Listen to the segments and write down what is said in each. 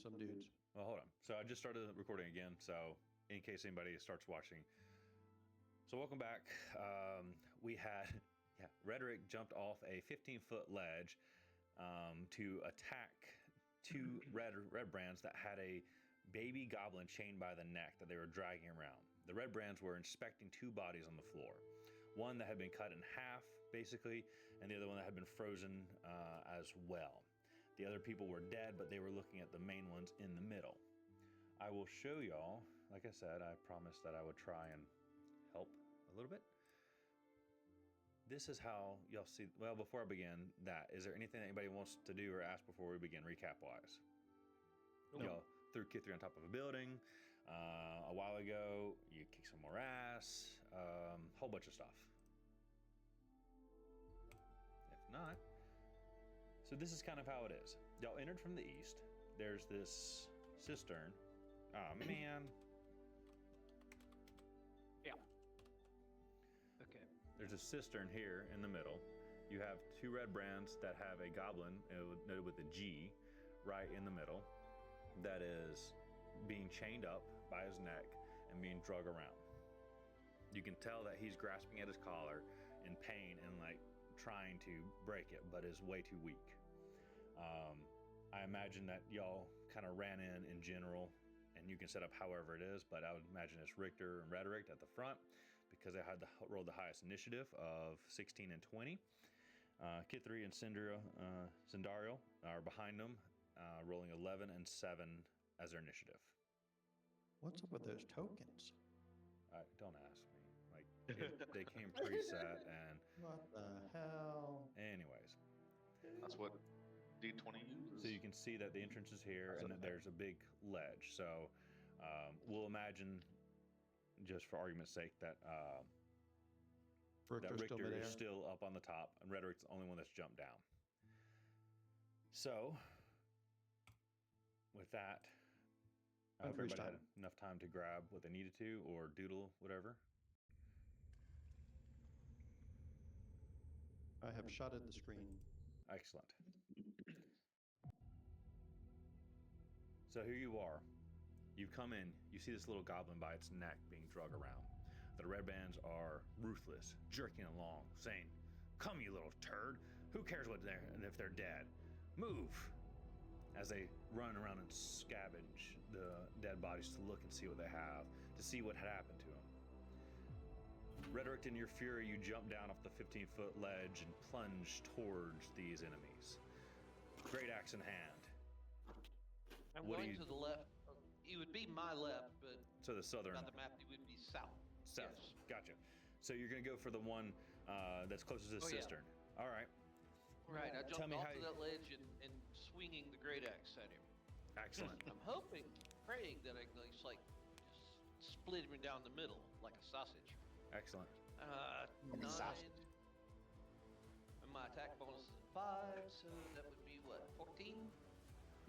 some dudes. Well, hold on. So I just started recording again, so in case anybody starts watching. So welcome back. We had, Rhetoric jumped off a 15-foot ledge to attack two red brands that had a baby goblin chained by the neck that they were dragging around. The red brands were inspecting two bodies on the floor. One that had been cut in half, basically, and the other one that had been frozen as well. The other people were dead, but they were looking at the main ones in the middle. I will show y'all, like I said, I promised that I would try and help a little bit. This is how y'all see, well, before I begin that, is there anything that anybody wants to do or ask before we begin, recap-wise? No. Y'all threw Kithri on top of a building a while ago. You kicked some more ass, whole bunch of stuff. If not, so this is kind of how it is. Y'all entered from the east. There's this cistern. Oh man. Yeah. Okay. There's a cistern here in the middle. You have two red brands that have a goblin noted with a G right in the middle that is being chained up by his neck and being dragged around. You can tell that he's grasping at his collar in pain and like trying to break it, but is way too weak. I imagine that y'all kind of ran in general, and you can set up however it is, but I would imagine it's Richter and Rhetoric at the front because they had rolled the highest initiative of 16 and 20. Kithri and Cindario are behind them, rolling 11 and 7 as their initiative. What's up with those tokens? Don't ask me. Like, they came preset, and What the hell? anyways. That's what D20 uses. So you can see that the entrance is here, and that there's a big ledge. So we'll imagine, just for argument's sake, that Richter is still up on the top, and Rhetoric's the only one that's jumped down. So, with that, I hope everybody had enough time to grab what they needed to, or doodle, whatever. I have shotted the screen. Excellent. So here you are. You've come in, you see this little goblin by its neck being dragged around. The red bands are ruthless, jerking along, saying, "Come, you little turd. Who cares if they're dead? Move!" As they run around and scavenge the dead bodies to look and see what they have, to see what had happened to them. Rhetoric, in your fury, you jump down off the 15-foot ledge and plunge towards these enemies. Great axe in hand. I'm going to the left. It would be my left, but so the southern. on the map, it would be south. South. Yes. Gotcha. So you're going to go for the one that's closest to the cistern. Yeah. All right. Right. I jumped off of that ledge and swinging the great axe at him. Excellent. I'm hoping, praying that I can just split him down the middle like a sausage. Excellent. 9. And my attack bonus is 5, so that would be what, 14?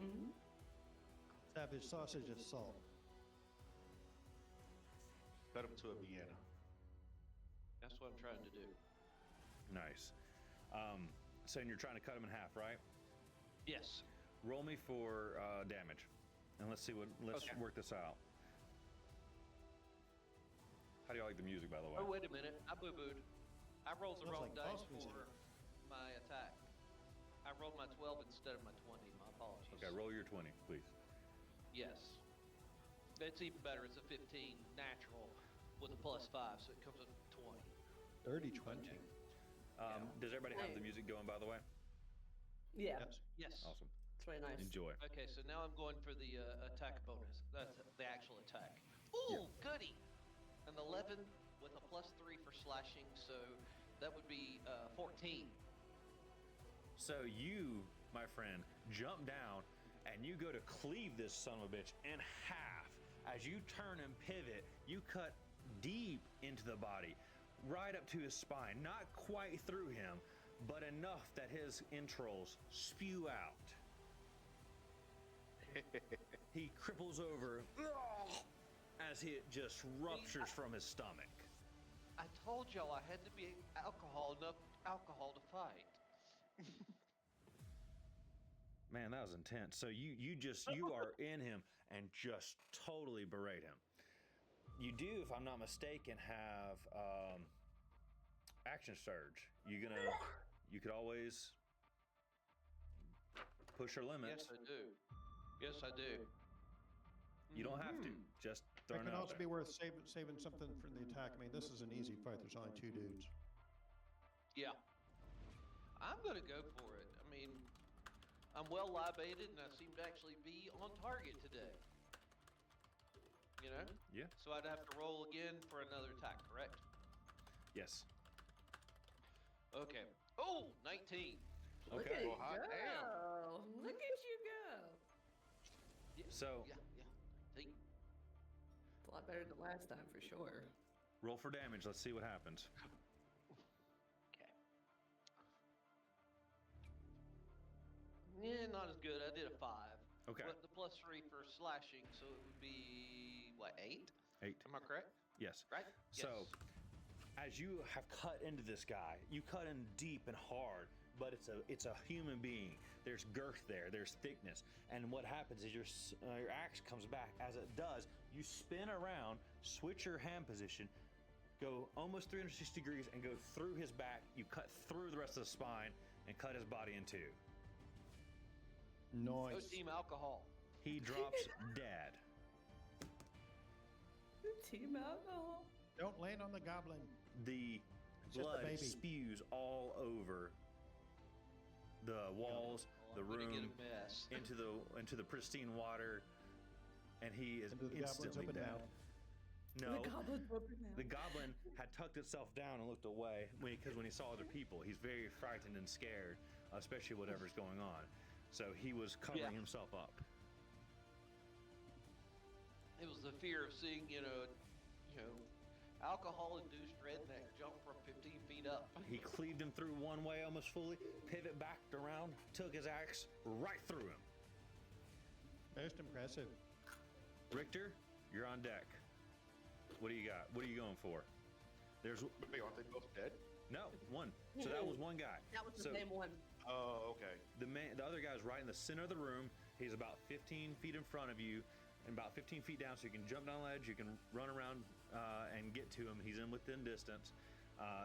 Mm-hmm. Savage sausage assault. Cut him to a Vienna. That's what I'm trying to do. Nice. So you're trying to cut him in half, right? Yes. Roll me for damage, and let's see let's work this out. How do you like the music, by the way? Oh, wait a minute. I boo-booed. I rolled the wrong dice music. for my attack. I rolled my 12 instead of my 20. My apologies. Okay, roll your 20, please. Yes. That's even better. It's a 15 natural with a +5, so it comes up to 20. Dirty 20. Does everybody have the music going, by the way? Yeah. Yes. Awesome. It's really nice. Enjoy. Okay, so now I'm going for the attack bonus. That's the actual attack. Ooh, goody! An 11 with a +3 for slashing, so that would be 14. So you, my friend, jump down and you go to cleave this son of a bitch in half. As you turn and pivot, you cut deep into the body, right up to his spine, not quite through him, but enough that his entrails spew out. He cripples over as it just ruptures from his stomach. I told y'all I had to be enough alcohol to fight. Man, that was intense. So you are in him and just totally berate him. You do, if I'm not mistaken, have action surge. You could always push your limits. Yes, I do. Yes, I do. You don't have to. Just It throwing can it out also there. be worth saving something for the attack. I mean, this is an easy fight. There's only 2 dudes. Yeah. I'm going to go for it. I mean, I'm well libated and I seem to actually be on target today. You know? Yeah. So I'd have to roll again for another attack, correct? Yes. Okay. Oh, 19. Look Okay. at Well, hot you damn. go. Look at you go. Yeah, So yeah. 19. It's a lot better than last time for sure. roll for damage. Let's see what happens. Okay. Yeah, not as good. I did a 5. Okay. But the +3 for slashing, so it would be, what, 8? 8. Am I correct? Yes. Right? So, as you have cut into this guy, you cut in deep and hard, but it's a human being. There's girth there, there's thickness, and what happens is your axe comes back. As it does, you spin around, switch your hand position, go almost 360 degrees, and go through his back. You cut through the rest of the spine and cut his body in two. No Nice. team alcohol. He drops dead. Team alcohol. Don't land on the goblin. The It's just a blood baby. spews all over the walls, the I'm gonna room, get a mess. into the pristine water, and he is Into the goblin's instantly open dead. mouth. No, The goblin's open now. the goblin had tucked itself down and looked away because when he saw other people, he's very frightened and scared, especially whatever's going on. So he was covering Yeah. himself up. It was the fear of seeing, alcohol-induced redneck jump from 15 feet up. He cleaved him through one way almost fully, pivot backed around, took his axe right through him. Most impressive. Richter, you're on deck. What do you got? What are you going for? There's Wait, aren't they both dead? no one. So that was one guy. That was the So same one. Oh, okay. the other guy's right in the center of the room. He's about 15 feet in front of you, and about 15 feet down, so you can jump down the ledge. You can run around and get to him. He's in within distance.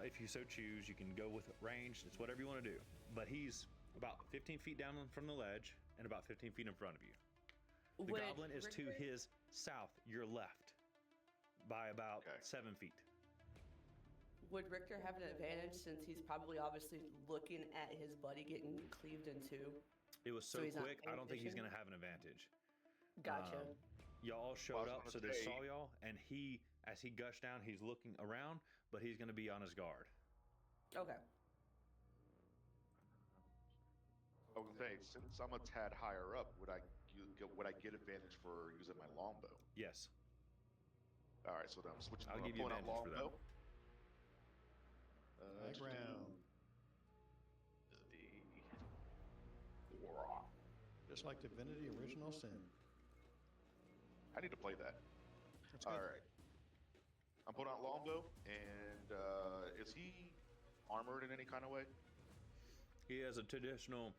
If you so choose, you can go with range. It's whatever you want to do. But he's about 15 feet down from the ledge and about 15 feet in front of you. The Would goblin is to Richter- his south, your left, by about Okay. 7 feet. Would Richter have an advantage since he's probably obviously looking at his buddy getting cleaved in two? It was so So he's not quick, I paying don't think he's attention? going to have an advantage. Gotcha. Y'all showed was up, gonna so they say- saw y'all, and as he gushed down, he's looking around, but he's going to be on his guard. Okay. I was gonna say, since I'm a tad higher up, would I get advantage for using my longbow? Yes. All right, so then I'm switching. I'll I'm give you pulling out advantage for that. longbow. High ground. Just like Divinity Original Sin. I need to play that. That's good. All right. I'm pulling out longbow, and is he armored in any kind of way? He has a traditional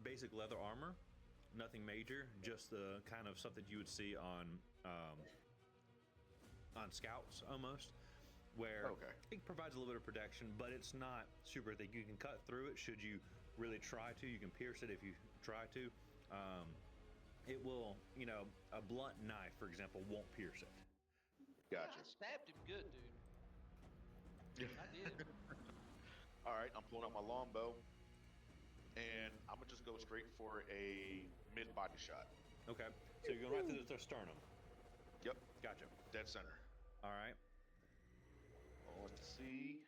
basic leather armor, nothing major, just the kind of stuff that you would see on scouts almost, where Okay. it provides a little bit of protection, but it's not super thick. You can cut through it should you really try to. You can pierce it if you try to. It will, a blunt knife, for example, won't pierce it. Gotcha. I stabbed him good, dude. I did. All right, I'm pulling out my longbow, and I'm gonna just go straight for a mid-body shot. Okay, so you're going right through the sternum. Yep, Gotcha. dead center. All right. Let's see.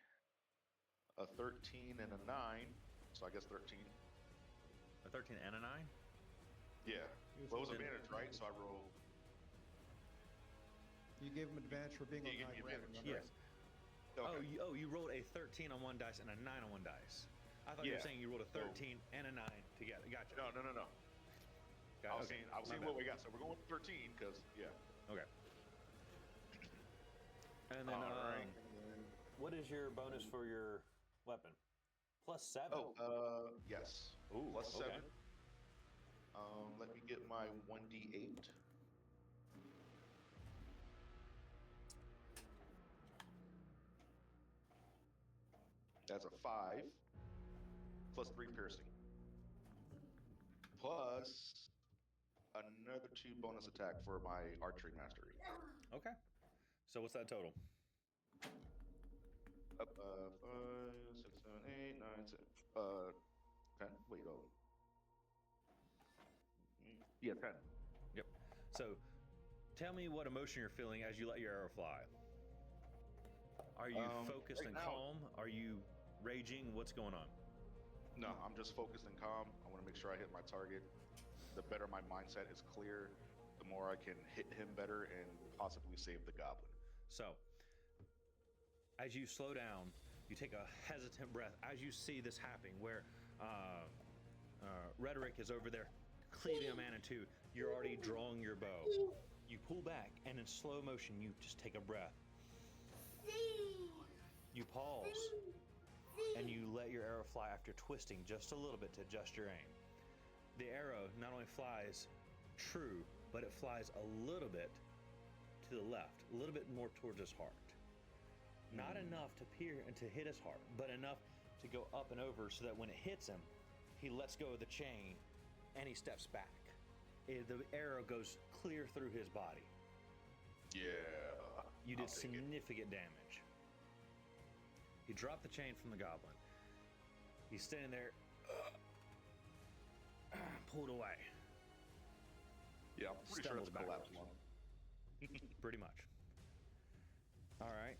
A 13 and a 9, so I guess 13. A 13 and a 9? Yeah. Well, it was Then- advantage, right? So I roll. You gave him advantage for being Yeah, on you high give me ground. advantage. remember? Yes. Okay. You rolled a 13 on one dice and a 9 on one dice. I thought you were Yeah. saying you rolled a 13 and a 9 together. Gotcha. No. Got- I was okay, seeing my bad. what we got. So we're going with 13 because yeah. Okay. And then, All right. what is your bonus for your weapon? +7. Oh, yes. Ooh, Plus okay. 7. Let me get my 1d8. That's a 5 plus 3 piercing. Plus another 2 bonus attack for my archery mastery. Okay. So what's that total? Up, 5, 6, 7, 8, 9, 10. 10. Wait, oh. Yeah, 10. Yep. So tell me what emotion you're feeling as you let your arrow fly. Are you focused right and now- calm? Are you raging? What's going on? No, I'm just focused and calm. I want to make sure I hit my target. The better my mindset is clear, the more I can hit him better and possibly save the goblin. So, as you slow down, you take a hesitant breath as you see this happening, where Rhetoric is over there cleaving a man in two. You're already drawing your bow. You pull back, and in slow motion, you just take a breath. You pause, and you let your arrow fly after twisting just a little bit to adjust your aim. The arrow not only flies true, but it flies a little bit to the left, a little bit more towards his heart. Not enough to hit his heart, but enough to go up and over so that when it hits him, he lets go of the chain and he steps back. The arrow goes clear through his body. Yeah. You did I'll take it. significant damage. He dropped the chain from the goblin. He's standing there, pulled away, Yeah, I'm pretty sure Stumbles it's a collapse backwards. one. pretty much. All right.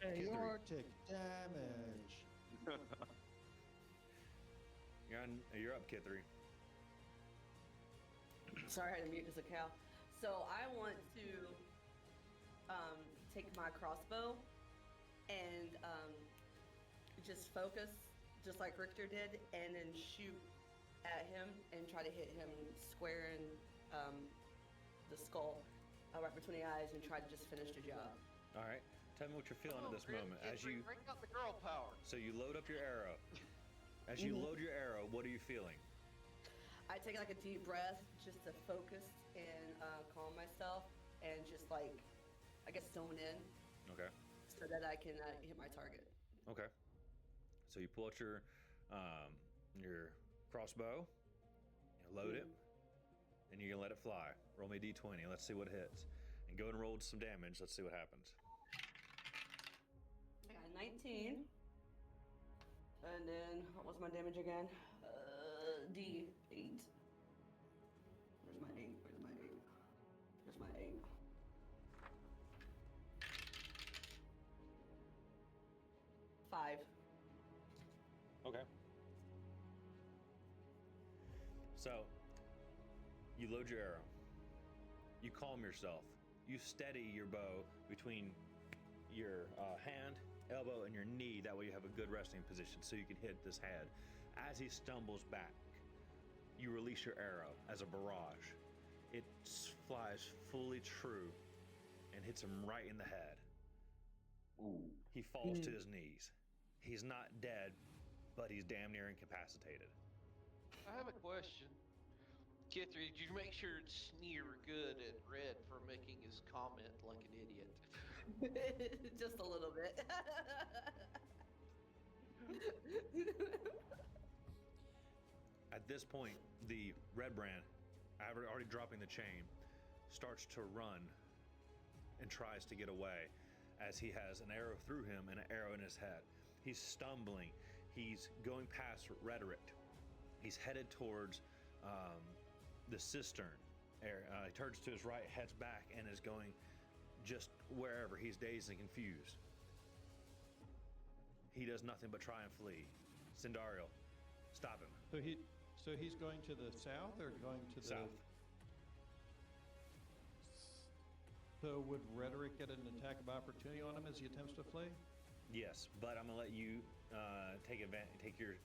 Aortic damage. You're up, Kid 3. Sorry, I had to mute as a cow. So I want to take my crossbow and just focus, just like Richter did, and then shoot at him and try to hit him square in the skull, right between the eyes, and try to just finish the job. All right. Tell me what you're feeling at this moment. As you bring out the girl power. So you load up your arrow. As you load your arrow, what are you feeling? I take like a deep breath just to focus and calm myself and just like, I guess, zone in Okay. so that I can hit my target. Okay. So you pull out your crossbow, you load it, and you're gonna let it fly. Roll me a d20. Let's see what hits. And go and roll some damage. Let's see what happens. I got 19. And then, what was my damage again? D8. Where's my 8? Where's my 8? Where's my 8? Five. Okay. So you load your arrow. You calm yourself. You steady your bow between your hand, elbow, and your knee. That way you have a good resting position so you can hit this head. As he stumbles back, you release your arrow as a barrage. It flies fully true and hits him right in the head. Ooh. He falls to his knees. He's not dead, but he's damn near incapacitated. I have a question. Kithri, did you make sure to sneer good at Red for making his comment like an idiot? Just a little bit. At this point, the red brand, already dropping the chain, starts to run and tries to get away as he has an arrow through him and an arrow in his head. He's stumbling. He's going past Rhetoric. He's headed towards the cistern. He turns to his right, heads back, and is going just wherever. He's dazed and confused. He does nothing but try and flee. Sindariel, stop him. So he's going to the south or going to the South. So would Rhetoric get an attack of opportunity on him as he attempts to flee? Yes, but I'm gonna let you take your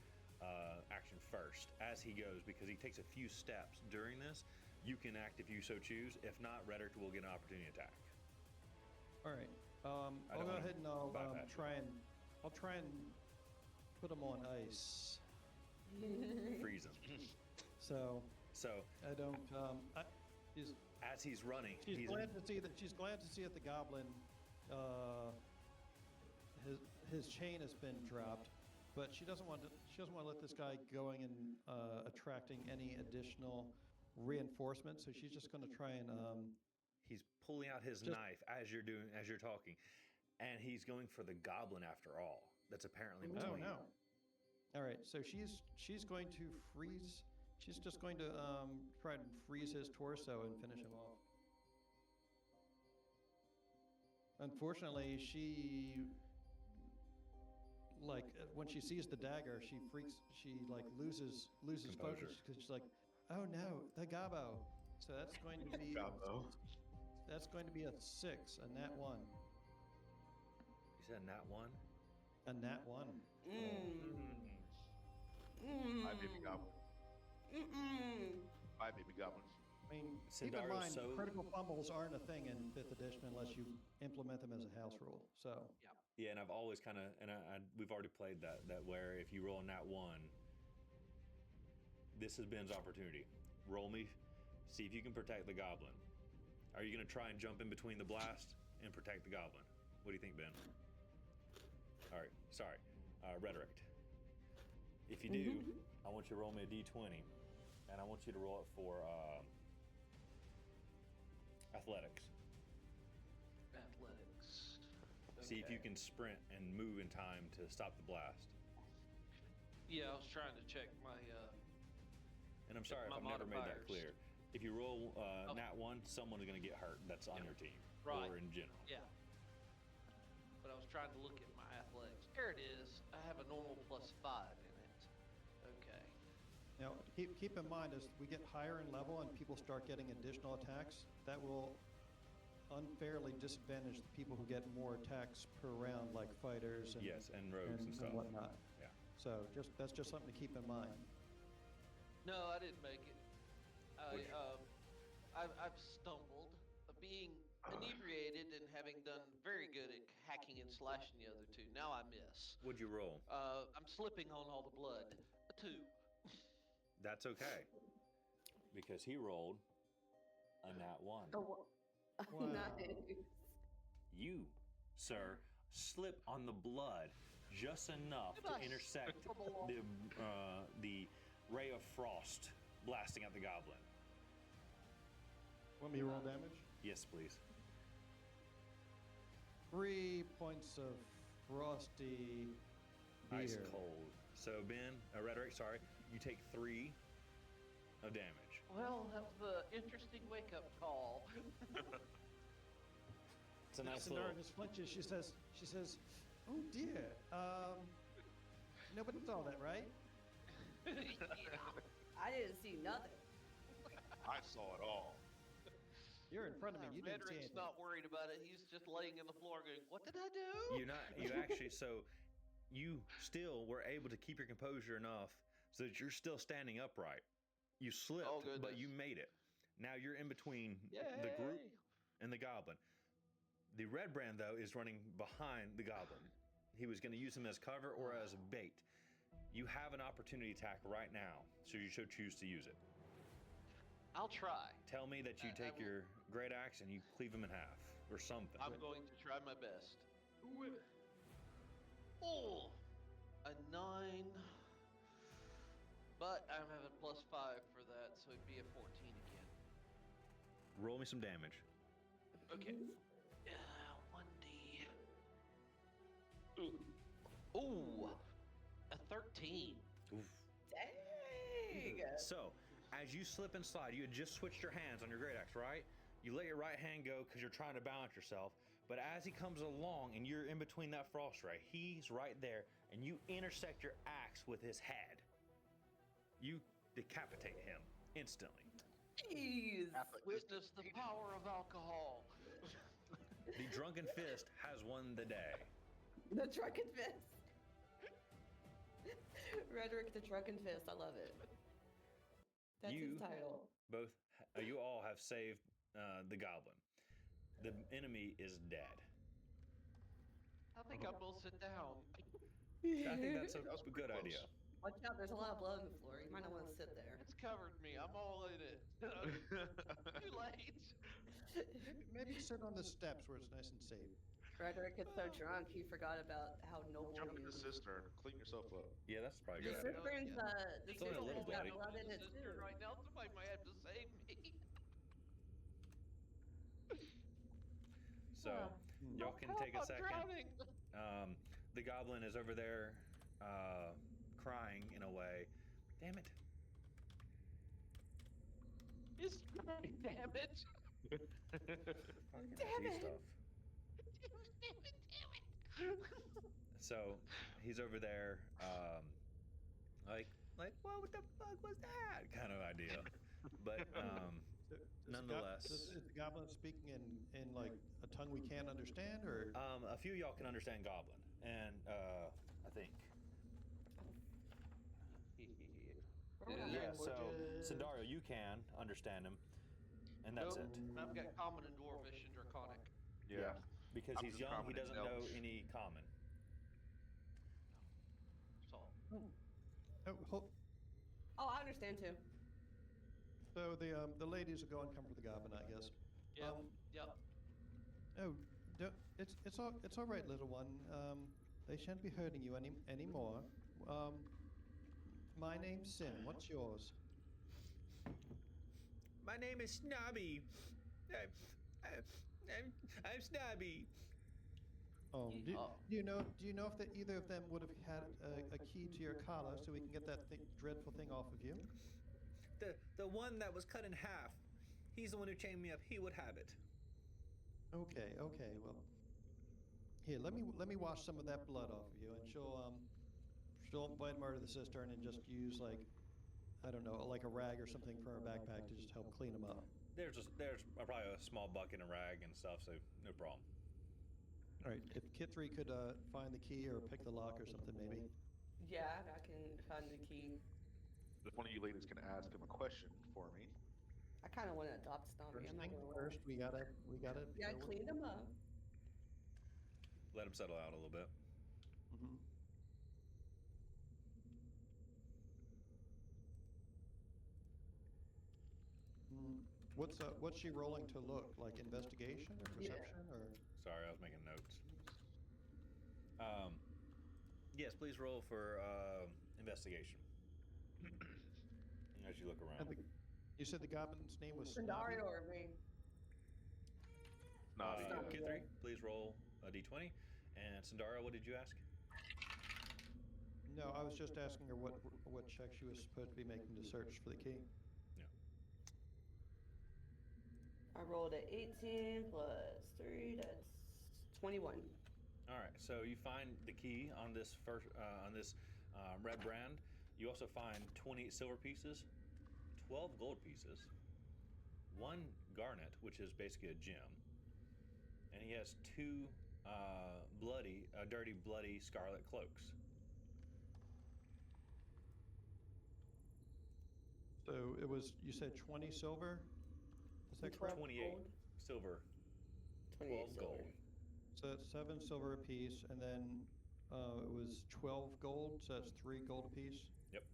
action first as he goes, because he takes a few steps during this. You can act if you so choose. If not, Rhetoric will get an opportunity attack. All right. I I'll don't go wanna ahead and I'll bypass you. try and put him on ice. Freeze him. So So I don't. She's as he's running, she's he's glad to see that. She's glad to see that the goblin, his chain has been dropped, but she doesn't want to. She doesn't want to let this guy going and attracting any additional reinforcements. So she's just going to try and he's pulling out his Just- knife as you're talking, and he's going for the goblin after all. That's apparently Oh between. no! All right, so she's going to freeze. She's just going to try and freeze his torso and finish him off. Unfortunately, she when she sees the dagger, she freaks. She loses Composure. focus because she's like, "Oh no, the gobbo!" So that's going to be Gobbo. that's going to be a 6, a nat 1, You said nat one. a nat 1. Bye, baby goblin. Bye, baby goblin. I mean, keep in Sindaro's mind, so- critical fumbles aren't a thing in 5th edition unless you implement them as a house rule. So, Yeah, and I've always kind of, and we've already played that where if you roll a nat one, this is Ben's opportunity. Roll me, see if you can protect the goblin. Are you going to try and jump in between the blast and protect the goblin? What do you think, Ben? All right, sorry, rhetoric. If you do, I want you to roll me a d20, and I want you to roll it for athletics. Athletics. See if you Okay. can sprint and move in time to stop the blast. Yeah, I was trying to check my. And I'm sorry if my I've never made that modifiers. clear. If you roll Oh. nat one, someone's going to get hurt. That's on your team Right. or in general. Yeah. But I was trying to look at my athletics. There it is. I have a normal +5 in it. Okay. now keep in mind as we get higher in level and people start getting additional attacks, that will unfairly disadvantage the people who get more attacks per round, like fighters and Yes, and rogues and stuff. whatnot. Yeah. So that's just something to keep in mind. No, I didn't make it. Which- I've stumbled. Being inebriated and having done very good at hacking and slashing the other two. Now I miss. What'd you roll? I'm slipping on all the blood. A 2. That's okay. Because he rolled a nat one. Oh, Wow. nice. You, sir, slip on the blood just enough Did to I intersect stumble the ray of frost blasting at the goblin. Want me to roll damage? Yes, please. 3 points of frosty Ice beer. cold. So Ben, rhetoric. Sorry, you take 3 of damage. Well, that was an interesting wake-up call. It's a nice little. Sindara just flinches. She says, "Oh dear. Nobody saw that, right?" I didn't see nothing. I saw it all. You're in front of me. You didn't see Frederick's anything. not worried about it. He's just laying in the floor going, "What did I do?" You actually so you still were able to keep your composure enough so that you're still standing upright. You slipped, Oh, but goodness. you made it. Now you're in between the group and the goblin. The red brand though is running behind the goblin. He was going to use him as cover or as bait. You have an opportunity attack right now, so you should choose to use it. I'll try. Tell me that you I take will- your great axe and you cleave him in half or something. I'm going to try my best. Oh, a 9. But I'm having +5 for that, so it'd be a 14 again. Roll me some damage. Okay. 1d. Ooh, a 13. Oof. Dang. So, as you slip and slide, you had just switched your hands on your great axe, right? You let your right hand go because you're trying to balance yourself. But as he comes along and you're in between that frost ray, he's right there, and you intersect your axe with his head. You decapitate him instantly. Jeez. Witness the power of alcohol. The drunken fist has won the day. The Drunken Fist. Rhetoric the Drunken Fist. I love it. That's You- his title. Both, you all have saved the goblin. The enemy is dead. I think I will sit down. I think that's That was a pretty good close. idea. Watch out, there's a lot of blood on the floor. You might not want to sit there. It's covered me. I'm all in it. Too late. Maybe sit on the steps where it's nice and safe. Frederick is so drunk he forgot about how noble Jump he in the is. cistern. Clean yourself up. Yeah, that's probably The a good idea. cistern's the It's only a little cistern's got bloody. blood in it Sister, too. right now, somebody might have to save me. So y'all can take a I'm second. drowning. The goblin is over there, crying in a way. Damn it! It's damn it. Fucking Damn RP it. stuff. So he's over there, like what the fuck was that kind of idea, but nonetheless, Is the goblin speaking in like a tongue we can't understand, or a few of y'all can understand Goblin, and I think. Yeah, so Sindario, you can understand him, and that's Nope. it. I've got common and dwarvish and draconic. Yeah. Because I'm he's just young, he common and doesn't know elvish. any common. So Oh, I understand too. so the ladies will go and comfort the goblin, I guess. yep, yep. It's all right, little one. They shan't be hurting you anymore. My name's Sin. What's yours? My name is Snobby. I'm Snobby. Oh, Oh. do you know if either of them would have had a key to your collar so we can get that dreadful thing off of you? The one that was cut in half. He's the one who chained me up. He would have it. Okay. Well, here, let me wash some of that blood off of you, and she'll invite him over to the cistern and just use like, I don't know, like a rag or something from her backpack to just help clean him up. There's probably a small bucket and rag and stuff, so no problem. All right, if Kithri could find the key or pick the lock or something, maybe. Yeah, I can find the key. If one of you ladies can ask him a question for me. I kind of want to adopt Snobby. I'm not gonna lie. First, we gotta. Yeah, clean him up. Let him settle out a little bit. Mhm. What's she rolling to look like? Investigation or Yeah. perception or? Sorry, I was making notes. Yes, please roll for investigation. As you look around. You said the goblin's name was Sindario Snobby? or me? Snobby. Snobby. Kithri, please roll a d20. And Sindario, what did you ask? No, I was just asking her what check she was supposed to be making to search for the key. I rolled an 18 plus 3. That's 21. All right, so you find the key on this red brand. You also find 28 silver pieces, 12 gold pieces, 1 garnet, which is basically a gem, and he has 2 dirty, bloody scarlet cloaks. So it was, you said 20 silver? Is that correct? 28 Gold? silver, 28 12 silver. gold. So that's 7 silver apiece, and then it was 12 gold, so that's 3 gold apiece. Yep.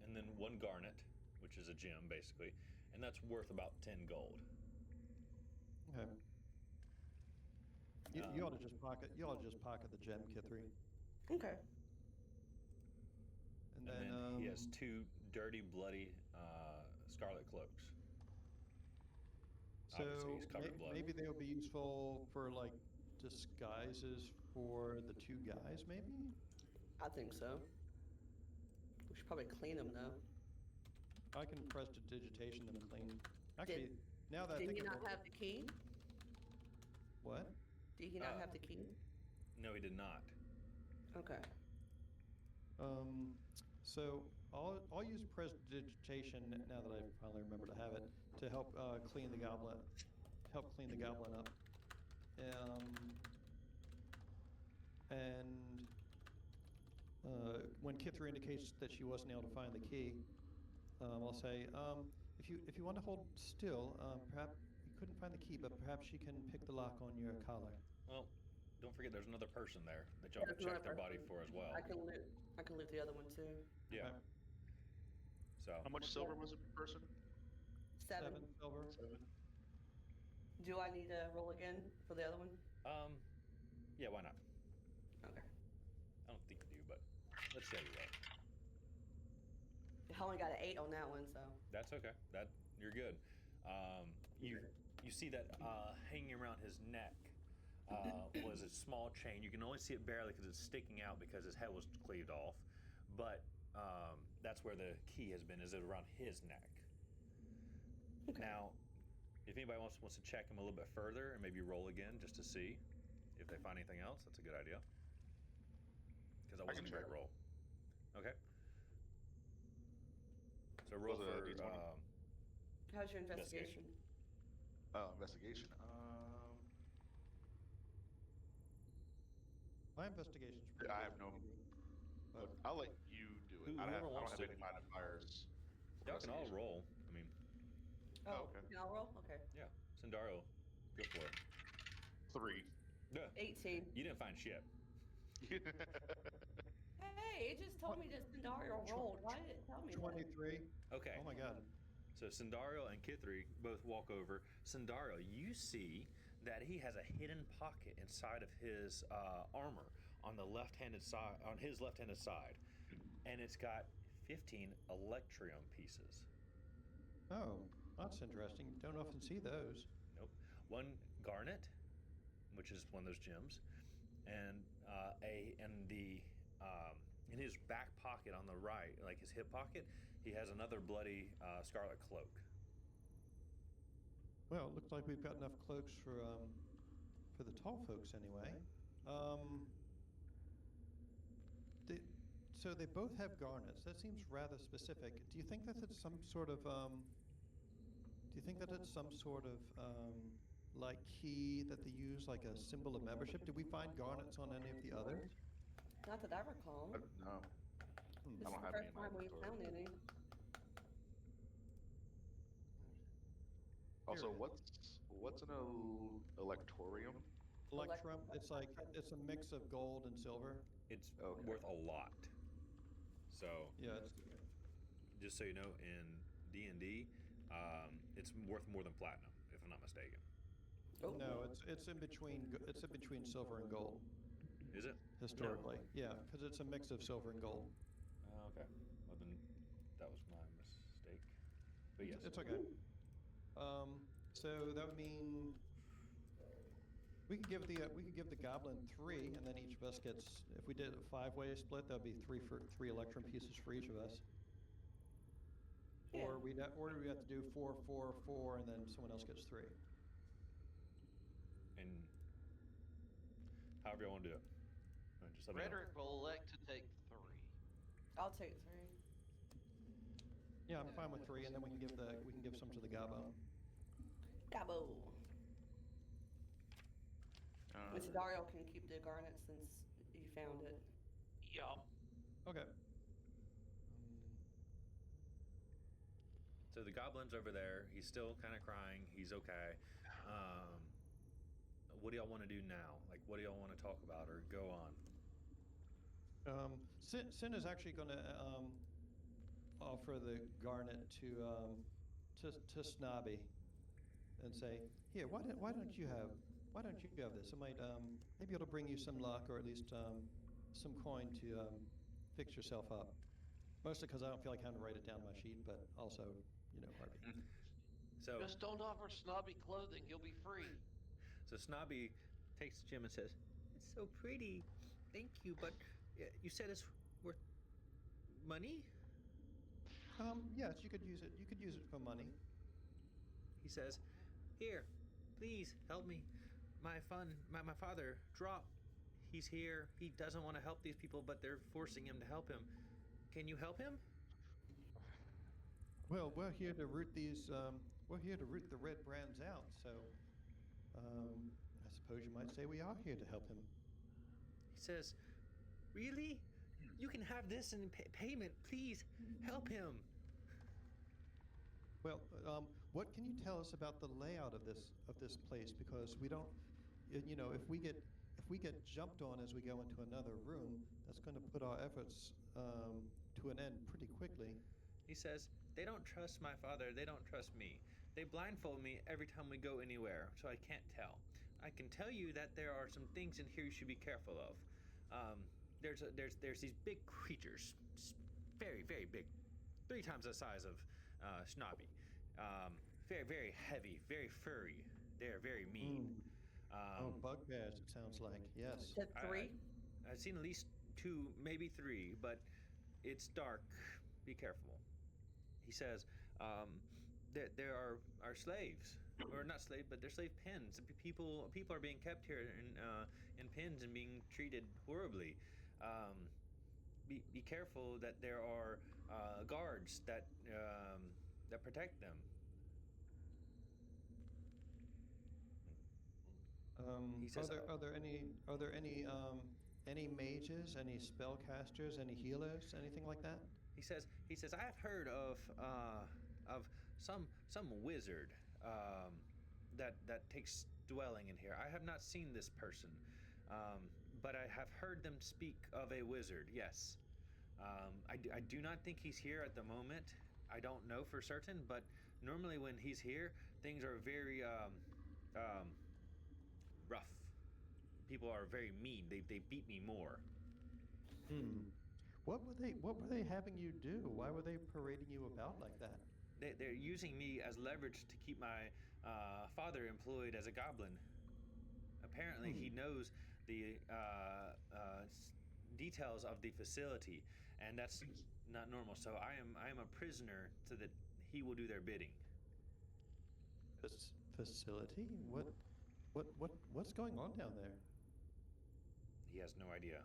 And then 1 garnet, which is a gem basically, and that's worth about 10 gold. Okay. You ought to just pocket the gem, Kithri. Okay. And And then he has 2 dirty, bloody scarlet cloaks. So Obviously, he's covered in blood. maybe they'll be useful for like disguises for the 2 guys, maybe? I think so. We should probably clean them though. I can prestidigitation them clean. Actually, now that I Did think he not about it, have the key? what? Did he not have the key? No, he did not. Okay. So I'll use prestidigitation now that I finally remember to have it to help clean the goblin up. And when Kithra indicates that she wasn't able to find the key, I'll say, if you want to hold still, perhaps you couldn't find the key, but perhaps she can pick the lock on your collar. Well, don't forget there's another person there that y'all can There's check another their body person. for as well. I can loot the other one too. Yeah. Okay. So So How much silver was it per person? 7. 7 silver. 7. Do I need to roll again for the other one? yeah, why not? Okay. I don't think you do, but let's say you will. I only got an 8 on that one, so. That's okay. That you're good. You see that hanging around his neck was a small chain. You can only see it barely because it's sticking out because his head was cleaved off. But that's where the key has been. Is it around his neck? Okay. Now, if anybody wants to check him a little bit further and maybe roll again just to see if they find anything else, that's a good idea. Because that I can wasn't a great check. roll. Okay. So roll Was it a for D20? How's your investigation? Investigation. My investigation's pretty I good. have no. But I'll let you do it. I Whoever don't wants have to. any modifiers. for Y'all can all investigation. roll. I mean, Oh, okay. can I roll? Okay. yeah. Sindario, go for it. 3. Yeah. 18. You didn't find shit. Hey, it just told me that Sindario rolled. Why did it tell me that? 23. Okay. Oh my god. So Sindario and Kithri both walk over. Sindario, you see that he has a hidden pocket inside of his armor on the left-handed side, on his left-handed side, and it's got 15 electrium pieces. Oh, that's interesting. Don't often see those. Nope. One garnet, which is one of those gems, and in his back pocket on the right, like his hip pocket, he has another bloody scarlet cloak. Well, it looks like we've got enough cloaks for the tall folks anyway. They, so they both have garnets. That seems rather specific. Do you think that it's some sort of like key that they use, like a symbol of membership? Did we find garnets on any of the others? Not that I recall. No, This I is don't the have any first in my time we've inventory. found any. Also, Here. what's an electorium? Electrum. It's a mix of gold and silver. It's Okay. worth a lot. So Yeah, it's just so you know, in D&D, it's worth more than platinum, if I'm not mistaken. Oh. no, it's in between silver and gold Is it? historically. Yeah, because it's a mix of silver and gold. Okay. Well, then that was my mistake. But yes. It's okay. So that would mean we could give the goblin 3, and then each of us gets. If we did a 5-way split, that'd be 3 electrum pieces for each of us. Yeah. Or we have to do 4, 4, 4, and then someone else gets 3. And however you want to do it. Just let me know. Rhetoric will elect to take 3. I'll take 3. Yeah, I'm fine with 3, and then we can give some to the gobbo. Gabo. Uh, And Dario can keep the garnet since you found it. Yup. Okay. So the goblin's over there. He's still kind of crying. He's okay. What do y'all want to do now? Like, what do y'all want to talk about or go on? Sin is actually going to offer the garnet to Snobby, and say, "Here, why don't you have this? It might maybe it'll bring you some luck, or at least some coin to fix yourself up." Mostly because I don't feel like having to write it down on my sheet, but also, Harvey. So, Just don't offer snobby clothing. You'll be free. so Snobby takes the gem and says, "It's so pretty. Thank you, but you said it's worth money?" Yes, you could use it. You could use it for money. He says, "Here, please help me. My father, Drop. He's here. He doesn't want to help these people, but they're forcing him to help him. Can you help him?" Well, we're here to root these. We're here to root the red brands out. So, I suppose you might say we are here to help him. He says, "Really? You can have this in payment. Please help him." Well, what can you tell us about the layout of this place? Because we don't, if we get jumped on as we go into another room, that's going to put our efforts to an end pretty quickly. He says, "They don't trust my father. They don't trust me. They blindfold me every time we go anywhere, so I can't tell. I can tell you that there are some things in here you should be careful of. There's these big creatures, very very big, 3 times the size of Snobby. Very very heavy, very furry. They are very mean. Mm. Oh, bugbears, it sounds like. Yes. Said three. I've seen at least 2, maybe 3, but it's dark. Be careful." He says, there are slaves, or not slave, but they're slave pens. People are being kept here in pens and being treated horribly. Be careful that there are guards that protect them. He says, Are there any mages, any spellcasters, any healers, anything like that? he says I have heard of some wizard that takes dwelling in here. I have not seen this person, but I have heard them speak of a wizard. Yes, I do not think he's here at the moment. I don't know for certain, but normally when he's here, things are very rough. People are very mean. They beat me more. Hmm. What were they having you do? Why were they parading you about like that? They're using me as leverage to keep my father employed as a goblin. Apparently, he knows the details of the facility, and that's not normal. So I am a prisoner, so that he will do their bidding. Facility? What's going on down there? He has no idea.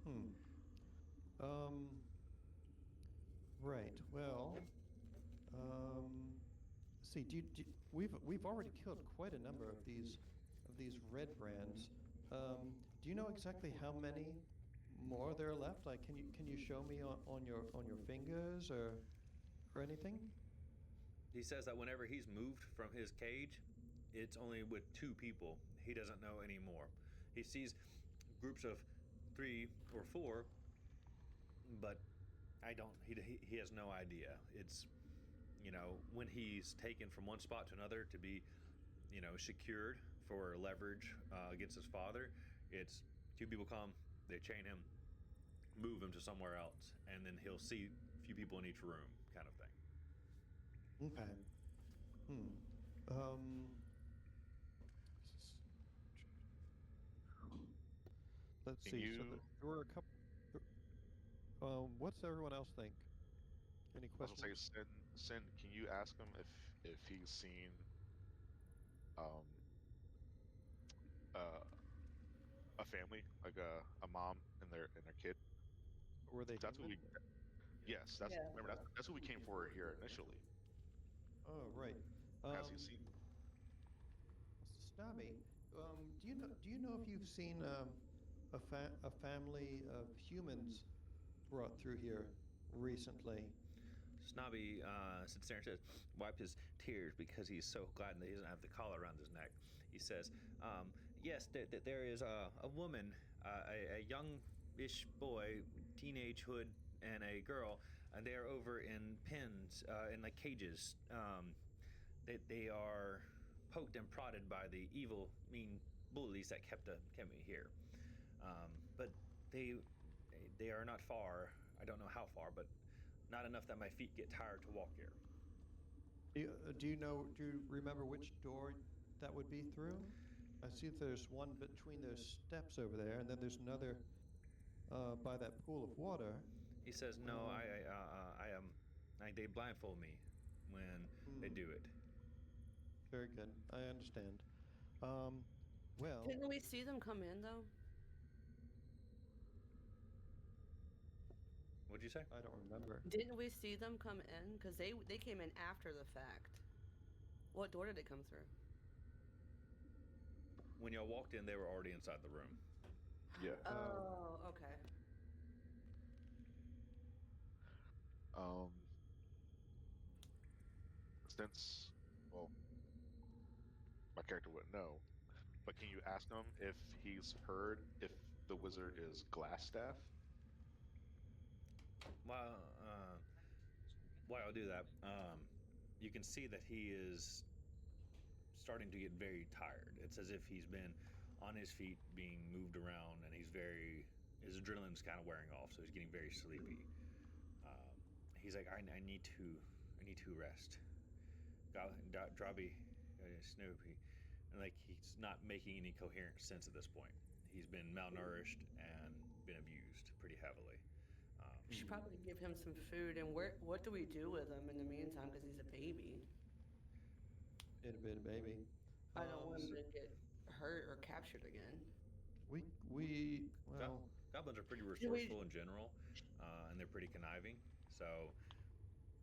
Hmm. Um. Right. Well. See, we've already killed quite a number of these red brands. Do you know exactly how many more there are left? Like, can you show me on your fingers or anything? He says that whenever he's moved from his cage, it's only with 2 people. He doesn't know anymore. He sees groups of 3 or 4, but I don't. He has no idea. It's, when he's taken from one spot to another to be, secured for leverage against his father. It's 2 people come, they chain him, move him to somewhere else, and then he'll see a few people in each room, kind of thing. Okay. Um. Let's Can see. you? So there were a couple. What's everyone else think? Any I was gonna questions? say, Sin. Can you ask him if he's seen um uh a family, like a mom and their kid? Were they 'Cause that's what human? we. Yes, that's Yeah. remember that's what we came for here initially. Oh, right. Has he seen? Snobby, do you know if you've seen a family of humans brought through here recently? Snobby sits there and says, wipes his tears because he's so glad that he doesn't have the collar around his neck. He says, "Yes, there is a woman, a young-ish boy, teenagehood, and a girl, and they are over in pens, in like cages. They are poked and prodded by the evil, mean bullies that kept me here. But they they are not far. I don't know how far, but not enough that my feet get tired to walk here." Do you remember which door that would be through? I see that there's one between those steps over there, and then there's another by that pool of water. He says, "No, Um, I am. They blindfold me when they hmm, do it." very good. I understand. Um, well, Didn't we see them come in though? What'd you say? I don't remember. Didn't we see them come in? Because they came in after the fact. What door did they come through? When y'all walked in, they were already inside the room. Yeah. Oh, okay. Um. Since, well, my character wouldn't know, but can you ask him if he's heard if the wizard is Glassstaff? While while I do that, you can see that he is starting to get very tired. It's as if he's been on his feet, being moved around, and his adrenaline's kind of wearing off, so he's getting very sleepy. Um, he's like, I need to rest. Drobby, Snoopy, and like he's not making any coherent sense at this point. He's been malnourished and been abused pretty heavily. We should probably give him some food. And what do we do with him in the meantime? Because he's a baby. It'd been a baby. I don't want him So to get hurt or captured again. we well, Goblins are pretty Should we, resourceful in general, and they're pretty conniving. So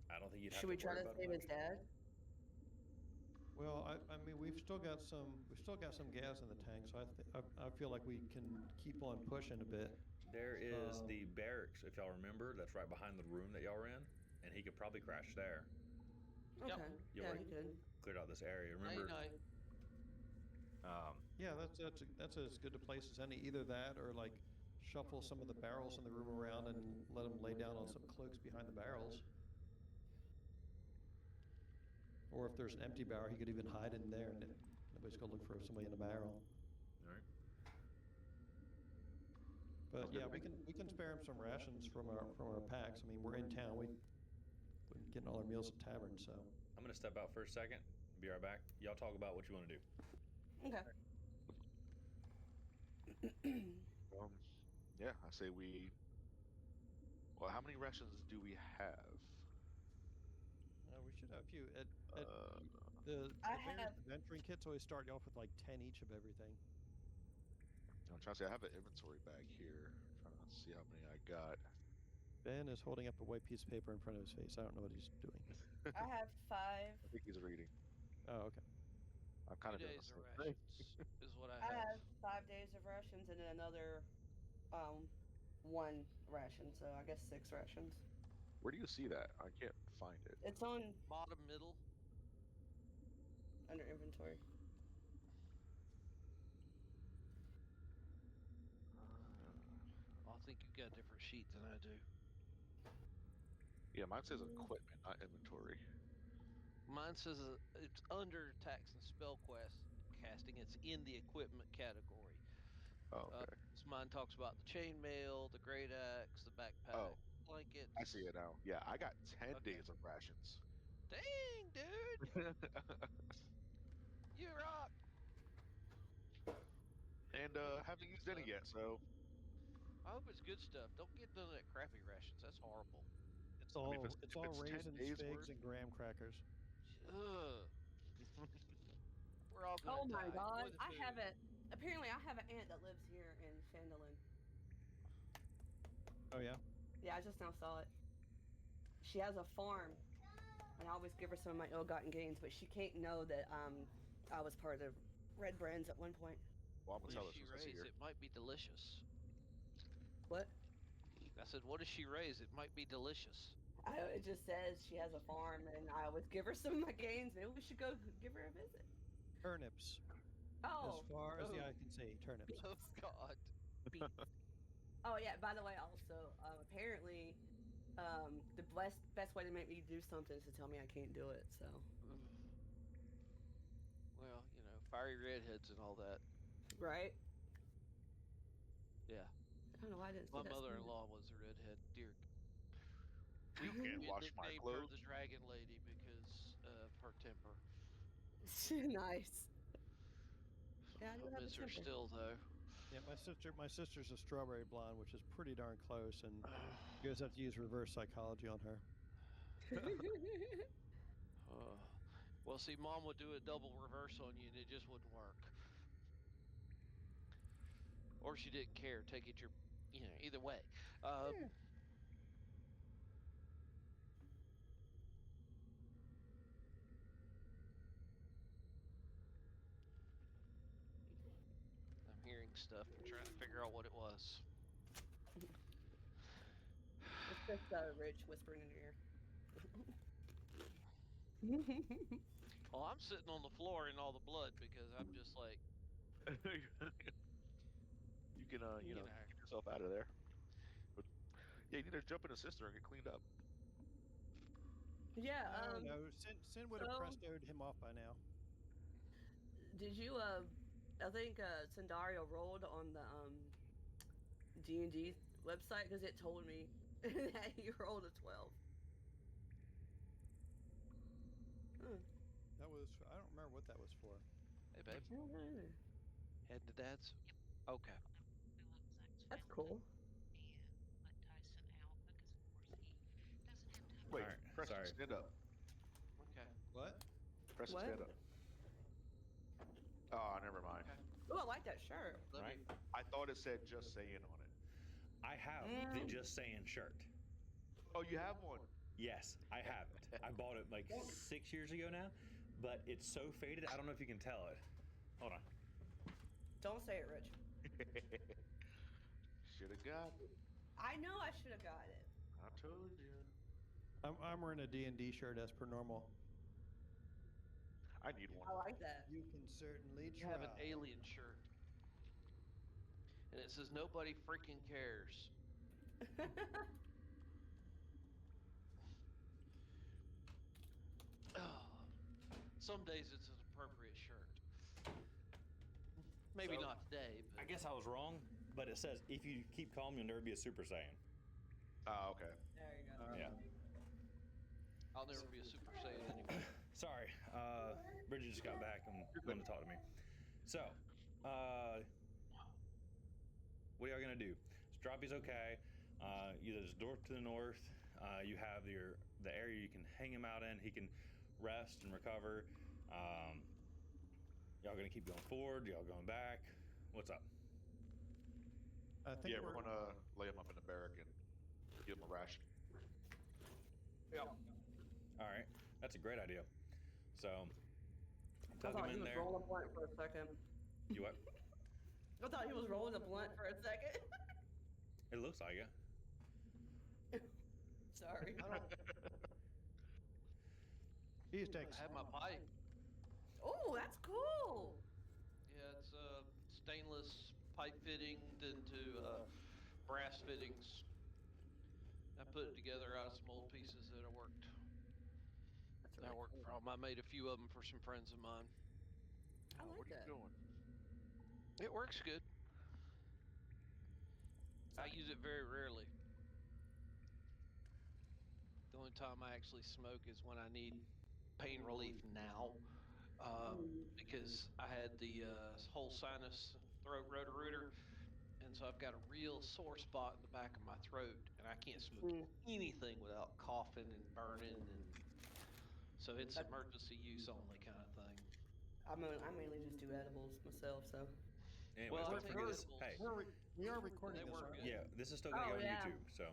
I don't think you'd have should to we try worry to about save them his much. dad? I mean, we've still got some gas in the tank, so I feel like we can keep on pushing a bit. There is Um, the barracks, if y'all remember, that's right behind the room that y'all were in, and he could probably crash there. Okay. Yep. You Yeah, already he could. cleared out this area. Night Remember, night. Yeah, that's as good a place as any. Either that or like shuffle some of the barrels in the room around and let him lay down on some cloaks behind the barrels. Or if there's an empty barrel, he could even hide in there and nobody's gonna look for somebody in a barrel. all right. But Sounds good yeah, to me. we can spare him some rations from our packs. I mean, we're in town. We're getting all our meals at taverns, so. I'm gonna step out for a second. Be right back. Y'all talk about what you want to do. Okay. Yeah, I say we. Well, how many rations do we have? We should have a few. At Uh, the I various have adventuring kits always start you off with like 10 each of everything. I'm trying to say I have an inventory bag here. Trying to see how many I got. Ben is holding up a white piece of paper in front of his face. I don't know what he's doing. I have 5. I think he's reading. Oh, okay. I'm 2 kind of doing days the of same thing. rations is what I I have. have 5 days of rations and then another 1 ration. So I guess 6 rations. Where do you see that? I can't find it. It's on Bottom middle. under inventory. I think you've got a different sheet than I do. Yeah, mine says equipment, not inventory. Mine says it's under tax and spell casting. It's in the equipment category. Oh, okay. So mine talks about the chainmail, the great axe, the backpack, Oh, blankets. I see it now. Yeah, I got 10 Okay. days of rations. Dang, dude, you rock. And haven't used any yet, so I hope it's good stuff. Don't get none of that crappy rations. That's horrible. It's I mean, all if it's 10 raisins, days figs, worth, and graham crackers. Ugh. We're all gonna Oh my die. god. Enjoy the food. Apparently I have an aunt that lives here in Phandelver. Oh yeah. Yeah, I just now saw it. She has a farm, and I always give her some of my ill-gotten gains, but she can't know that I was part of Red Brands at one point. well, I'm What gonna tell does her she since I see raise? her. It might be delicious. What? I said, what does she raise? It might be delicious. It just says she has a farm, and I always give her some of my gains. Maybe we should go give her a visit. Turnips. Oh. As far as the oh, eye can see, turnips. Oh God. beets. Oh yeah. By the way, also apparently, the best way to make me do something is to tell me I can't do it. So. Well, you know, fiery redheads and all that. Right. Yeah. I don't know why I didn't see My that sooner. mother-in-law was a redhead. Dear. You can't We wash my nicknamed her clothes. the Dragon Lady because of her temper. Nice. Yeah, I do I have a miss her temper. still though. Yeah, my sister's a strawberry blonde, which is pretty darn close, and you guys have to use reverse psychology on her. Well, see, Mom would do a double reverse on you, and it just wouldn't work. Or she didn't care. Take it either way. Yeah. I'm hearing stuff. I'm trying to figure out what it was. It's just Rich whispering in your ear. Well, I'm sitting on the floor in all the blood because I'm just like, You can, you know. get yourself out of there. But yeah, you need to jump in a cistern and get cleaned up. Yeah. I don't know. Sin would have so- prestoed him off by now. Did you? I think Sandario rolled on the D&D website because it told me that he rolled a 12. Huh. That was, I don't remember what that was for. Hey, babe. I don't know. Heading to Dad's? Okay. That's cool. Wait, Alright, Preston, sorry. stand up. Okay. What? Preston, What? stand up. Oh, never mind. Okay. Oh, I like that shirt. Let Right. me. I thought it said just saying on it. I have the Just Saying shirt. Oh, you have one. Yes, I have it. I bought it like 6 years ago now, but it's so faded. I don't know if you can tell it. Hold on. Don't say it, Rich. Should have got it. I know I should have got it. I told you. I'm wearing a D&D shirt as per normal. I need one. I like that. You can certainly You try. have an alien shirt. And it says, nobody freaking cares. Oh, some days it's an appropriate shirt. Maybe So, not today, but I guess I was wrong, but it says if you keep calm, you'll never be a Super Saiyan. Oh, okay. There you go. Yeah. I'll never be a Super Saiyan anyway. Sorry, Bridget just got back and wanted to talk to me. So, what are y'all gonna do? Stroppy's okay. There's a door to the north. You have the area you can hang him out in. He can rest and recover. Y'all gonna keep going forward? Y'all going back? What's up? I think Yeah, we're gonna lay him up in the barrack and give him a ration. All right, that's a great idea. So, I plug thought him he in was there. rolling a blunt for a second. You what? I thought he was rolling a blunt for a second. It looks like it. Sorry. I don't. He takes. I have my pipe. Oh, that's cool. Yeah, it's stainless pipe fitting into brass fittings. I put it together out of some old pieces that I worked. That's I worked from. I made a few of them for some friends of mine. I like What are that. you doing? It works good. I use it very rarely. The only time I actually smoke is when I need pain relief now, because I had the whole sinus throat rotor-rooter, and so I've got a real sore spot in the back of my throat, and I can't smoke anything without coughing and burning, and so it's emergency use only kind of thing. I mainly just do edibles myself, so. Anyways, Well, I don't take forget. edibles. Hey, We are recording They this, work right? good. yeah, this is still gonna Oh, go on yeah. YouTube. So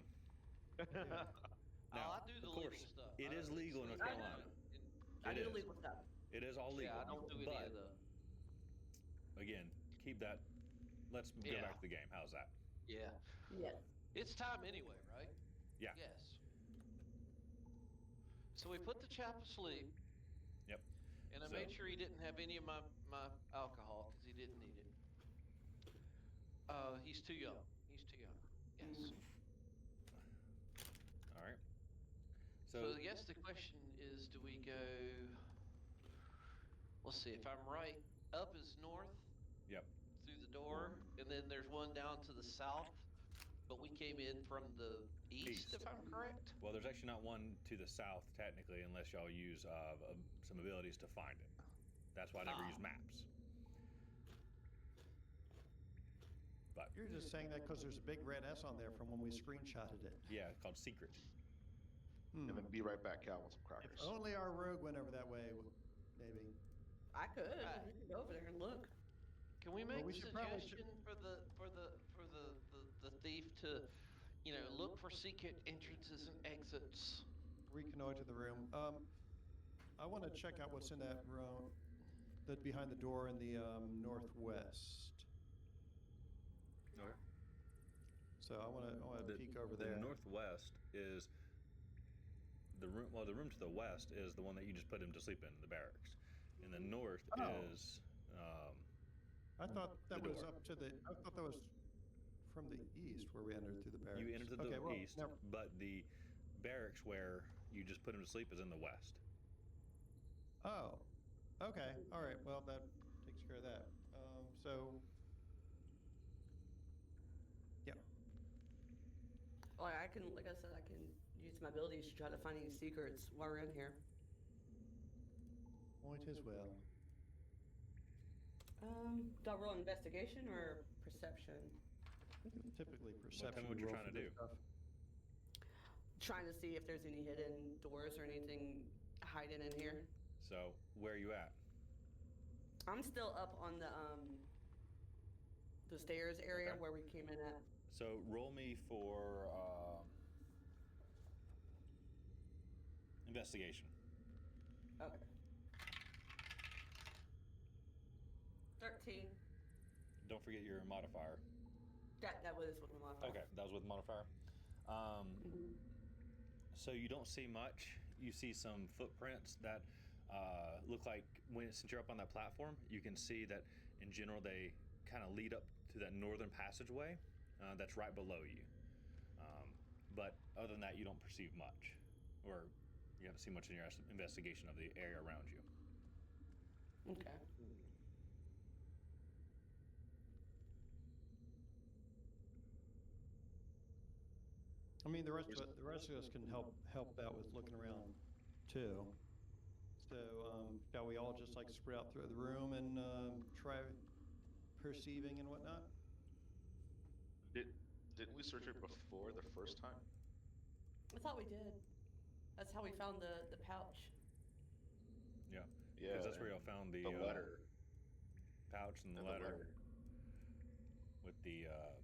now, I do the of course, legal stuff. it is It's legal in North legal Carolina. I It do the is. legal stuff. It is all legal. Yeah, I don't do any but of the. again, keep that. Let's go Yeah. back to the game. How's that? Yeah, Yes. it's time anyway, right? Yeah. Yes. So we put the chap asleep, Yep. and I So- made sure he didn't have any of my alcohol because he didn't need it. He's too young. He's too young. Yes. All right. So I guess the question is, do we go? Let's see. If I'm right, up is north Yep. through the door, and then there's one down to the south. But we came in from the east. If I'm correct. Well, there's actually not one to the south technically, unless y'all use some abilities to find it. That's why I never use maps. But You're just saying that because there's a big red S on there from when we screenshotted it. yeah, it's called secret. And then be right back, Cal, with some crackers. Only our rogue went over that way, maybe. I could. Right. You can go over there and look. Can we make we a should probably suggestion for the thief to, look for secret entrances and exits? Reconnoiter the room. I want to check out what's in that room, that behind the door in the northwest. Okay. So I want to peek over The there. northwest is the room. Well, the room to the west is the one that you just put him to sleep in, the barracks. And the north is. I thought that The was door. up to the. I thought that was from the east where we entered through the barracks. You entered through Okay, the well, east, never- but the barracks where you just put him to sleep is in the west. Oh, okay. All right. Well, that takes care of that. So, yeah. Like I can, like I said, I can use my abilities to try to find any secrets while we're in here. Point as well. Do I roll investigation or perception? Typically, Well, perception. tell me what you're roll trying to for do. this stuff. Trying to see if there's any hidden doors or anything hiding in here. So where are you at? I'm still up on the stairs area Okay. where we came in at. So roll me for investigation. Okay. 13. Don't forget your modifier. That was with the modifier. Okay, that was with modifier. Mhm. So you don't see much. You see some footprints that look like since you're up on that platform, you can see that in general they kind of lead up to that northern passageway that's right below you. But other than that, you don't perceive much, or you haven't seen much in your investigation of the area around you. Okay. I mean, the rest of us can help out with looking around, too. So, shall we all just like spread out through the room and try perceiving and whatnot? Didn't we search it before the first time? I thought we did. That's how we found the pouch. Yeah, Yeah. because that's where y'all found the letter. pouch and the And letter with the I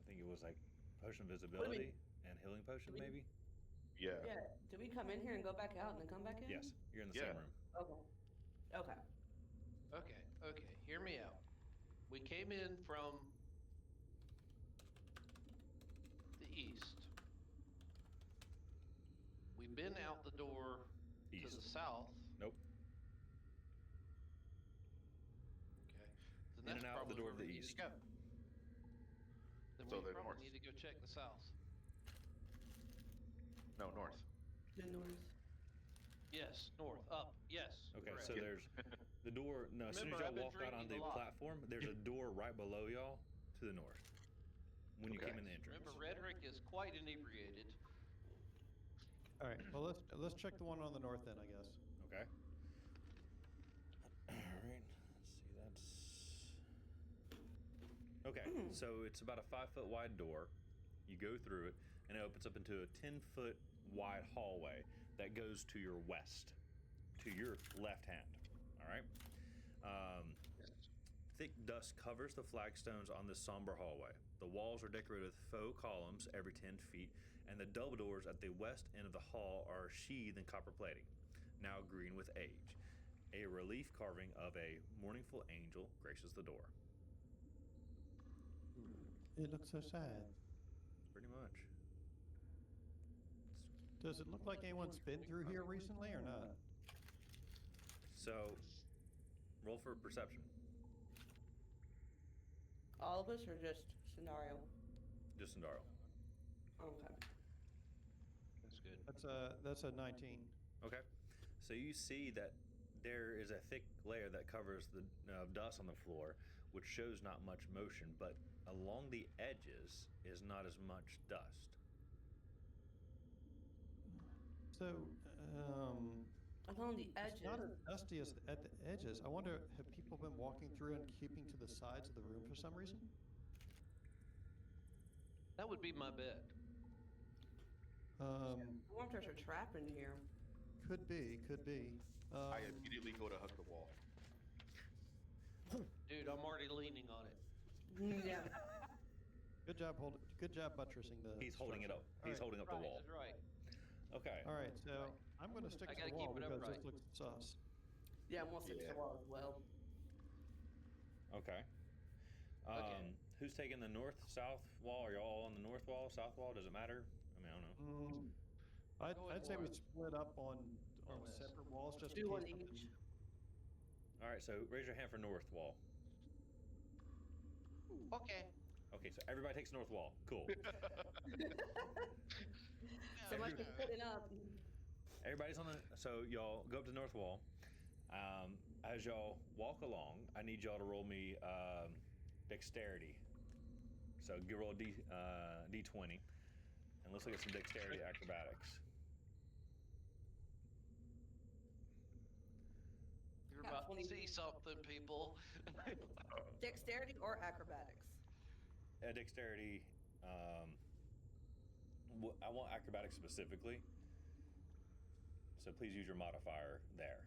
think it was like potion of visibility and healing potion, maybe. Yeah. Yeah. Did we come in here and go back out and then come back in? Yes, you're in the Yeah. same room. Okay. Okay. Okay. Hear me out. We came in from the east. We've been out the door to East. the south. Nope. Okay. Then In that's and out the probably door where of the we need east. to go. Then So we the probably north. need to go check the south. No, north. The north. Yes, north, up, yes. Okay, correct. so there's the door. No, as soon as Remember, I've y'all been walk out on the drinking a lot. platform, there's a door right below y'all to the north. When you Okay. came in the entrance. Remember, Rhetoric is quite inebriated. All right. Well, let's check the one on the north then, I guess. Okay. All right. Let's see. That's okay. So it's about a 5-foot wide door. You go through it, and it opens up into a 10-foot wide hallway that goes to your west, to your left hand. All right. Thick dust covers the flagstones on this somber hallway. The walls are decorated with faux columns every 10 feet, and the double doors at the west end of the hall are sheathed in copper plating, now green with age. A relief carving of a mournful angel graces the door. It looks so sad. Pretty much. Does it look like anyone's been through here recently or not? So, roll for perception. All of us or just scenario? Just Sandaro. Okay. That's good. That's a 19. Okay. So you see that there is a thick layer that covers the dust on the floor, which shows not much motion, but along the edges is not as much dust. So, Along the edges. it's not as dusty as at the edges. I wonder, have people been walking through and keeping to the sides of the room for some reason? That would be my bet. I wonder if there's a trap in here. Could be, could be. I immediately go to hug the wall. Dude, I'm already leaning on it. Yeah. Good job buttressing the. He's holding it up. All He's right. holding up the Right, wall. that's right. Okay. All right, so I'm going to stick I to gotta the wall keep it because upright. this looks sus. Yeah, I'm gonna stick to the wall as well. Okay. Okay. Who's taking the north, south wall? Are y'all on the north wall, south wall? Does it matter? I mean, I don't know. I'd say we north. split up on west. separate walls just Do in one case something. each. All right, so raise your hand for north wall. Okay. Okay, so everybody takes north wall. Cool. So much for putting up. Everybody's on the. So y'all go up to the north wall. As y'all walk along, I need y'all to roll me dexterity. So roll a d20, and let's look at some dexterity acrobatics. You're Got about to 20. see something, people. Dexterity or acrobatics? Dexterity. I want acrobatics specifically. So please use your modifier there.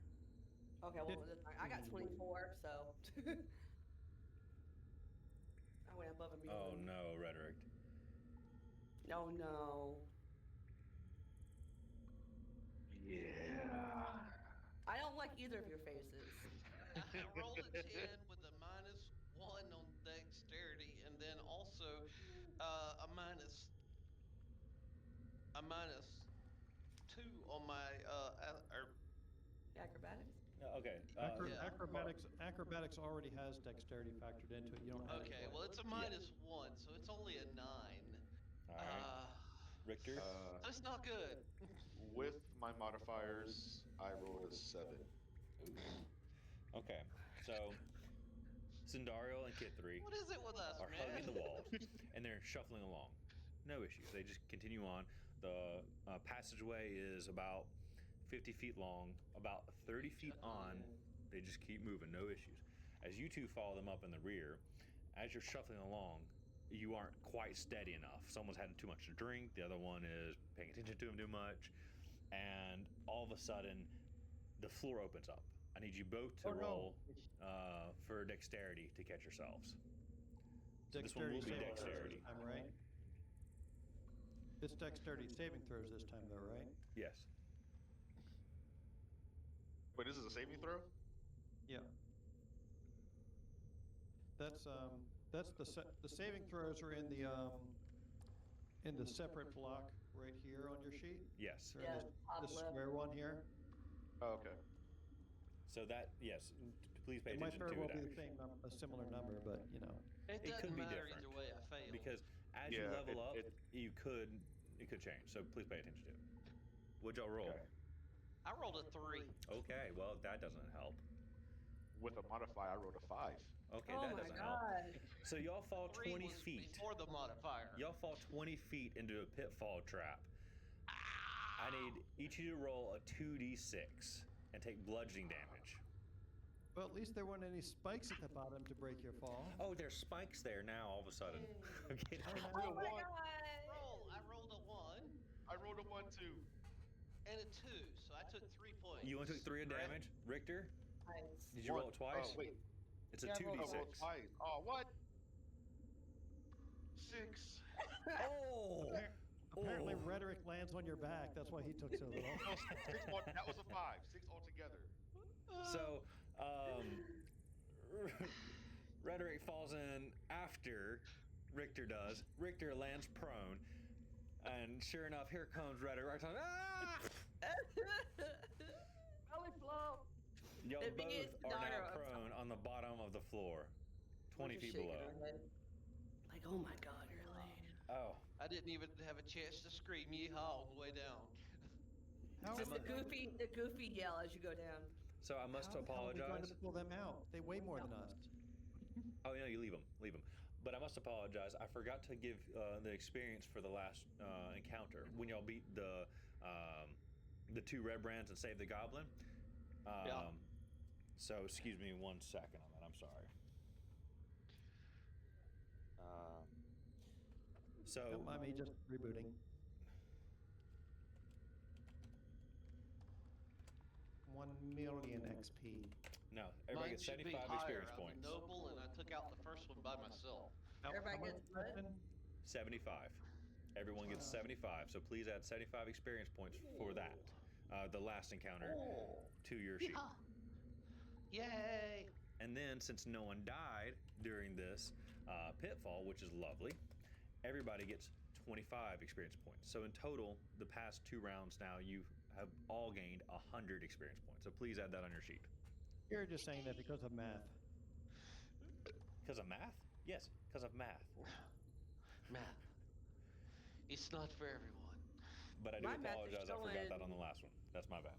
Okay, what was it? I got 24, so. I went above and Oh beyond. no, rhetoric. Oh no. Yeah. I don't like either of your faces. I rolled a 10 with a -1 on dexterity, and then also a -2 on my Acrobatics? Okay. Yeah. Acrobatics already has dexterity factored into it. You don't have Okay, it. well, it's a -1, so it's only a 9. All right. Richter. So it's not good. With my modifiers, I rolled a 7. Okay. So Sindario and Kithri What is it with us, are man? hugging the walls, and they're shuffling along. No issues. They just continue on. The passageway is about 50 feet long, about 30 feet on. They just keep moving, no issues. As you two follow them up in the rear, as you're shuffling along, you aren't quite steady enough. Someone's had too much to drink, the other one is paying attention to him too much, and all of a sudden, the floor opens up. I need you both to Oh, no. roll for dexterity to catch yourselves. So this one will be saving throws dexterity. this time, right? It's dexterity saving throws this time, though, right? Yes. Wait, this is a saving throw? Yeah. That's the saving throws are in the separate block right here on your sheet. Yes. They're in Yeah, top this left. square one here. Oh, okay. So that, yes, please pay It might attention very to well it, be actually. a similar number, but you know. It It doesn't could be matter different. either way. I failed. Because as you Yeah, level up, it- it could change. So please pay attention to it. What'd y'all roll? Okay. I rolled a 3. Okay, well, that doesn't help. With a modifier, I rolled a 5. Okay, Oh that my doesn't help. god. So y'all fall 3 20 was feet. before the modifier. Y'all fall 20 feet into a pitfall trap. I need each of you to roll a 2d6 and take bludgeoning damage. Well, at least there weren't any spikes at the bottom to break your fall. Oh, there's spikes there now all of a sudden. Okay. Oh my god. I rolled a 1 I rolled a 1 too. and a 2, so I took 3 points. You only took 3 of Correct? damage? Richter, Nice. did you roll it twice? Oh, wait. It's a Yeah, I rolled I 2d6. rolled twice. Oh, what? 6. Oh! Apparently, Oh. rhetoric lands on your back. That's why he took so little. No, that was a 5. 6 altogether. So, Rhetoric falls in after Richter does. Richter lands prone, and sure enough, here comes Rhetoric. Ah! Belly flop. Y'all It both means are now Nara up prone on the bottom of the floor, 20 We're just feet shaking below. our head. Like, oh my god, really? Oh, I didn't even have a chance to scream yeehaw on the way down. How Just are the goofy yell as you go down. so I must how the hell are we going apologize. to pull them out? They weigh more than us. Oh, yeah, you leave them. But I must apologize. I forgot to give the experience for the last encounter when y'all beat the 2 red brands and saved the goblin. Yeah. So excuse me 1 second on that. I'm sorry. So Don't mind me just rebooting. 1,000,000 XP. no, everybody Mine gets should be 75 higher. experience I'm a points. noble, and I took out the first one by myself. Everybody How much gets is that what? then? 75. Everyone gets 75. So please add 75 experience points for that. The last encounter to your sheet. Yay! And then, since no one died during this pitfall, which is lovely, everybody gets 25 experience points. So in total, the past 2 rounds now, you have all gained 100 experience points. So please add that on your sheet. You're just saying that because of math. Because of math? Yes, because of math. Math. It's not for everyone. But I do My math is apologize. I forgot that on showing- the last one. That's my bad.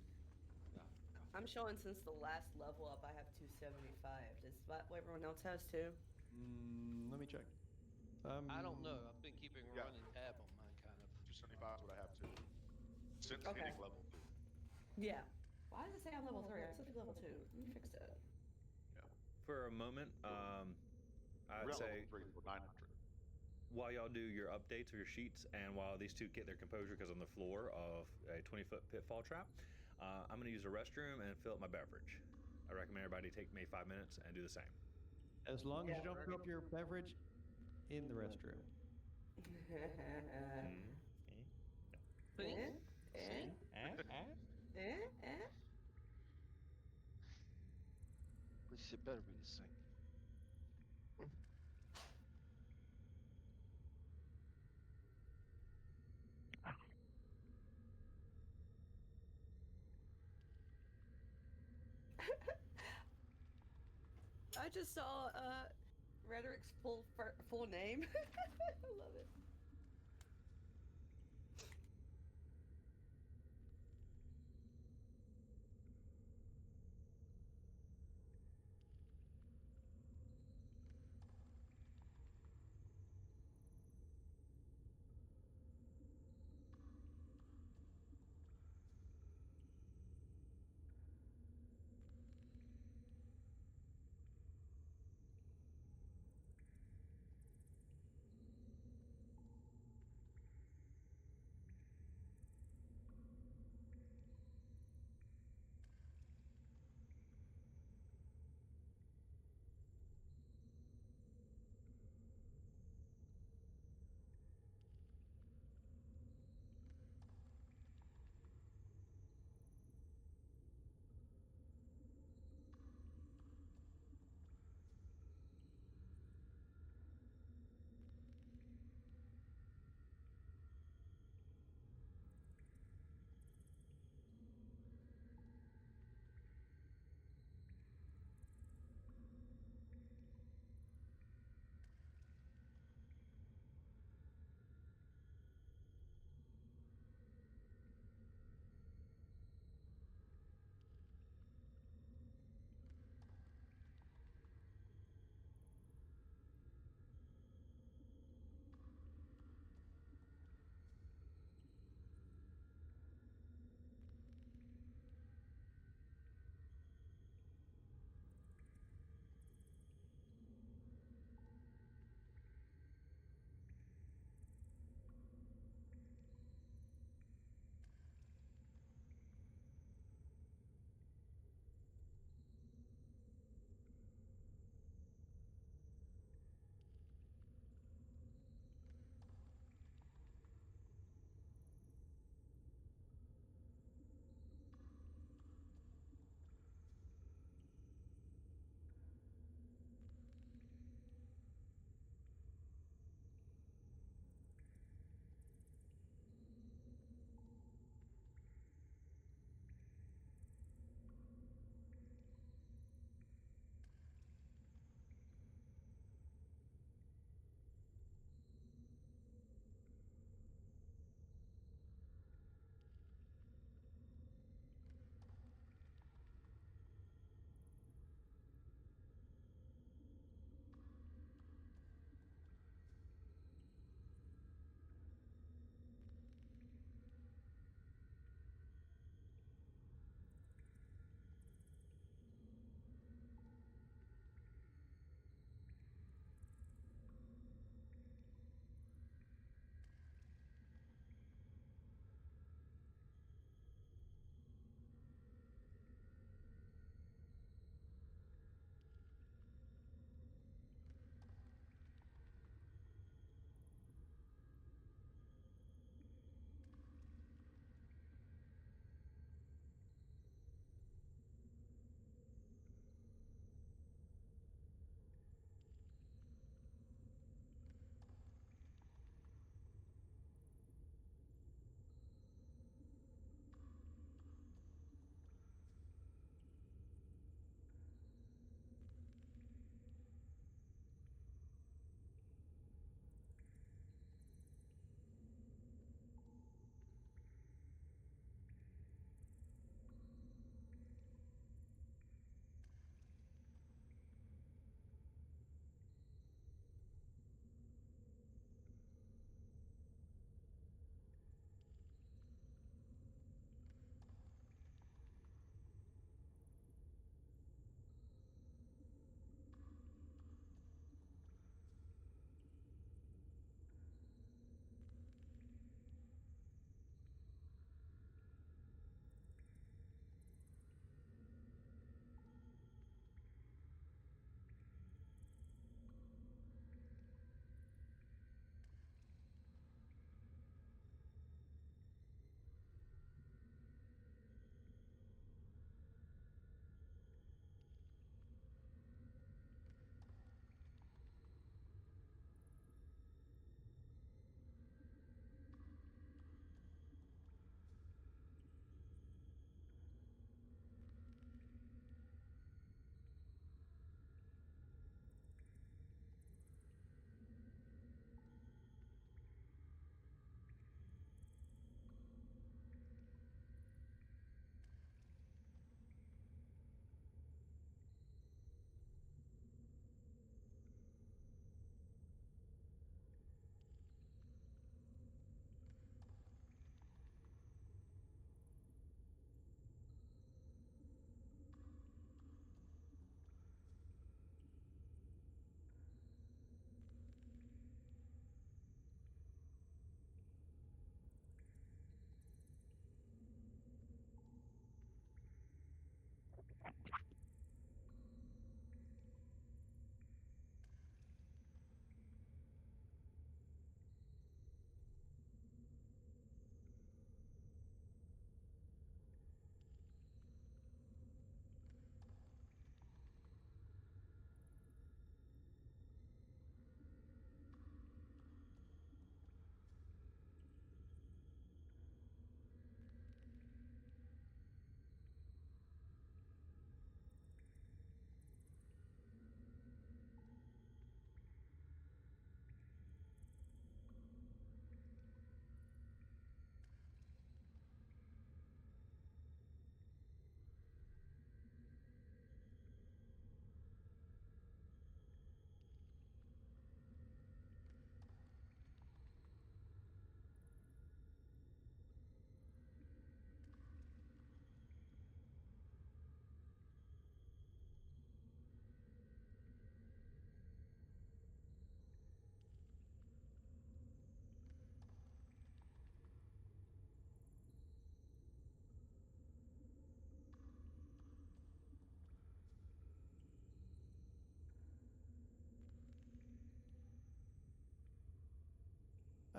I'm showing since the last level up, I have 275. Does that what everyone else has too? Let me check. I don't know. I've been keeping a Yeah. running tab on mine, kind of. 275 is what I have too. Since Okay. hitting level 2. Yeah. Why does it say I'm level 3? I'm supposed to be level 2. Let me fix that. For a moment, I'd We're at say level 3, we're 900. while y'all do your updates or your sheets, and while these two get their composure because on the floor of a 20-foot pitfall trap, I'm going to use the restroom and fill up my beverage. I recommend everybody take maybe 5 minutes and do the same. As long as Yeah. you don't fill up your beverage in the restroom. Eh? See? At least it better be the same. I just saw Rhetoric's full name. I love it.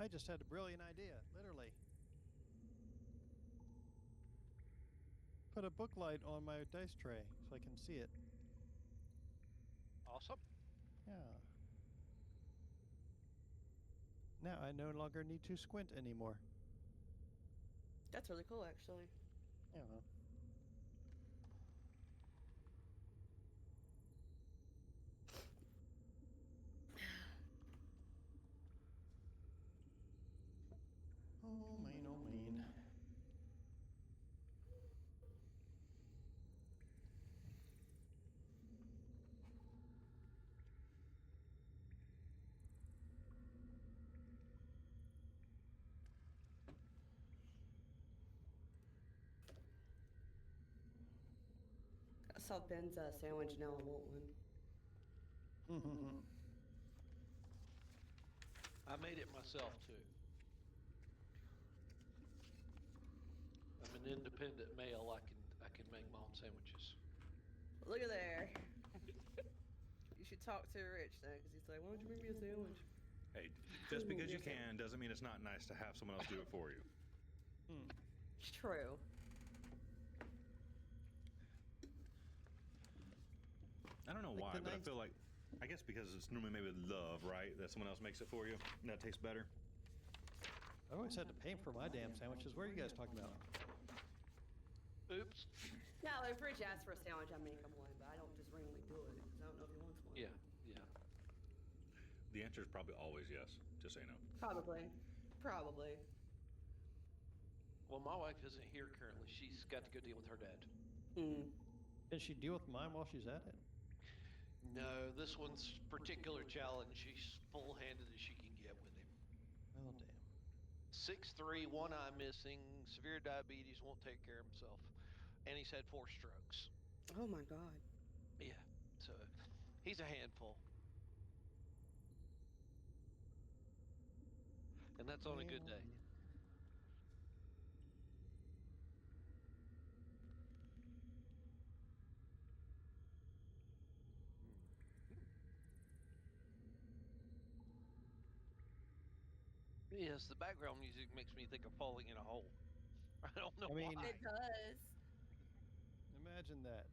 I just had a brilliant idea, literally. Put a book light on my dice tray so I can see it. Awesome. Yeah. Now I no longer need to squint anymore. That's really cool, actually. Yeah. Oh, man, oh, man. I saw Ben's sandwich. Now I want one. I made it myself too. I'm an independent male. I can make my own sandwiches. Look at there. You should talk to Rich then, because he's like, "Why don't you make me a sandwich?" Hey, just because you Yes, sir. can doesn't mean it's not nice to have someone else do it for you. True. I don't know Like why, the but I nice- feel like, I guess because it's normally made with love, right? That someone else makes it for you, and that tastes better. I always had to pay for my damn sandwiches. What are you guys talking about? Oops. No, if Rich asks for a sandwich, I make him one, but I don't just randomly do it because I don't know if he wants one. Yeah, yeah. The answer is probably always yes, just so you know. Probably. Probably. Well, my wife isn't here currently. She's got to go deal with her dad. Mm. Can she deal with mine while she's at it? No, this one's particular challenge. She's full-handed as she can get with him. Oh, damn. 6'3", one eye missing, severe diabetes, won't take care of himself, and he's had 4 strokes. Oh my God. Yeah, so he's a handful, and that's on a good day. Yes, the background music makes me think of falling in a hole. I don't know I mean, why. It does. Imagine that.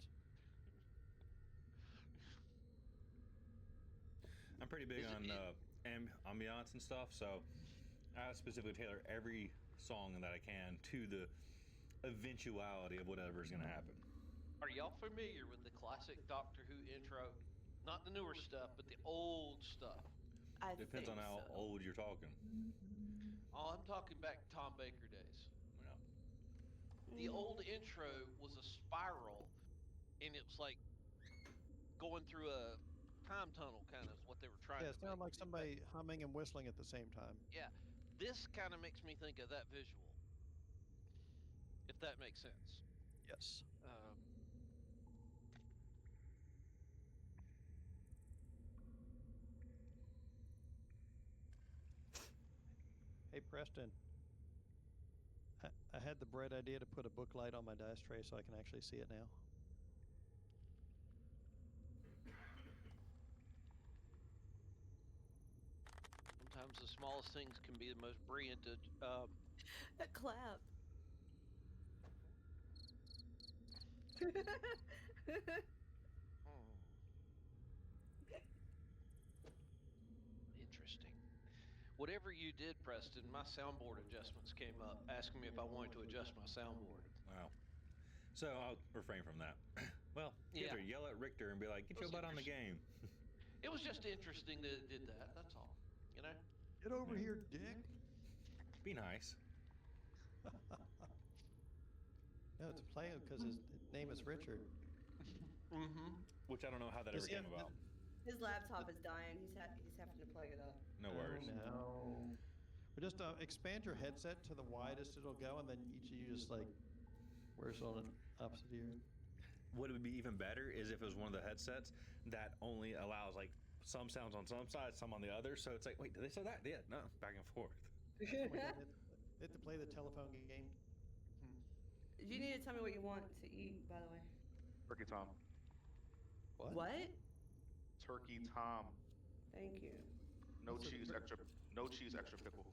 I'm pretty big Is it- on ambiance and stuff, so I specifically tailor every song that I can to the eventuality of whatever's going to happen. Are y'all familiar with the classic Doctor Who intro? Not the newer stuff, but the old stuff. I Depends think on how so. old you're talking. Oh, I'm talking back to Tom Baker days. Yeah. The old intro was a spiral, and it was like going through a time tunnel, kind of is what they were trying Yeah, to it sounded make. like somebody humming and whistling at the same time. Yeah, this kind of makes me think of that visual, if that makes sense. Yes. Hey, Preston. I had the bright idea to put a book light on my dice tray so I can actually see it now. Sometimes the smallest things can be the most brilliant. That clap. Interesting. Whatever you did, Preston, my soundboard adjustments came up asking me if I wanted to adjust my soundboard. Wow. So I'll refrain from that. Well, you Yeah. have to yell at Richter and be like, get It your was butt on the game. It was just interesting that it did that. That's all. You know? Get over here, Dick. Be nice. No, it's playing because his name is Richard. Mm-hmm. Which I don't know how that Does ever he came have- about. His laptop is dying. He's having to plug it up. No worries. No. But just expand your headset to the widest it'll go, and then each of you just like wears on an opposite ear. What would be even better is if it was one of the headsets that only allows like some sounds on some side, some on the other. So it's like, wait, did they say that? Yeah, no, back and forth. Oh my God, they have to play the telephone game. You need to tell me what you want to eat, by the way. Turkey Tom. What? What? Turkey Tom. Thank you. No What's a cheese, tur- extra. No cheese, extra pickle.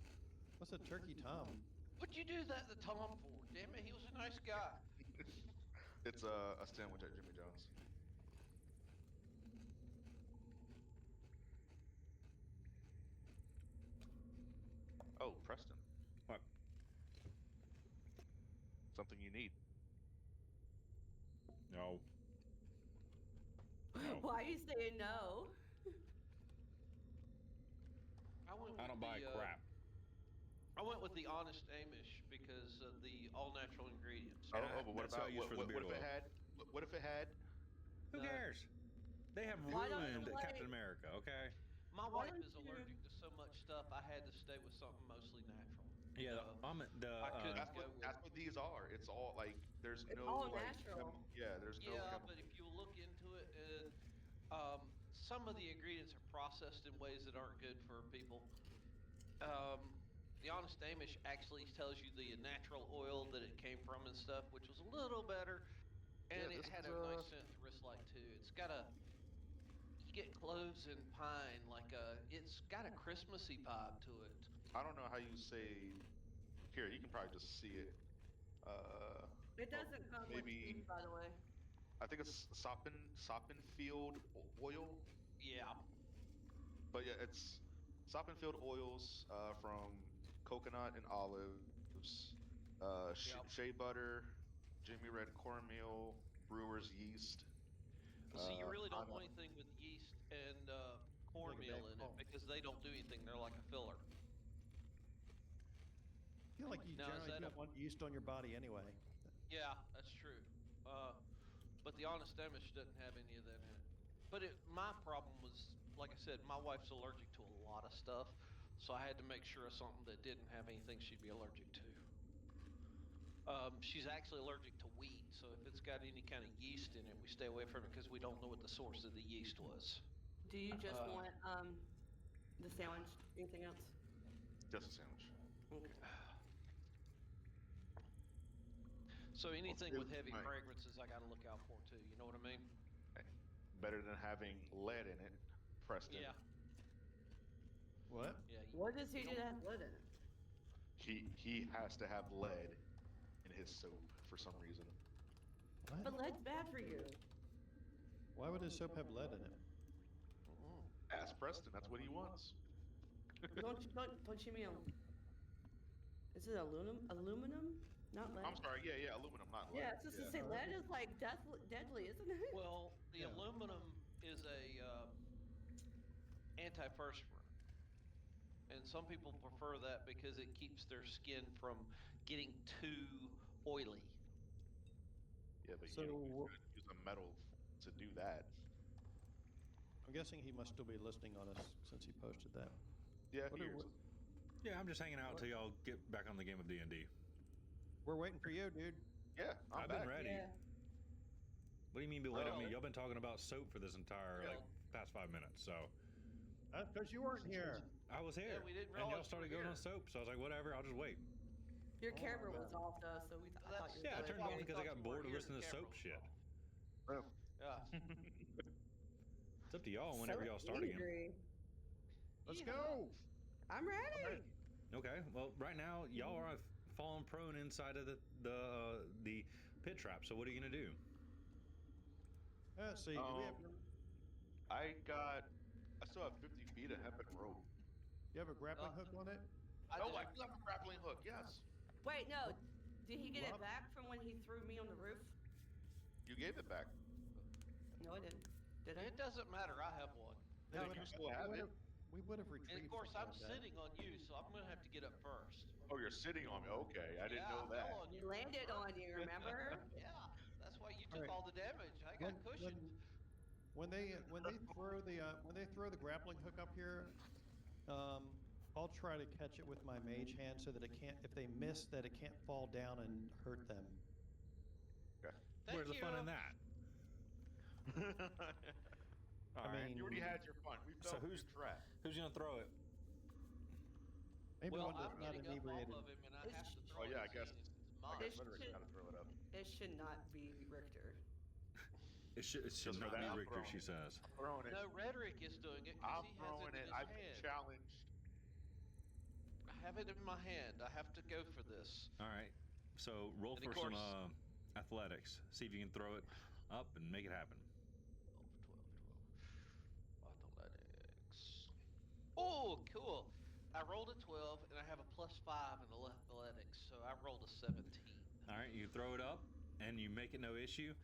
What's a turkey Tom? What'd you do that to Tom for? Damn it, he was a nice guy. It's a sandwich at Jimmy John's. Oh, Preston, What? something you need. No. No. Why are you saying no? I don't buy crap. I went with the Honest Amish because of the all natural ingredients. Oh, And but what that's what I about use for the beard what if it oil. had? What if it had? Who No. cares? They have Why don't you ruined like- Captain America. Okay. My Why wife don't is you- allergic to so much stuff. I had to stay with something mostly natural. Yeah. I couldn't That's what go with. that's what these are. It's all like there's It's no all like natural. yeah, there's no Yeah, chemical. but if you look into it, and some of the ingredients are processed in ways that aren't good for people. The Honest Amish actually tells you the natural oil that it came from and stuff, which was a little better, and Yeah, it this had is, a nice scent to wrist-like too. It's got a you get cloves and pine, it's got a Christmassy vibe to it. I don't know how you say. Here, you can probably just see it. It Oh, doesn't come with maybe cheese, by the way. I think it's Soppenfield oil, Yeah, but yeah, it's Soppenfield oils from coconut and olives, yep. shea butter, Jimmy Red cornmeal, brewer's yeast. Well, see, you really don't I'm want anything with yeast and Like a cornmeal bag in it of because they don't do anything. They're like a filler. I feel like you Now, is generally that a- don't want yeast on your body anyway. Yeah, that's true. But the Honest Amish doesn't have any of that in it. But my problem was, like I said, my wife's allergic to a lot of stuff, so I had to make sure of something that didn't have anything she'd be allergic to. She's actually allergic to wheat, so if it's got any kind of yeast in it, we stay away from it because we don't know what the source of the yeast was. Do you just Uh, want the sandwich? Anything else? just a sandwich. Okay. So anything it with heavy might- fragrances, I got to look out for too. You know what I mean? Better than having lead in it, Preston. Yeah, What? yeah. What does he do that with it? He has to have lead in his soap for some reason. What? But lead's bad for you. Why would his soap have lead in it? Ask Preston. That's what he wants. Don't you mean? Is it aluminum? Not lead. I'm sorry. Yeah, aluminum, not lead. Yeah, it's just to say lead is like deadly, isn't it? Well, the Yeah. aluminum is a antiperspirant, and some people prefer that because it keeps their skin from getting too oily. Yeah, but So you gotta use a metal to do that. I'm guessing he must still be listening on us since he posted that. Yeah, What he are- is. what- Yeah, I'm just hanging out until y'all get back on the game of D&D. We're waiting for you, dude. Yeah, I'm I've back. been ready. Yeah. What do you mean be waiting on me? Well- Y'all been talking about soap for this entire Well- past 5 minutes. So That's because you weren't here. I was here, we didn't and y'all realize you started were going here. on soap. So I was like, whatever, I'll just wait. Your Oh my camera was God. off though, so I thought you were Yeah, I good. turned it off because I got bored of listening to soap shit. Yeah. It's up to y'all whenever So y'all start again. angry. Let's Yeah. go. I'm ready. Okay. Well, right now y'all are falling prone inside of the pit trap. So what are you gonna do? Let's see. Do we have, I still have 50 feet of hempen rope. you have a grappling hook on it? I Oh, do. I do have a grappling hook. Yes, Wait, no. Did he get it What? back from when he threw me on the roof? you gave it back. No, I didn't. Did I? It doesn't matter. I have one. We Yeah, would've- you still have we it. would've- We would have And retrieved. of course, something I'm like that. sitting on you, so I'm gonna have to get up first. Oh, you're sitting on me. Okay, I didn't Yeah, know I fell that. on He you. landed on you, remember? Yeah, that's why you took Alright. all the damage. I got cushioned. When they throw the grappling hook up here, I'll try to catch it with my mage hand so that it can't. If they miss, that it can't fall down and hurt them. Thank Where's the you. fun in that? All I right. mean- You already had your fun. We So fell who's- your trap. Who's gonna throw it? Maybe Well, one that's I'm not getting up inebriated. off of him, and I have to It's- throw Oh, yeah, it. I guess- It's I mine. guess It Rhetoric should- got to throw it up. It should not be Richter. It should Just for not that, be I'm Richter, throwing she it. says. I'm throwing it. No, Rhetoric is doing it I'm because he has throwing it in it. his I've been hand. challenged. have it in my hand. I have to go for this. All right. So roll And of for some course- athletics. See if you can throw it up and make it happen. 12. Athletics. Oh, cool. I rolled a 12, and I have a +5 in athletics, so I rolled a 17. All right, you throw it up and you make it no issue.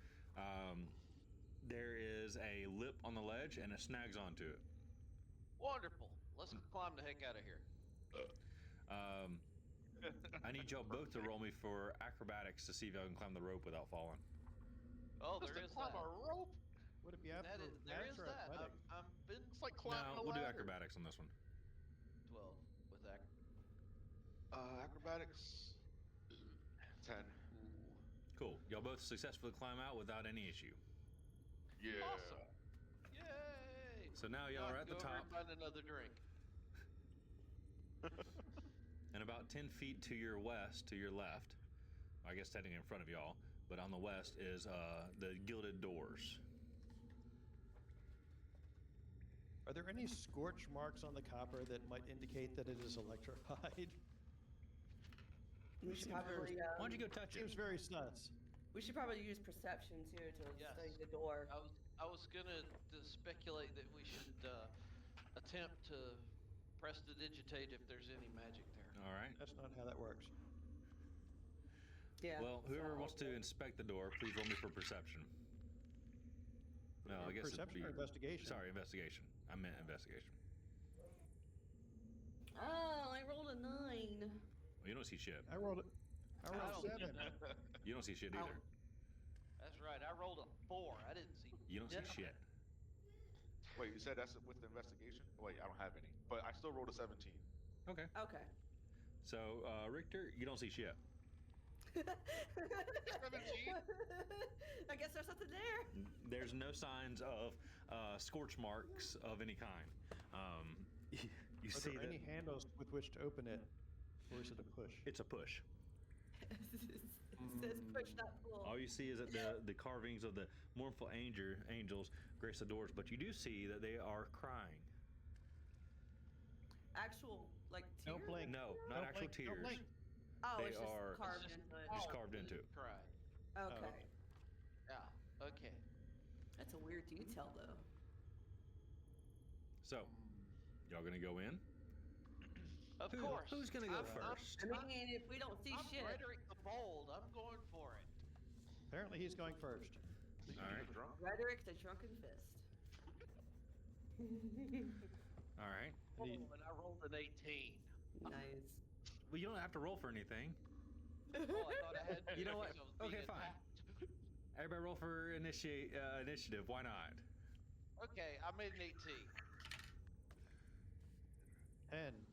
There is a lip on the ledge and it snags onto it. Wonderful. Let's climb the heck out of here. I need y'all both to roll me for acrobatics to see if y'all can climb the rope without falling. Oh, Just there to is climb that. a rope. Would it be There acrobatics is or that. athletic? I'm been It's like climbing No, a we'll do ladder. acrobatics on this one. 12 with Acrobatics. 10. Ooh. Cool. Y'all both successfully climb out without any issue. Yeah. Awesome. Yay! So now y'all I are can at the go over top. and find another drink. And about 10 feet to your west, to your left, I guess technically in front of y'all, but on the west is the gilded doors. Are there any scorch marks on the copper that might indicate that it is electrified? We should Seems very- probably Why don't you go touch it? Seems very sus. we should probably use perception too to Yes. study the door. I was gonna speculate that we should attempt to prestidigitate if there's any magic there. All right. That's not how that works. Yeah. Well, whoever so- wants to inspect the door, please roll me for perception. No, I guess it'd Perception be or investigation? Sorry, investigation. I meant investigation. Oh, I rolled a 9. Well, you don't see shit. I rolled I a don't- 7. You don't see shit either. That's right. I rolled a 4. I didn't see. You don't see dick. shit. Wait, you said that's with the investigation? Wait, I don't have any. But I still rolled a 17. Okay. Okay. So, Richter, you don't see shit. 17? I guess there's something there. There's no signs of scorch marks of any kind. You Are see there that any handles with which to open it, or is it a push? it's a push. It says push not pull. All you see is that the carvings of the mournful angels grace the doors, but you do see that they are crying. Actual like tears? Don't blink. No, not Don't actual blink, don't tears. blink. Oh, They it's just are- carved It's into it. Just carved into it. Cried. Okay. okay. Yeah. Okay. That's a weird detail though. So, y'all gonna go in? Of course. Who's gonna go I'm- first? I mean, if we don't see I'm shit. Frederick the Bold. I'm going for it. Apparently he's going first. All right. Drunk? Rhetoric the drunken fist. All right. Oh, And he- and I rolled an 18. Nice. Well, you don't have to roll for anything. Oh, I thought I had. You know what? because I was being Okay, fine. attacked. Everybody roll for initiative. Why not? Okay, I made an 18. 10.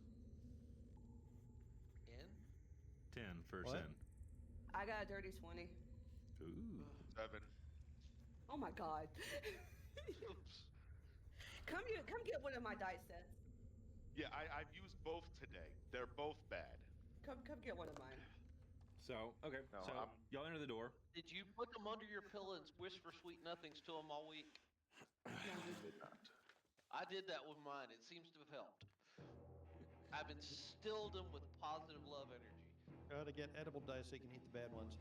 In? 10 for What? sin. I got a dirty 20. Ooh. 7. Oh my god. Oops. come get one of my dice sets. Yeah, I've used both today. They're both bad. Come get one of mine. So, okay. No, so, I'm- y'all enter the door. Did you put them under your pillow and whisper sweet nothings to them all week? I did that with mine. It seems to have helped. I've instilled them with positive love energy. Gotta get edible dice so you can eat the bad ones.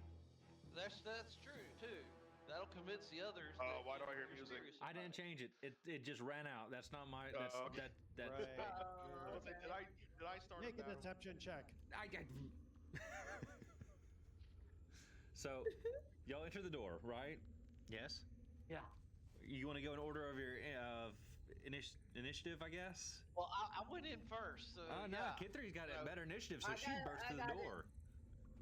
That's true too. That'll convince the others. Why that, do I hear you're music? serious I about didn't it. change it. It just ran out. That's not my. That's okay. that. Right. I was like, did I start Make a a battle? deception check. So, y'all enter the door, right? Yes. Yeah. You want to go in order of your initiative, I guess. Well, I went in first. So Oh no, yeah. Kithry's got So- a better initiative, so I she got it, burst I through the got it. door.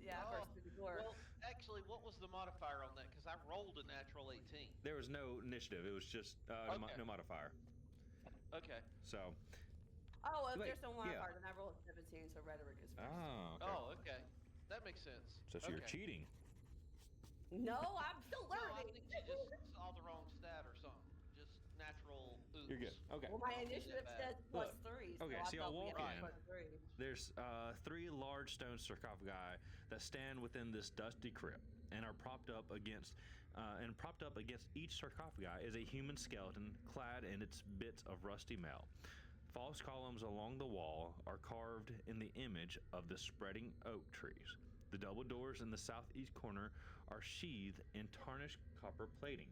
Yeah, Oh, first through the door. Well, actually, what was the modifier on that? Because I rolled a natural 18. There was no initiative. It was just Okay. no modifier. Okay. So. Oh, if Wait, there's no yeah. modifier, then I rolled 17, so rhetoric is first. Oh. Okay. Oh, okay. That makes sense. So you're Okay. cheating. No, I'm still No, I learning. think she just saw the wrong stat or something. Just natural oops. You're good. Okay. Well, my Don't do initiative that bad. says plus Look, 3. okay, so I so y'all thought we walk had in. plus 3. There's 3 large stone sarcophagi that stand within this dusty crypt and are propped up against each sarcophagi is a human skeleton clad in its bits of rusty mail. False columns along the wall are carved in the image of the spreading oak trees. The double doors in the southeast corner are sheathed in tarnished copper plating.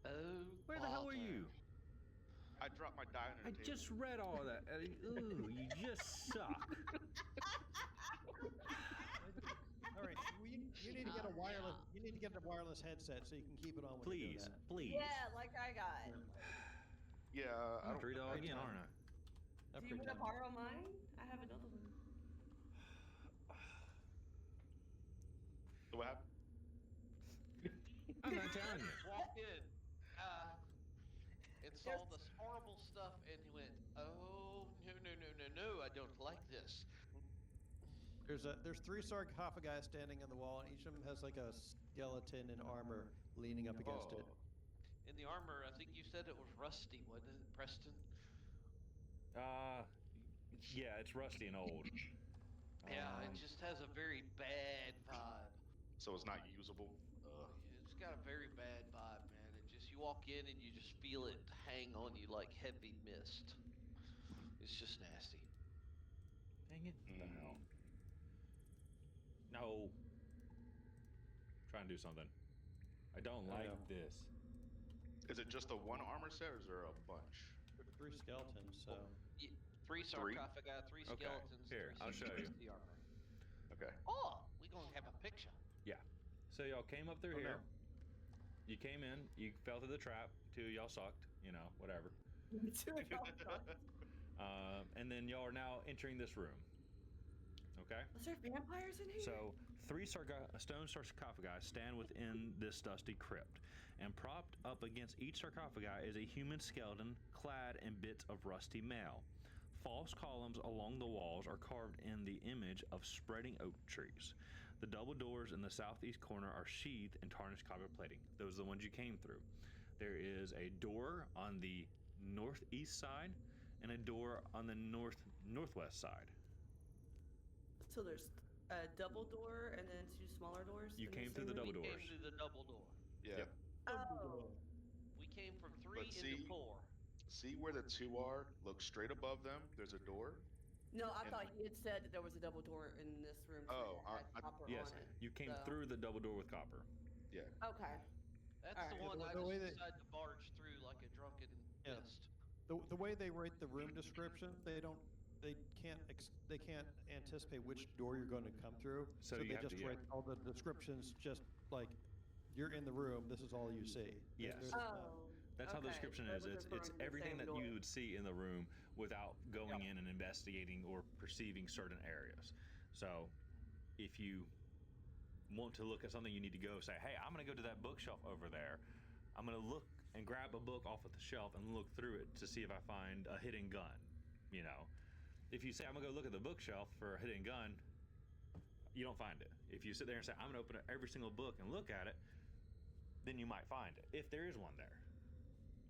Oh, Where the hell are bother. you? I dropped my die under I the table. just read all of that. Ooh, you just suck. All right, you need to get a wireless. You need to get a wireless headset so you can keep it on when you're doing Please, that. please. Yeah, like I got. Yeah, I'm I gonna don't. read it all Every again, time. aren't I? Do you want to borrow mine? I have another one. So what happened? I'm not telling you. Walked in and saw this horrible stuff, and he went, "Oh no! I don't like this." There's 3 sarcophagi standing on the wall, and each of them has like a skeleton in armor leaning up against it. In the armor, I think you said it was rusty, wasn't it, Preston? Yeah, it's rusty and old. Yeah, it just has a very bad vibe. So it's not usable. It's got a very bad vibe, man. It just you walk in and you just feel it hang on you like heavy mist. It's just nasty. Dang it. What the hell? No. Try and do something. I don't like this. Is it just a one armor set, or is there a bunch? 3 skeletons, so 3 sarcophagi, 3 Okay, skeletons, here, 3 I'll show you. the armor. Okay. Oh, we gonna have a picture. Yeah. So y'all came up through Oh, here. no. You came in. You fell through the trap. 2 y'all sucked. You know, whatever. And then y'all are now entering this room. Okay. Is there vampires in here? So 3 stone sarcophagi stand within this dusty crypt, and propped up against each sarcophagi is a human skeleton clad in bits of rusty mail. False columns along the walls are carved in the image of spreading oak trees. The double doors in the southeast corner are sheathed in tarnished copper plating. Those are the ones you came through. There is a door on the northeast side and a door on the northwest side. So there's a double door and then 2 smaller doors. You in came same through the room? double We doors. came through the double door. Yeah. Yep. Oh, We came from 3 But into see- 4. See where the 2 are? Look straight above them. There's a door. no, I And- thought he had said that there was a double door in this room. Too Oh, that had I- copper Yes, on it. you came so- through the double door with copper. Yeah. Okay. That's All the right. one Yeah, I the way just that- decided to barge through like a drunken Yeah. beast. the way they write the room description, they can't anticipate which door you're going to come through. So you they have just to- yeah. write all the descriptions just like you're in the room. This is all you see. Yes. There's, That's how the Okay, description so it is. was It's referring to the everything same that door. you would see in the room without going in and investigating or perceiving certain areas. So if you want to look at something, you need to go say, hey, I'm going to go to that bookshelf over there. I'm going to look and grab a book off of the shelf and look through it to see if I find a hidden gun. You know, if you say, I'm going to go look at the bookshelf for a hidden gun, you don't find it. If you sit there and say, I'm going to open up every single book and look at it, then you might find it, if there is one there.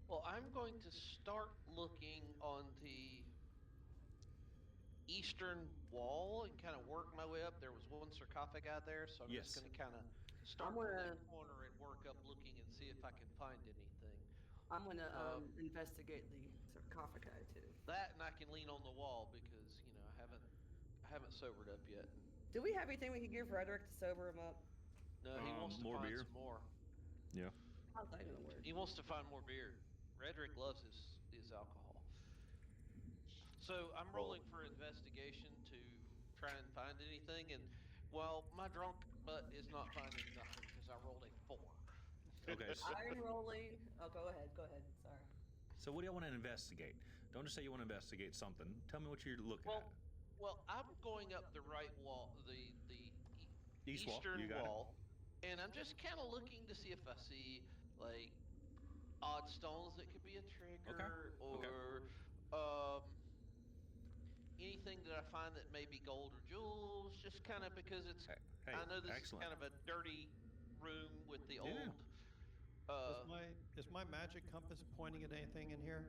Well, I'm going to start looking on the eastern wall and kind of work my way up. There was one sarcophagi there, so I'm Yes. just going to kind of start I'm from gonna- that corner and work up looking and see if I can find anything. I'm gonna Um, investigate the sarcophagi too. That and I can lean on the wall because I haven't sobered up yet. Do we have anything we could give Frederick to sober him up? No, he wants to more find beer? some more. Yeah. How's that gonna work? He wants to find more beer. Redrick loves his alcohol. So I'm rolling for investigation to try and find anything, and well, my drunk butt is not finding nothing because I rolled a 4. Okay. I'm rolling. Oh, go ahead. Go ahead. Sorry. So what do you want to investigate? Don't just say you want to investigate something. Tell me what you're looking at. Well, I'm going up the right wall, the East wall, eastern you got it. wall, and I'm just kind of looking to see if I see like odd stones that could be a trigger, Okay. or anything that I find that may be gold or jewels. Just kind of because it's. Hey, I know this excellent. is kind of a dirty room with the Yeah. old. is my magic compass pointing at anything in here?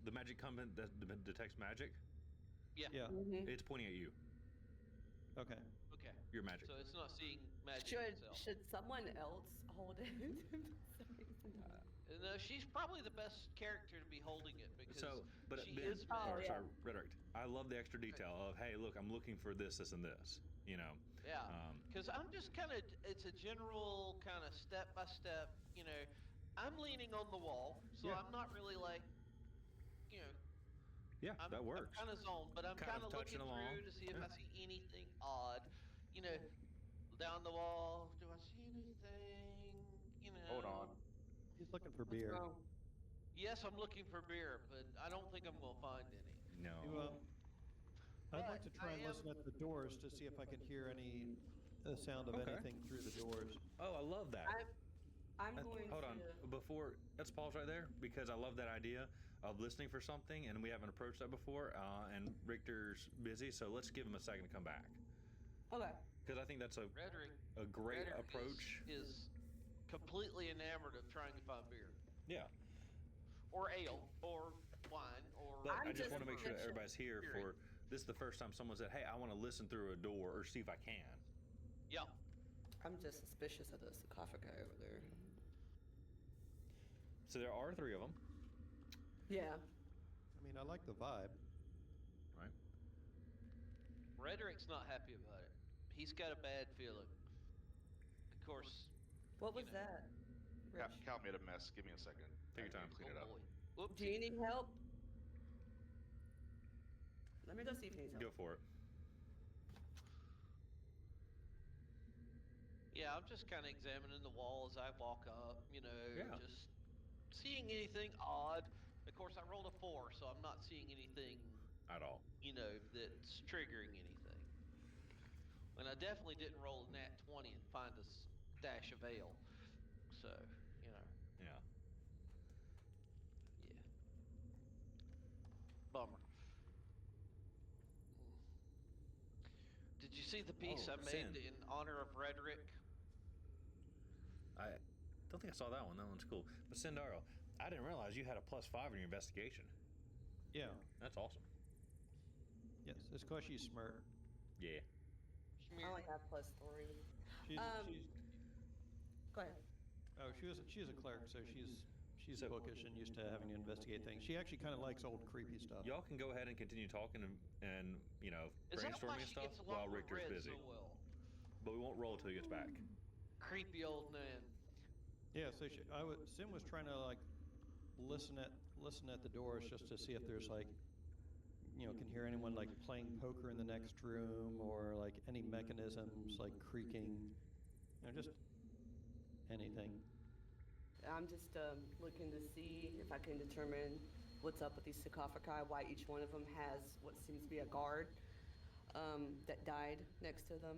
The magic compass that detects magic, Yeah. Yeah. Mm-hmm. it's pointing at you. Okay. Okay. Your magic. So it's not seeing magic Should itself. someone else hold it? No, she's probably the best character to be holding it because So, but she Ben, is Oh, or mad. yeah. sorry, Rhetoric. I love the extra detail of, hey, look, I'm looking for this, this, and this. You know, Yeah, um, because I'm just kind of, it's a general kind of step by step, I'm leaning on the wall, so Yeah. I'm not really like, you know, yeah, that I'm works. kind of zoned, but I'm Kind kind of of touching looking along. through to see if Yeah. I see anything odd, you know, Yeah. down the wall. Do I see anything? Hold on. He's looking for What's beer. wrong? Yes, I'm looking for beer, but I don't think I'm gonna find any. You, No. I'd But like to I try and am. listen at the doors to see if I can hear any sound of Okay. anything through the doors. Oh, I love that. I'm going Hold to. on. Before, let's pause right there because I love that idea of listening for something, and we haven't approached that before. And Richter's busy, so let's give him a second to come back Okay. because I think that's Rhetoric, a great Rhetoric approach. is completely enamored of trying to find beer Yeah. or ale or wine or. But I'm I just want to just make sure that suspicious. everybody's here Period. for this is the first time someone said, "Hey, I want to listen through a door or see if I can." Yeah. I'm just suspicious of the sarcophagi over there. So there are three of them, Yeah. I mean, I like the vibe. right? Rhetoric's not happy about it. He's got a bad feeling. Of course, What you was know. that, Rich? Cal made a mess. Give me a second. Take your I time. need to clean Oh it up. boy. Do you Oopsie. need help? Let me go see if he needs Go help. for it. Yeah, I'm just kind of examining the wall as I walk up, Yeah. just seeing anything odd. Of course, I rolled a 4, so I'm not seeing anything, At all. that's triggering anything. And I definitely didn't roll a nat 20 and find a stash of ale. So, Yeah. yeah. Bummer. Mm. Did you see the piece Oh, I made Sin. in honor of Rhetoric? I don't think I saw that one. That one's cool. But Sindaro, I didn't realize you had a +5 in your investigation. Yeah. That's awesome. Yes. It's because she's smart. Yeah. I only have +3. She's Um, she's Go ahead. oh she's a cleric, so she's So- bookish and used to having to investigate things. She actually kind of likes old creepy stuff. Y'all can go ahead and continue talking and Is that why brainstorming and she stuff gets while along with Richter's Red busy. so well? But we won't roll till he gets back. Creepy old man. Yeah. So Sim was trying to like listen at the doors just to see if there's like can hear anyone like playing poker in the next room or like any mechanisms like creaking, just anything. I'm just looking to see if I can determine what's up with these sarcophagi, why each one of them has what seems to be a guard that died next to them.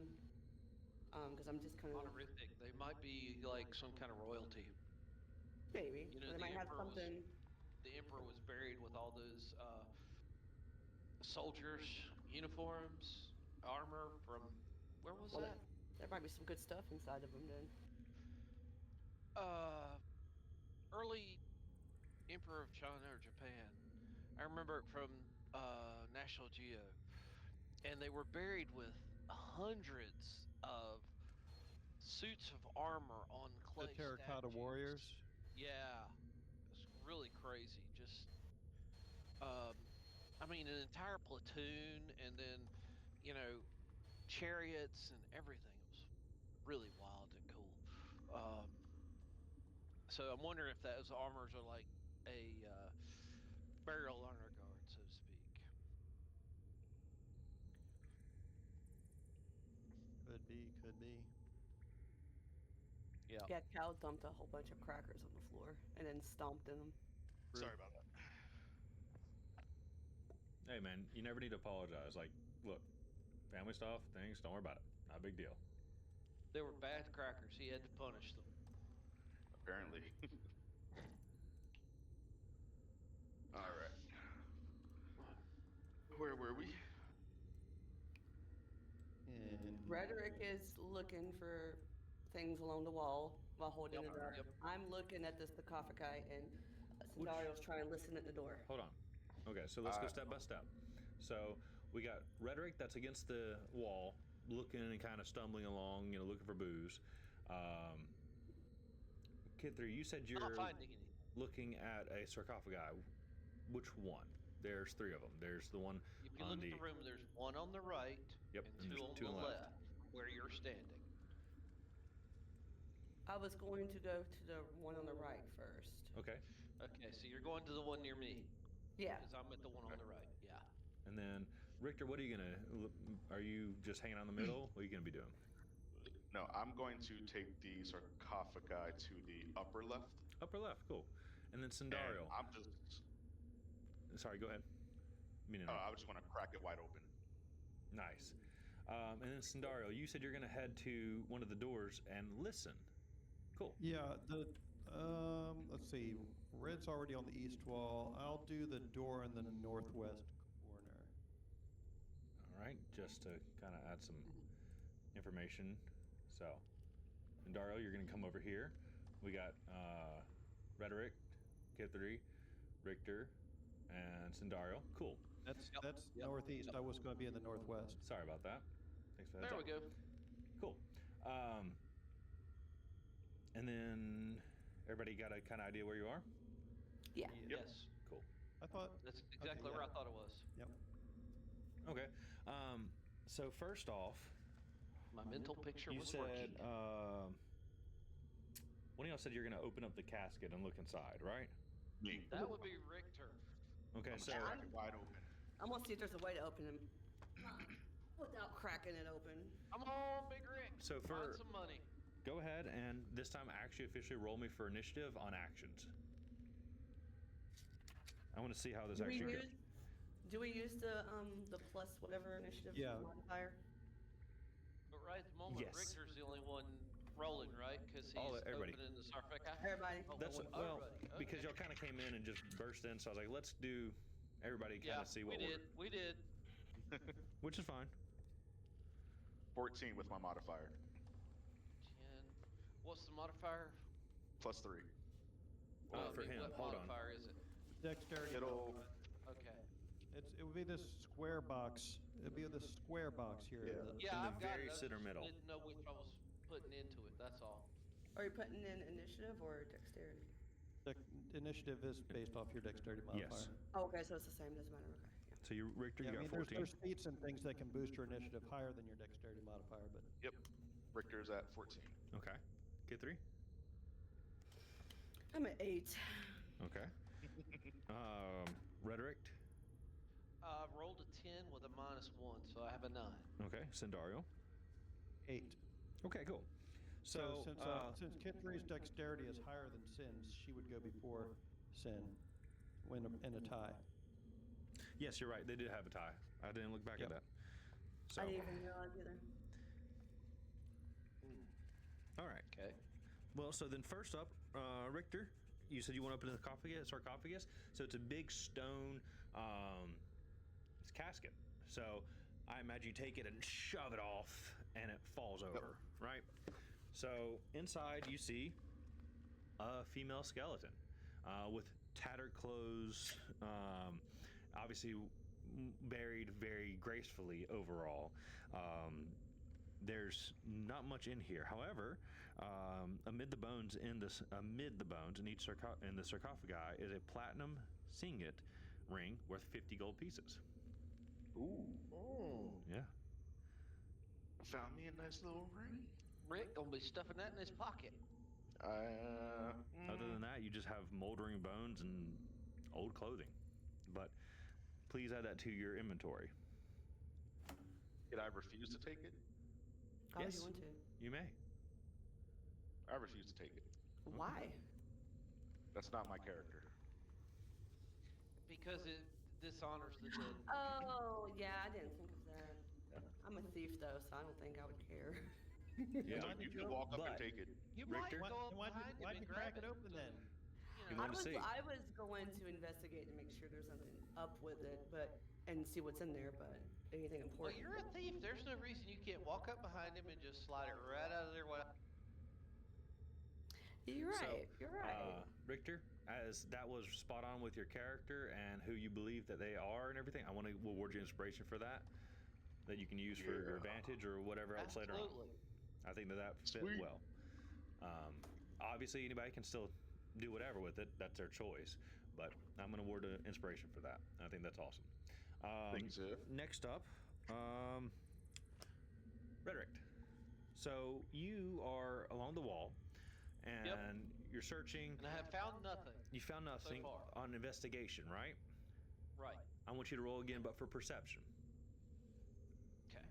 Because I'm just kind of Honorific. They might be like some kind of royalty. maybe they might have something. The emperor was buried with all those soldiers' uniforms, armor from where was Well, that? there might be some good stuff inside of them then. Early emperor of China or Japan. I remember it from National Geo, and they were buried with hundreds of suits of armor on The clay terracotta statues. warriors. Yeah, it's really crazy. Just, um, I mean, an entire platoon, and then, you know, chariots and everything. It was really wild and cool. Um, so I'm wondering if those armors are like a burial honor guard, so to speak. Could be, could be. Yeah. Yeah, Cal dumped a whole bunch of crackers on the floor and then stomped in them. Sorry about that. Hey man, you never need to apologize. Like, look, family stuff, things, don't worry about it. Not a big deal. They were bad crackers. He had to punish them. Apparently. All right. Where were we? And Rhetoric is looking for things along the wall while holding Yep, it up. yep. I'm looking at the sarcophagi, and Sandario's trying to listen at the door. Hold on. Okay, so let's go step by step. So we got Rhetoric that's against the wall, looking and kind of stumbling along, looking for booze. Kid 3, you said you're Not finding anything. looking at a sarcophagi. Which one? There's three of them. There's the one If you on look at the room, there's one on the right Yep, and and there's two on two the on the left. left where you're standing. I was going to go to the one on the right first. Okay. Okay, so you're going to the one near me Yeah. because I'm at the one on the right. Yeah. And then Richter, what are you gonna? Are you just hanging out in the middle? What are you gonna be doing? No, I'm going to take the sarcophagi to the upper left, Upper left, cool. And then and Sindario. I'm just. Sorry, go ahead. Meaning I just want to crack it wide open. nice. And then Sindario, you said you're gonna head to one of the doors and listen. Cool. Yeah, let's see. Red's already on the east wall. I'll do the door in the northwest corner. All right, just to kind of add some information. So, Sindario, you're gonna come over here. We got Rhetoric, K3, Richter, and Sindario. Cool. That's Yep. northeast. I was going to be in the northwest. Sorry about that. Thanks for that. There we go. Cool. And then everybody got a kind of idea where you are? Yeah. Yep. Yes. Cool. I thought. That's exactly yeah. where I thought it was. Yep. Okay. So first off, My mental picture you was said working. one of y'all said you're going to open up the casket and look inside, right? Me. That would be Richter. Okay. I'm So gonna crack it wide open. I'm gonna see if there's a way to open them without cracking it open. Come on, Big Rick. So Find for some money. go ahead and this time actually officially roll me for initiative on actions. I want to see how this Do we actually use, goes. do we use the plus whatever initiative Yeah. modifier? But right at the moment, Yes. Richter's the only one rolling, right? Because he's Everybody. opening the sarcophagus. Everybody. That's well, everybody. because Okay. y'all kind of came in and just burst in, so I was like, let's do everybody kind of see what we did. We did. which is fine. 14 with my modifier. 10. What's the modifier? +3. Well, for him, What hold on. modifier is it? Dexterity. It'll. Okay. It would be this square box. It'd be this square box here. Yeah. The- Yeah, In the I've got very it. I center just middle. Didn't know which I was putting into it. That's all. Are you putting in initiative or dexterity? Initiative is based off your dexterity modifier. Yes. Oh, okay, so it's the same. Doesn't matter. Okay. Yeah. So you, Richter, Yeah, you I mean, got 14. there's feats and things that can boost your initiative higher than your dexterity modifier, but Yep. Richter's at 14. Okay. Get 3. I'm at 8. Okay. Rhetoric. I rolled a 10 with a -1, so I have a 9. Okay. Sindario. 8. Okay, cool. So, Since Kit 3's dexterity is higher than Sin's, she would go before Sin in a tie. yes, you're right. They did have a tie. I didn't look back Yep. at that. So, I didn't even realize either. all right. Okay. Well, so then first up, Richter, you said you want to open the sarcophagus. So it's a big stone it's casket. So I imagine you take it and shove it off and it falls over, right? So inside you see a female skeleton with tattered clothes, obviously buried very gracefully overall. There's not much in here. However, amid the bones in the sarcophagi is a platinum signet ring worth 50 gold pieces. Ooh. Yeah. Found me a nice little ring. Rick gonna be stuffing that in his pocket. Other than that, you just have moldering bones and old clothing. But please add that to your inventory. Did I refuse to take it? How would Yes. you want to? You may. I refuse to take it. Why? That's not my character. Because it dishonors the dead. Oh, yeah, I didn't think of that. I'm a thief, though, so I don't think I would care. Yeah. So you can walk up and But- take it. You Richter? might go up Why'd behind him you and grab crack it open then? You You know, wanna see. I was going to investigate to make sure there's nothing up with it, and see what's in there, but anything well, important. you're a thief. There's no reason you can't walk up behind him and just slide it right out of there. You're right. So, You're right. Richter, as that was spot on with your character and who you believe that they are and everything, I want to award you inspiration for that you can use for your Yeah. advantage or whatever else later on. Absolutely. I think that fit Sweet. well. Obviously, anybody can still do whatever with it. That's their choice. But I'm going to award an inspiration for that. I think that's awesome. Thanks, Ziff. Next up, Rhetoric. So you are along the wall, and Yep. you're searching. And I have found nothing. You found nothing far. on investigation, right? Right. I want you to roll again, but for perception. Okay.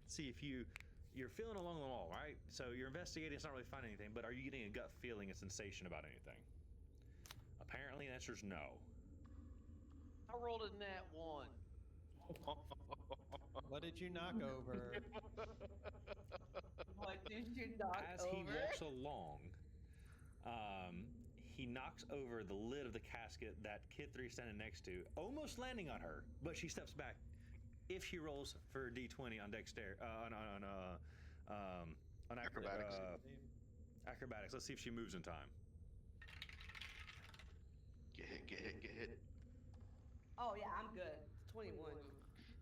See if you're feeling along the wall, right? So you're investigating, it's not really finding anything, but are you getting a gut feeling, a sensation about anything? Apparently, the answer is no. I rolled a nat 1. What did you knock over? What did you knock As over? he walks along, he knocks over the lid of the casket that Kid 3 is standing next to, almost landing on her, but she steps back. If she rolls for a D20 on dexterity, on Acrobatics. acrobatics, let's see if she moves in time. Get hit, get hit, get hit. Oh yeah, I'm good. 21.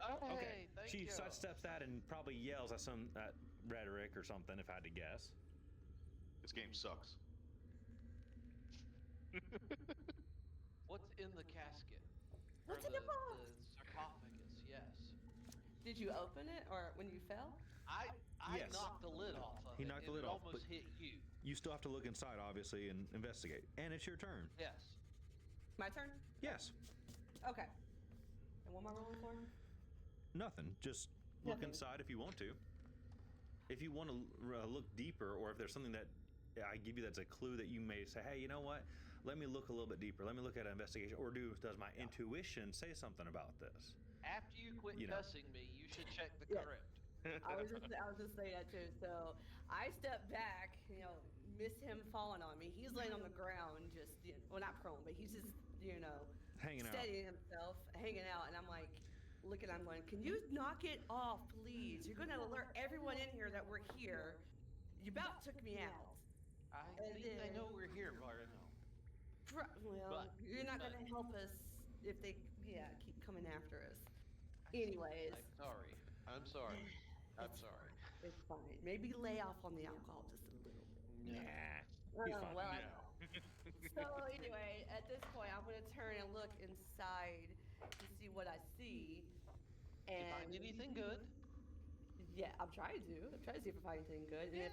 Okay, Okay, thank she you. sidesteps that and probably yells at at Rhetoric or something, if I had to guess. This game sucks. What's in the casket? What's Or in the box? The sarcophagus, yes. Did you open it or when you fell? I Yes. knocked the lid off of He it. knocked the and lid it off, almost but- hit you. You still have to look inside, obviously, and investigate. And it's your turn. Yes. My turn? Yes. Okay. And what am I rolling for? Nothing. Just look Nothing. inside if you want to. If you want to look deeper, or if there's something that I give you that's a clue that you may say, hey, you know what? Let me look a little bit deeper. Let me look at an investigation. Or does my intuition say something about this? After you quit You know. cussing me, you should check the Yeah. crypt. I was just saying that too. So I stepped back, miss him falling on me. He's laying on the ground, just well, not prone, but he's just Hanging out. steadying himself, hanging out, and I'm like looking. I'm going, can you knock it off, please? You're going to alert everyone in here that we're here. You about took me out. I And think they then- know we're here by now. Well, But- you're not going to help us if they keep coming after us. Anyways, I'm sorry. I'm sorry. I'm sorry. it's fine. Maybe lay off on the alcohol just a little bit. Nah. Oh, He's fine. well, I No. So anyway, at this point, I'm gonna turn and look inside to see what I see. If And I find anything good, yeah, I'm trying to. I'm trying to see if I find anything good, and Yay.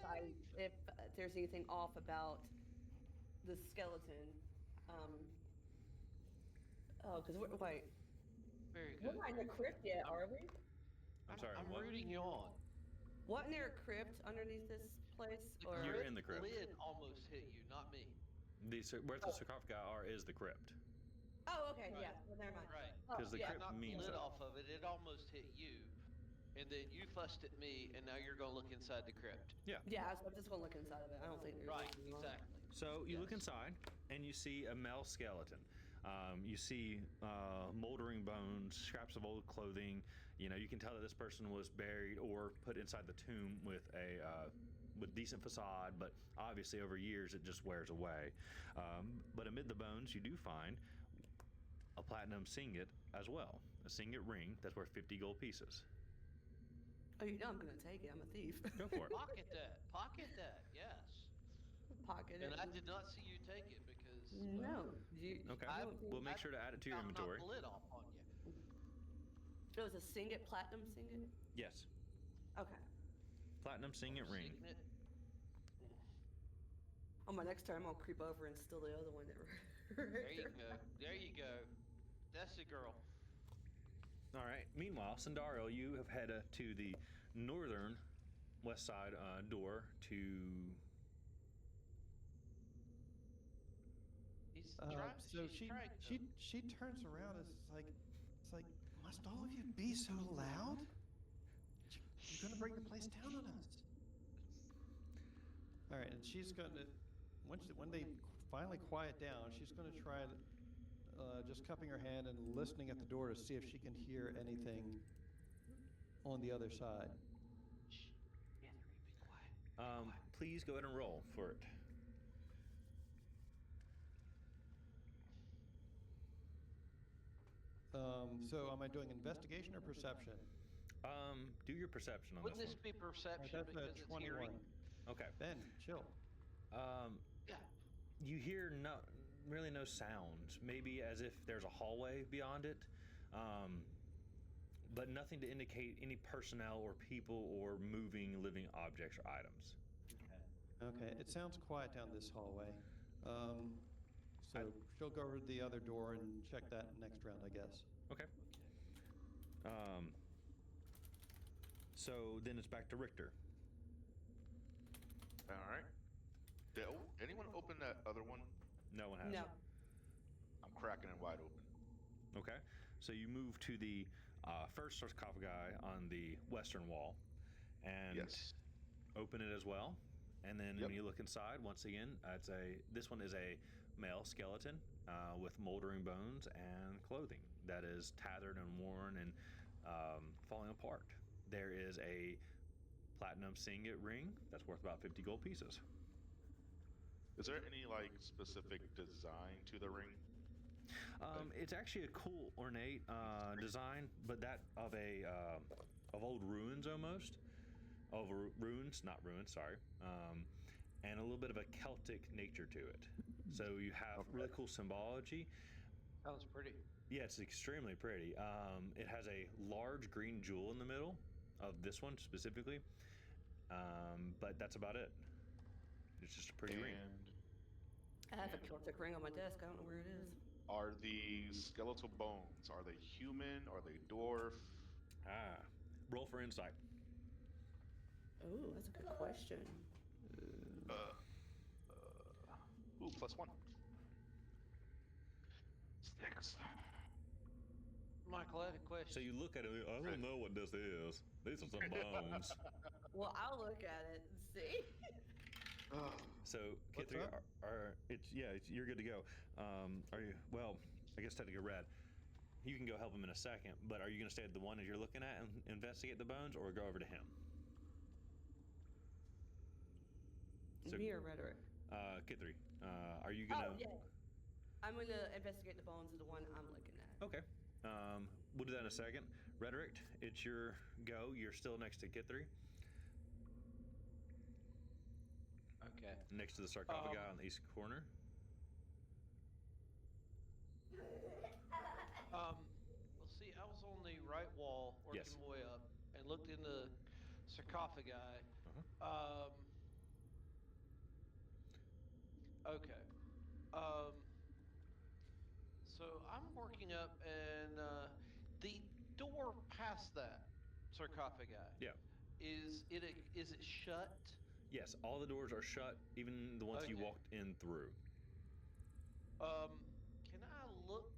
if there's anything off about the skeleton. Because wait, very we're good. not in the crypt yet, are we? I'm sorry, I'm what? rooting you on. Wasn't there a crypt underneath this place? The Or You're in the crypt. lid almost hit you, not me. Where the sarcophagi are is the crypt. oh, okay, Right. yeah. Well, never mind. Right. Oh, 'Cause the yeah. crypt Knocked the means lid so. off of it. It almost hit you, and then you fussed at me, and now you're gonna look inside the crypt. Yeah, I'm just gonna look inside of it. I don't think there's Right. anything wrong. Exactly. So you look Yes. inside and you see a male skeleton. You see moldering bones, scraps of old clothing. You can tell that this person was buried or put inside the tomb with with decent facade, but obviously over years it just wears away. But amid the bones, you do find a platinum singet as well, a singet ring that's worth 50 gold pieces. Oh, I'm gonna take it. I'm a thief. Go for it. Pocket that. Pocket that. Yes. Pocket And it. I did not see you take it because No. Okay, I don't think- we'll make sure to add it to your I'll knock inventory. the lid off on you. It was a singet, platinum singet. Yes, Okay. platinum singet ring. Signet. On my next turn, I'm gonna creep over and steal the other one that. There you go. There you go. That's the girl. All right. Meanwhile, Sandario, you have headed to the northern west side door to. He's So she's trying to. she turns around. It's like, must all of you be so loud? You're gonna bring the place down on us. All right, and she's gonna when they finally quiet down, she's gonna try just cupping her hand and listening at the door to see if she can hear anything on the other side. Shh. Anthony, be quiet. Please go ahead and roll for it. So am I doing investigation or perception? Do your perception on Wouldn't this this be perception That's a because it's 21. hearing? one. Okay. Ben, chill. Yeah. You hear really no sounds. Maybe as if there's a hallway beyond it, but nothing to indicate any personnel or people or moving living objects or items. Okay, it sounds quiet down this hallway. So she'll go over to the other door and check that next round, I guess. Okay. So then it's back to Richter. All right. Did anyone open that other one? No one has. No. I'm cracking it wide open. Okay. So you move to the first sarcophagi on the western wall and Yes. open it as well. And then Yep. when you look inside, once again, this one is a male skeleton with moldering bones and clothing that is tattered and worn and falling apart. There is a platinum signet ring that's worth about 50 gold pieces. Is there any like specific design to the ring? It's actually a cool ornate design, but that of old ruins almost, of ruins, not ruins, sorry, and a little bit of a Celtic nature to it. So you have really cool symbology. Sounds pretty. Yeah, it's extremely pretty. It has a large green jewel in the middle of this one specifically, but that's about it. It's just a pretty ring. I have a Celtic ring on my desk. I don't know where it is. Are the skeletal bones? Are they human? Are they dwarf? Roll for insight. Oh, that's a good question. Ooh, +1. 6. Michael, I had a question. So you look at it, I don't know what this is. These are some bones. Well, I'll look at it and see. So, What's Kithri, up? you're good to go. Are you? Well, I guess technically red. You can go help him in a second, but are you going to stay at the one that you're looking at and investigate the bones, or go over to him? So, Me or rhetoric? Kithri, are you gonna? Oh, yeah. I'm going to investigate the bones of the one I'm looking at. Okay. We'll do that in a second. Rhetoric, it's your go. You're still next to Kithri, Okay. next to the sarcophagi on the east corner. Well, see, I was on the right wall working Yes. my way up and looked in the sarcophagi. Uh-huh. Okay. So I'm working up, and the door past that sarcophagi. Yeah. Is it shut? Yes, all the doors are shut, even the ones you Okay. walked in through. Can I look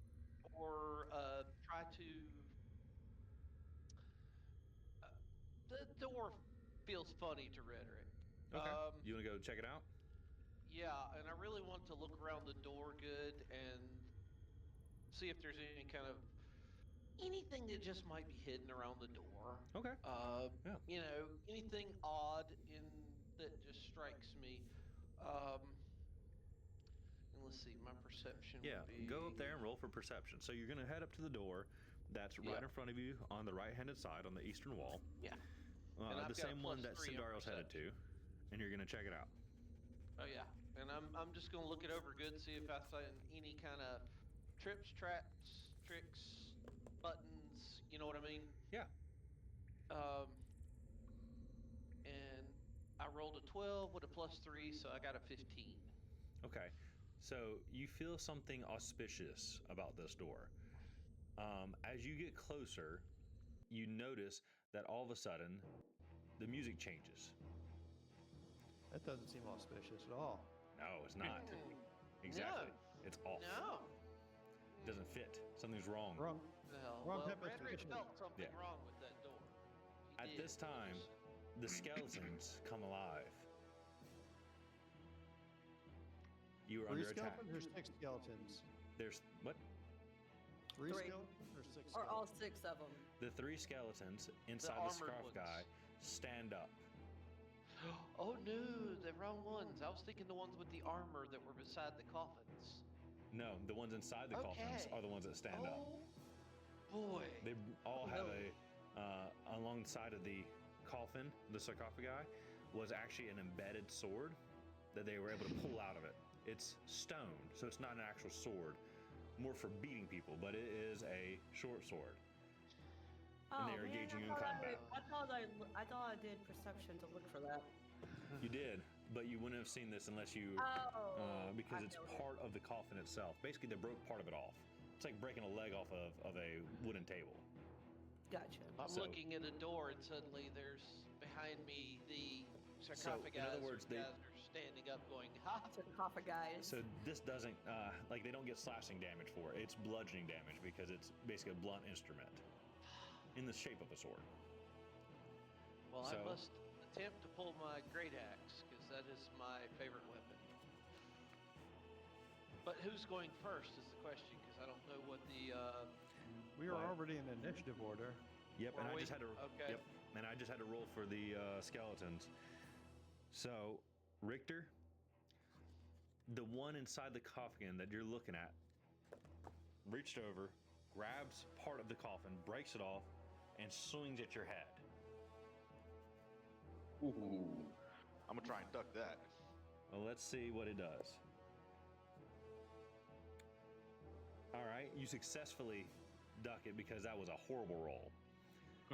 or try to? The door feels funny to rhetoric. Okay. You want to go check it out? Yeah, and I really want to look around the door good and see if there's any kind of anything that just might be hidden around the door. Okay. Yeah. You know, anything odd in that just strikes me. And let's see, my perception Yeah, would be go up there and roll for perception. So you're going to head up to the door that's right Yeah. in front of you on the right-handed side on the eastern wall. Yeah. And I've The got a same one that +3 on Cindario's headed to, and you're going to check it out. Oh yeah, and I'm just gonna look it over good, see if I find any kind of trips, traps, tricks, buttons. You know what I mean? Yeah. And I rolled a 12 with a +3, so I got a 15. Okay. So you feel something auspicious about this door. As you get closer, you notice that all of a sudden the music changes. That doesn't seem auspicious at all. No, it's not. Exactly. It's off. No. It doesn't fit. Something's wrong. Wrong. Well, Wrong well type of Rhetoric tradition. felt something Yeah. wrong with that door. He At did, this time, because- the skeletons come alive. You are 3 under attack. skeletons or 6 skeletons? There's what? 3 Three. skeletons or 6 Or all skeletons? 6 of them. The 3 skeletons inside the armored scarf ones. guy stand up. Oh no, the wrong ones. I was thinking the ones with the armor that were beside the coffins. No, the ones inside the coffins Okay. are the ones that stand up. Oh boy. They all have No. alongside of the coffin, the sarcophagi, was actually an embedded sword that they were able to pull out of it. It's stone, so it's not an actual sword. More for beating people, but it is a short sword. Oh, they are man, engaging in combat. I thought I did perception to look for that. You did, but you wouldn't have seen this unless you, because I it's failed it. part of the coffin itself. Basically, they broke part of it off. It's like breaking a leg off of a wooden table. Gotcha. I'm So- looking at a door, and suddenly there's behind me the sarcophagus. in other words, guys are standing up, going, "Ha!" Sarcophagus. So this doesn't, like they don't get slashing damage for it. It's bludgeoning damage because it's basically a blunt instrument in the shape of a sword. Well, So- I must attempt to pull my great axe because that is my favorite weapon. But who's going first is the question because I don't know what the. We are Why? already in initiative order. Yep, and Were I we? just had to. Okay. Yep, and I just had to roll for the skeletons. So, Richter, the one inside the coffin that you're looking at, reached over, grabs part of the coffin, breaks it off, and swings at your head. Ooh. I'm gonna try and duck that. Well, let's see what it does. All right, you successfully duck it because that was a horrible roll.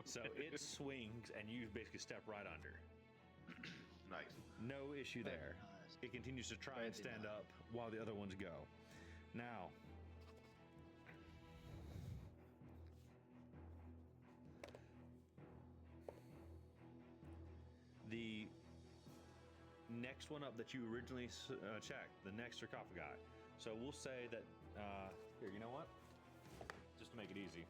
So it swings and you basically step right under. Nice. No issue there. Nice. It continues to try and Very stand nice. up while the other ones go. Now, the next one up that you originally checked, the next sarcophagi. So we'll say that, here, you know what? Just to make it easy.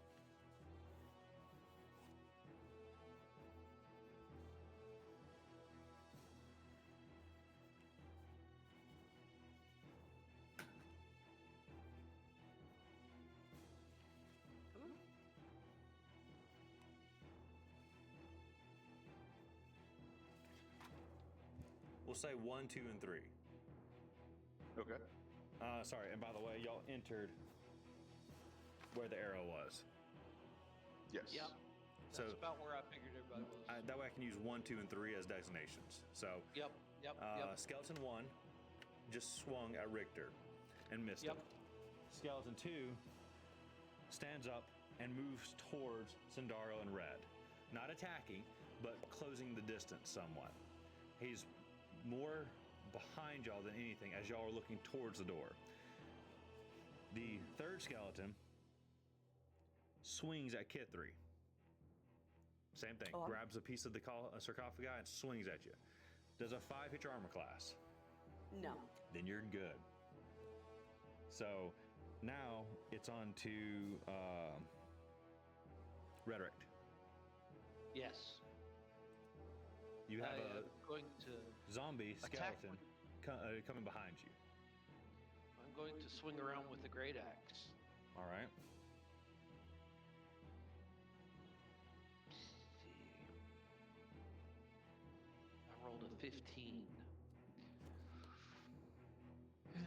Come on. We'll say 1, 2, and 3. Okay. Sorry, and by the way, y'all entered where the arrow was. Yes. Yep. So That's about where I figured everybody was. that way I can use 1, 2, and 3 as designations. So Yep. Yep. Skeleton 1 just swung at Richter and missed Yep. him. Skeleton 2 stands up and moves towards Sindaro and Red. Not attacking, but closing the distance somewhat. He's more behind y'all than anything as y'all are looking towards the door. The third skeleton swings at Kithri. Same thing. Oh. Grabs a piece of the sarcophagi and swings at you. Does a 5 hit your armor class? No. Then you're good. So now it's on to Rhetoric. Yes. You have I a am going to. zombie attack skeleton coming behind you. I'm going to swing around with the great axe. All right. Let's see. I rolled a 15.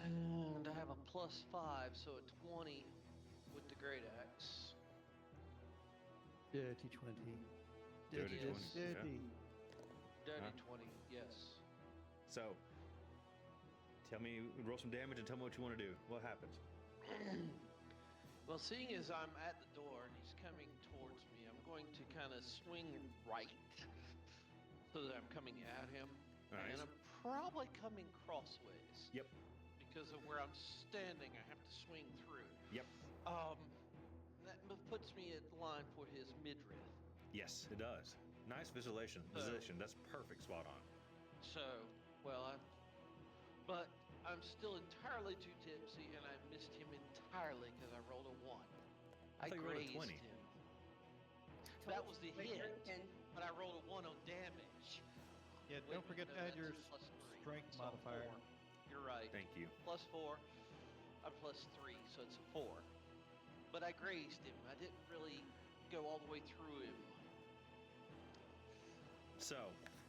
And I have a +5, so a 20 with the great axe. Dirty 20. Dirty 20, yeah. Dirty. Dirty Huh? 20, yes. So tell me, roll some damage and tell me what you want to do. What happens? Well, seeing as I'm at the door and he's coming towards me, I'm going to kind of swing right so that I'm coming at him. Nice. And I'm probably coming crossways. Yep. Because of where I'm standing, I have to swing through. Yep. That puts me at the line for his midriff. Yes, it does. Nice visualization. Position. That's perfect. Spot on. So, well, but I'm still entirely too tipsy, and I missed him entirely because I rolled a 1. I thought you rolled a grazed 20. him. That was the Quit hit, drinking. but I rolled a 1 on damage. Yeah, Wait, don't forget to no, add your that's +3, strength so modifier. 4. You're right. Thank you. +4. I'm +3, so it's a 4. But I grazed him. I didn't really go all the way through him. So,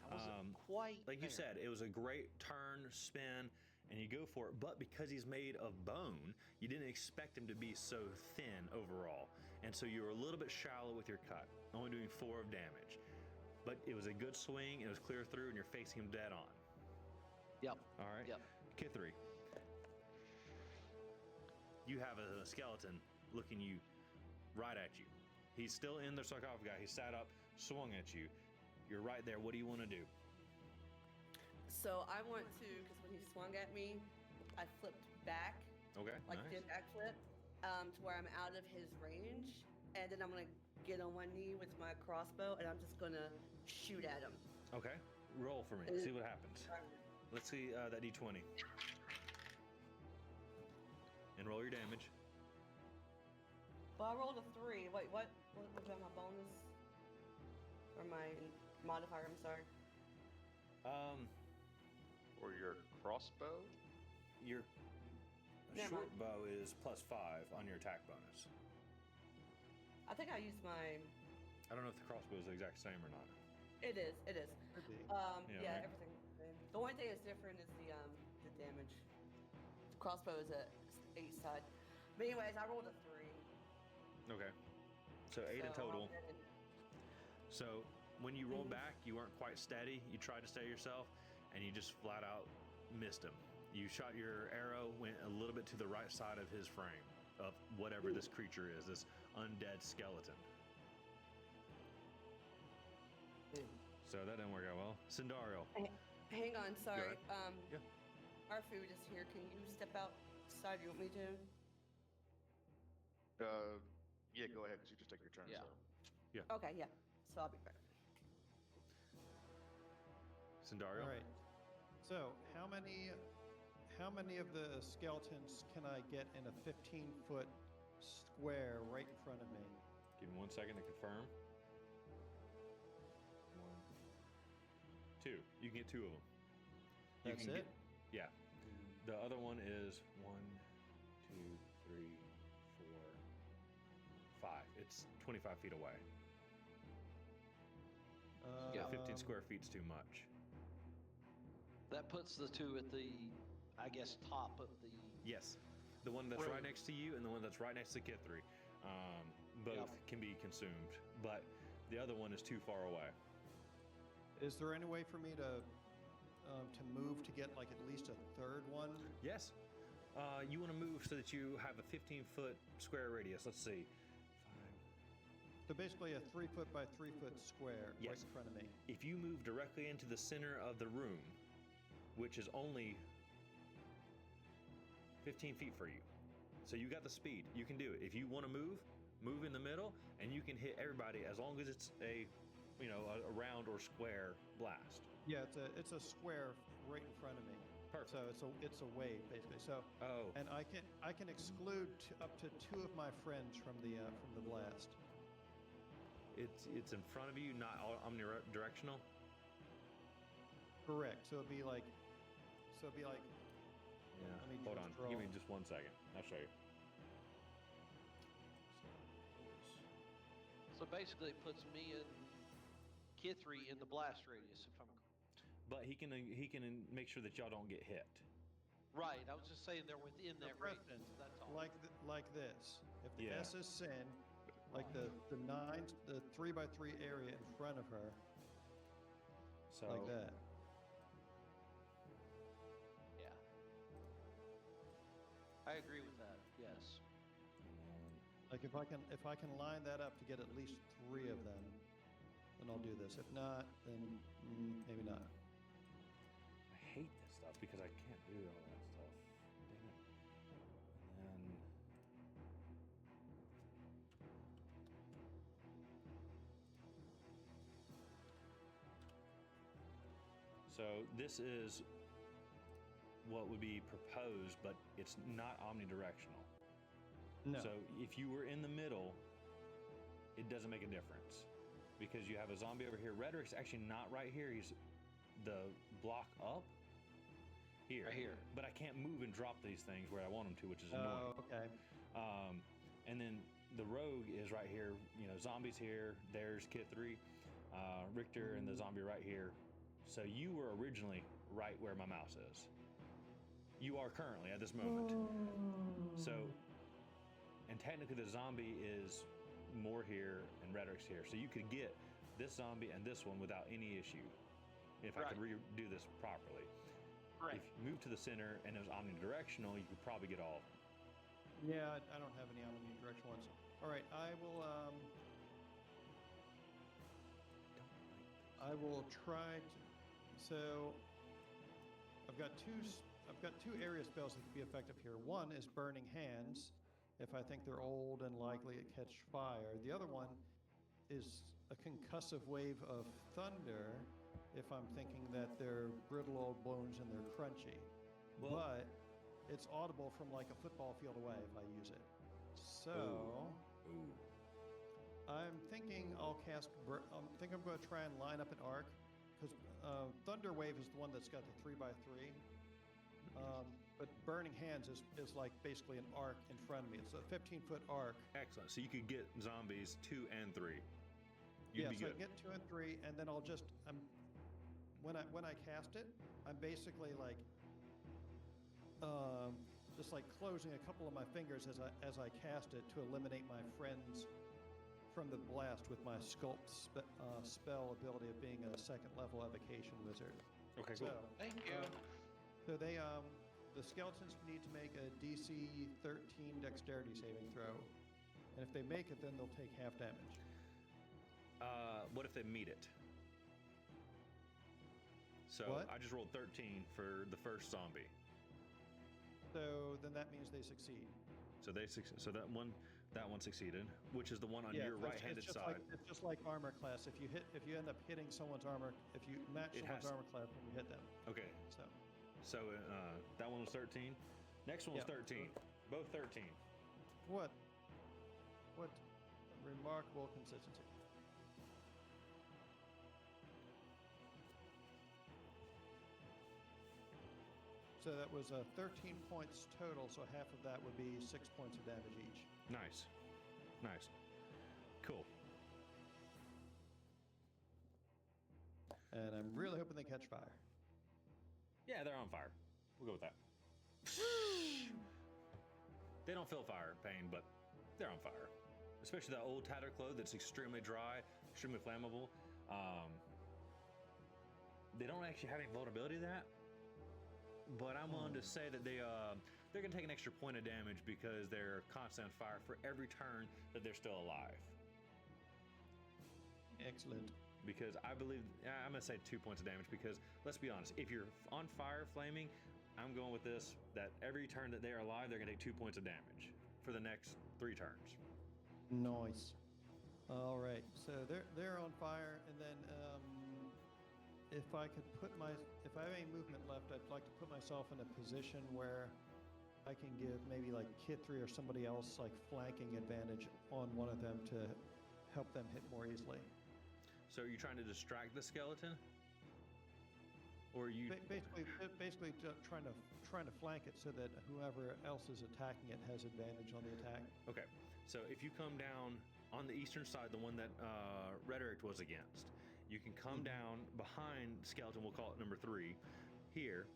I wasn't quite like you there. said, it was a great turn, spin, and you go for it. But because he's made of bone, you didn't expect him to be so thin overall. And so you were a little bit shallow with your cut, only doing 4 of damage. But it was a good swing, it was clear through, and you're facing him dead on. Yep. All right? Yep. Kithri, you have a skeleton looking you right at you. He's still in the sarcophagus. He sat up, swung at you. You're right there. What do you want to do? So I want to, because when he swung at me, I flipped back, Okay, like nice. did backflip, to where I'm out of his range, and then I'm gonna get on one knee with my crossbow, and I'm just gonna shoot at him. Okay, roll for me. See what happens. Let's see that d20. And roll your damage. Well, I rolled a 3. Wait, what was that? My bonus or my modifier? I'm sorry. Or your crossbow? Your Never short mind. bow is +5 on your attack bonus. I think I used my. I don't know if the crossbow is the exact same or not. It is. It is. Could be. Yeah, right. Everything's the same. The only thing that's different is the damage. The crossbow is a 8 side. But anyways, I rolled a 3. Okay. So 8 in total. I'm good. So when you rolled back, you weren't quite steady. You tried to steady yourself, and you just flat out missed him. You shot your arrow, went a little bit to the right side of his frame, of whatever this creature is, this undead skeleton. So that didn't work out well. Sindario. Hang on, sorry. ahead. Yeah. Our food is here. Can you step outside? You want me to? Yeah, go ahead, because you just take your turn. Yeah. So. Okay, yeah. So I'll be back. Sindario. All right. So how many of the skeletons can I get in a 15-foot square right in front of me? Give me 1 second to confirm. 1, 2. You can get 2 of them. You That's can it? Yeah. The other one is 1, 2, 3, 4, 5. It's 25 feet away. Yeah, 15 square feet's too much. That puts the 2 at the, I guess, top of the. Yes. The one that's right Road. next to you and the one that's right next to Kithri. Both Yep. can be consumed, but the other one is too far away. Is there any way for me to move to get like at least a third one? Yes. You want to move so that you have a 15-foot square radius. Let's see. 5. So basically a 3-foot by 3-foot square right Yes. in front of me. If you move directly into the center of the room, which is only 15 feet for you, so you got the speed, you can do it. If you want to move in the middle, and you can hit everybody as long as it's a round or square blast. Yeah, it's a square right in front of me. Perfect. So it's a wave basically. So Oh, and I can exclude up to 2 of my friends from the blast. it's in front of you, not omnidirectional. Correct. So it'd be like. Yeah. Let me Hold on. just draw. Give me just 1 second. I'll show you. So basically, it puts me and Kithri in the blast radius. If I'm But he can make sure that y'all don't get hit. right, I was just saying they're within So that for radius. instance, That's all. like this. If the Yeah. S is sin, like the 3 by 3 area in front of her, So like that. Yeah. I agree with that. Yes. Like if I can line that up to get at least 3 of them, then I'll do this. If not, then maybe not. I hate this stuff because I can't do all that stuff. Dang it. And so this is what would be proposed, but it's not omnidirectional. No. So if you were in the middle, it doesn't make a difference because you have a zombie over here. Rhetoric's actually not right here. He's the block up here. Right here. But I can't move and drop these things where I want them to, which is annoying. Oh, okay. And then the rogue is right here. Zombies here. There's Kithri, Richter, and the zombie right here. So you were originally right where my mouse is. You are currently at this moment. So, and technically the zombie is more here and Rhetoric's here. So you could get this zombie and this one without any issue if I could redo this properly. Right. If you move to the center and it was omnidirectional, you could probably get all of them. Yeah, I don't have any on the direct ones. All right, I will try to. So I've got two area spells that can be effective here. One is Burning Hands, if I think they're old and likely to catch fire. The other one is a concussive wave of thunder, if I'm thinking that they're brittle old bones and they're crunchy. Well- But it's audible from like a football field away if I use it. So Ooh. I'm thinking I think I'm going to try and line up an arc because Thunder Wave is the one that's got the 3x3. But Burning Hands is like basically an arc in front of me. It's a 15-foot arc. Excellent. So you could get zombies 2 and 3. You'd Yeah, be so I good. get 2 and 3, and then when I cast it, I'm basically like just like closing a couple of my fingers as I cast it to eliminate my friends from the blast with my sculpt spell ability of being a second level evocation wizard. Okay, cool. Thank you. So the skeletons need to make a DC 13 dexterity saving throw, and if they make it, then they'll take half damage. What if they meet it? So What? I just rolled 13 for the first zombie. So then that means they succeed. So so that one succeeded, which is the one on your it's- right-handed it's just side. Like, it's just like armor class. If you end up hitting someone's armor, if you match It someone's has- armor class, then you hit them. Okay, So so that one was 13. Next one was Yeah. 13. Both 13. what remarkable consistency. So that was 13 points total. So half of that would be 6 points of damage each. Nice. Cool. And I'm really hoping they catch fire. Yeah, they're on fire. We'll go with that. They don't feel fire pain, but they're on fire. Especially that old tattered cloth that's extremely dry, extremely flammable. They don't actually have any vulnerability to that, but I'm willing to say that they're going to take an extra point of damage because they're constantly on fire for every turn that they're still alive. Excellent. Because I believe, I'm going to say 2 points of damage because, let's be honest, if you're on fire flaming, I'm going with this, that every turn that they're alive, they're going to take 2 points of damage for the next 3 turns. Nice. All right, so they're on fire, and then if I have any movement left, I'd like to put myself in a position where I can give maybe like Kithri or somebody else like flanking advantage on one of them to help them hit more easily. So are you trying to distract the skeleton? Or are you... Basically trying to flank it so that whoever else is attacking it has advantage on the attack. Okay, so if you come down on the eastern side, the one that Rhetoric was against, you can come down behind skeleton, we'll call it number 3, here.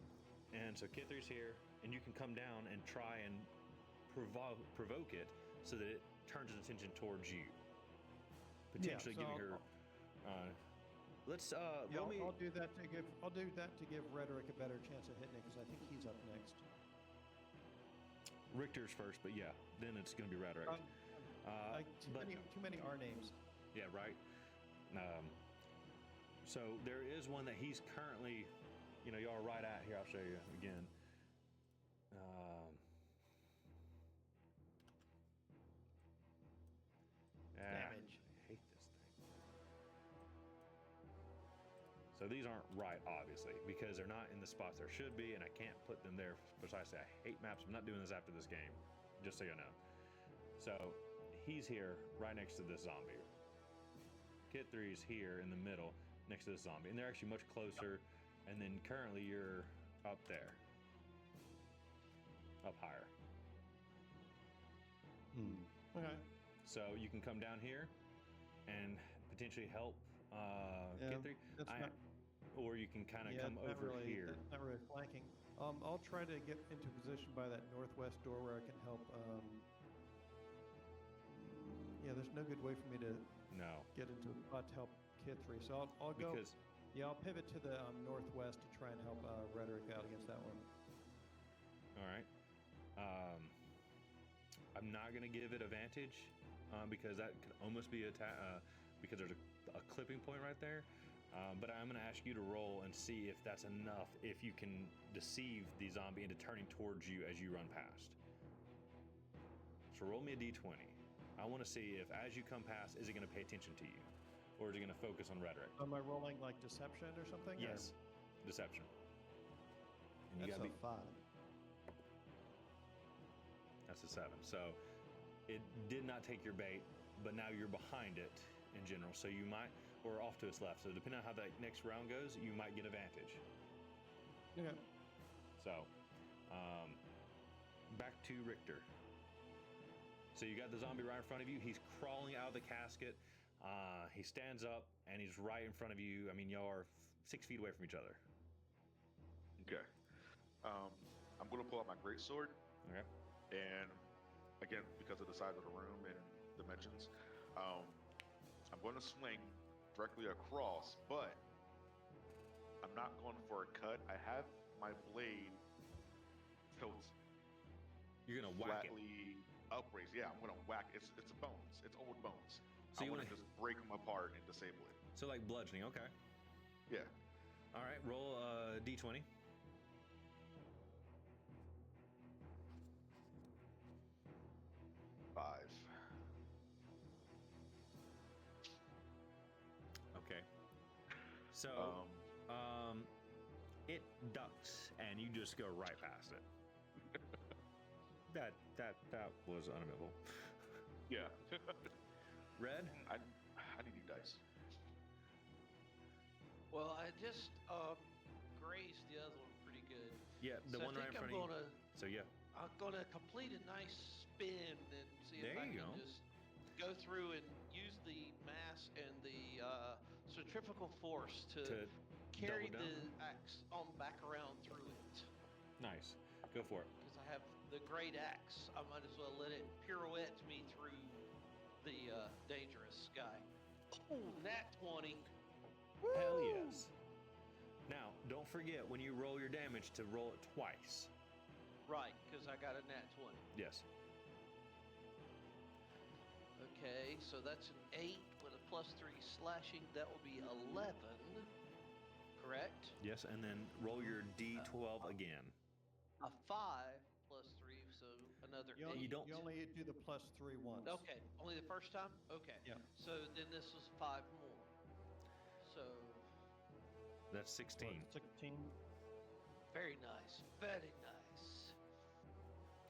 And so Kithri's here, and you can come down and try and provoke it so that it turns its attention towards you. Potentially giving her... roll me... I'll do that to give Rhetoric a better chance of hitting it because I think he's up next. Richter's first, but yeah, then it's going to be Rhetoric. Too many R names. Yeah, right. So there is one that he's currently, y'all are right at here. I'll show you again. Damage. I hate this thing. So these aren't right, obviously, because they're not in the spots there should be, and I can't put them there precisely. I hate maps. I'm not doing this after this game, just so you know. So he's here right next to this zombie. Kid 3 is here in the middle next to this zombie, and they're actually much closer. And then currently you're up there, up higher. Okay. So you can come down here and potentially help Kid 3. Or you can kind of come over here. That's not really flanking. I'll try to get into position by that northwest door where I can help. There's no good way for me to get into a spot to help Kid 3. So I'll go. I'll pivot to the northwest to try and help Rhetoric out against that one. All right. I'm not gonna give it advantage because that could almost be because there's a clipping point right there. But I'm gonna ask you to roll and see if that's enough. If you can deceive the zombie into turning towards you as you run past. So roll me a d20. I want to see if as you come past, is it going to pay attention to you, or is it going to focus on rhetoric? Am I rolling like deception or something? Yes, deception. And That's a 5. That's a 7. So it did not take your bait, but now you're behind it in general. So you might, or off to its left. So depending on how that next round goes, you might get advantage. Okay. So back to Richter. So you got the zombie right in front of you. He's crawling out of the casket. He stands up and he's right in front of you. I mean, y'all are 6 feet away from each other. Okay. I'm going to pull out my greatsword. Okay. And again, because of the size of the room and dimensions, I'm going to swing directly across, but I'm not going for a cut. I have my blade tilt You're going to whack it. flatly upraised. Yeah, I'm going to whack. It's bones. It's old bones. So I you want wanna- to just break them apart and disable it. So like bludgeoning. Okay. Yeah. All right. Roll d20. Five. Okay. So it ducks and you just go right past it. that was unavailable. Yeah. Red? I need new dice. Well, I just grazed the other one pretty good. Yeah, the So one I right in think front of you. So yeah. I'm gonna complete a nice spin and see There if I you can go. just go through and use the mass and the centrifugal force to carry double the down. axe on back around through it. Nice. Go for it. Because I have the great axe, I might as well let it pirouette me through the dangerous guy. Oh, nat 20. Hell yes. Now, don't forget when you roll your damage to roll it twice. Right, because I got a nat 20. Yes. Okay, so that's an 8 with a +3 slashing. That will be 11. Correct? Yes, and then roll your d12 again. A 5 +3, so another You 8. only, don't- you only do the +3 once. Okay, only the first time? Okay. Yeah. So then this was 5 more. So, That's 16. 16. very nice. Very nice.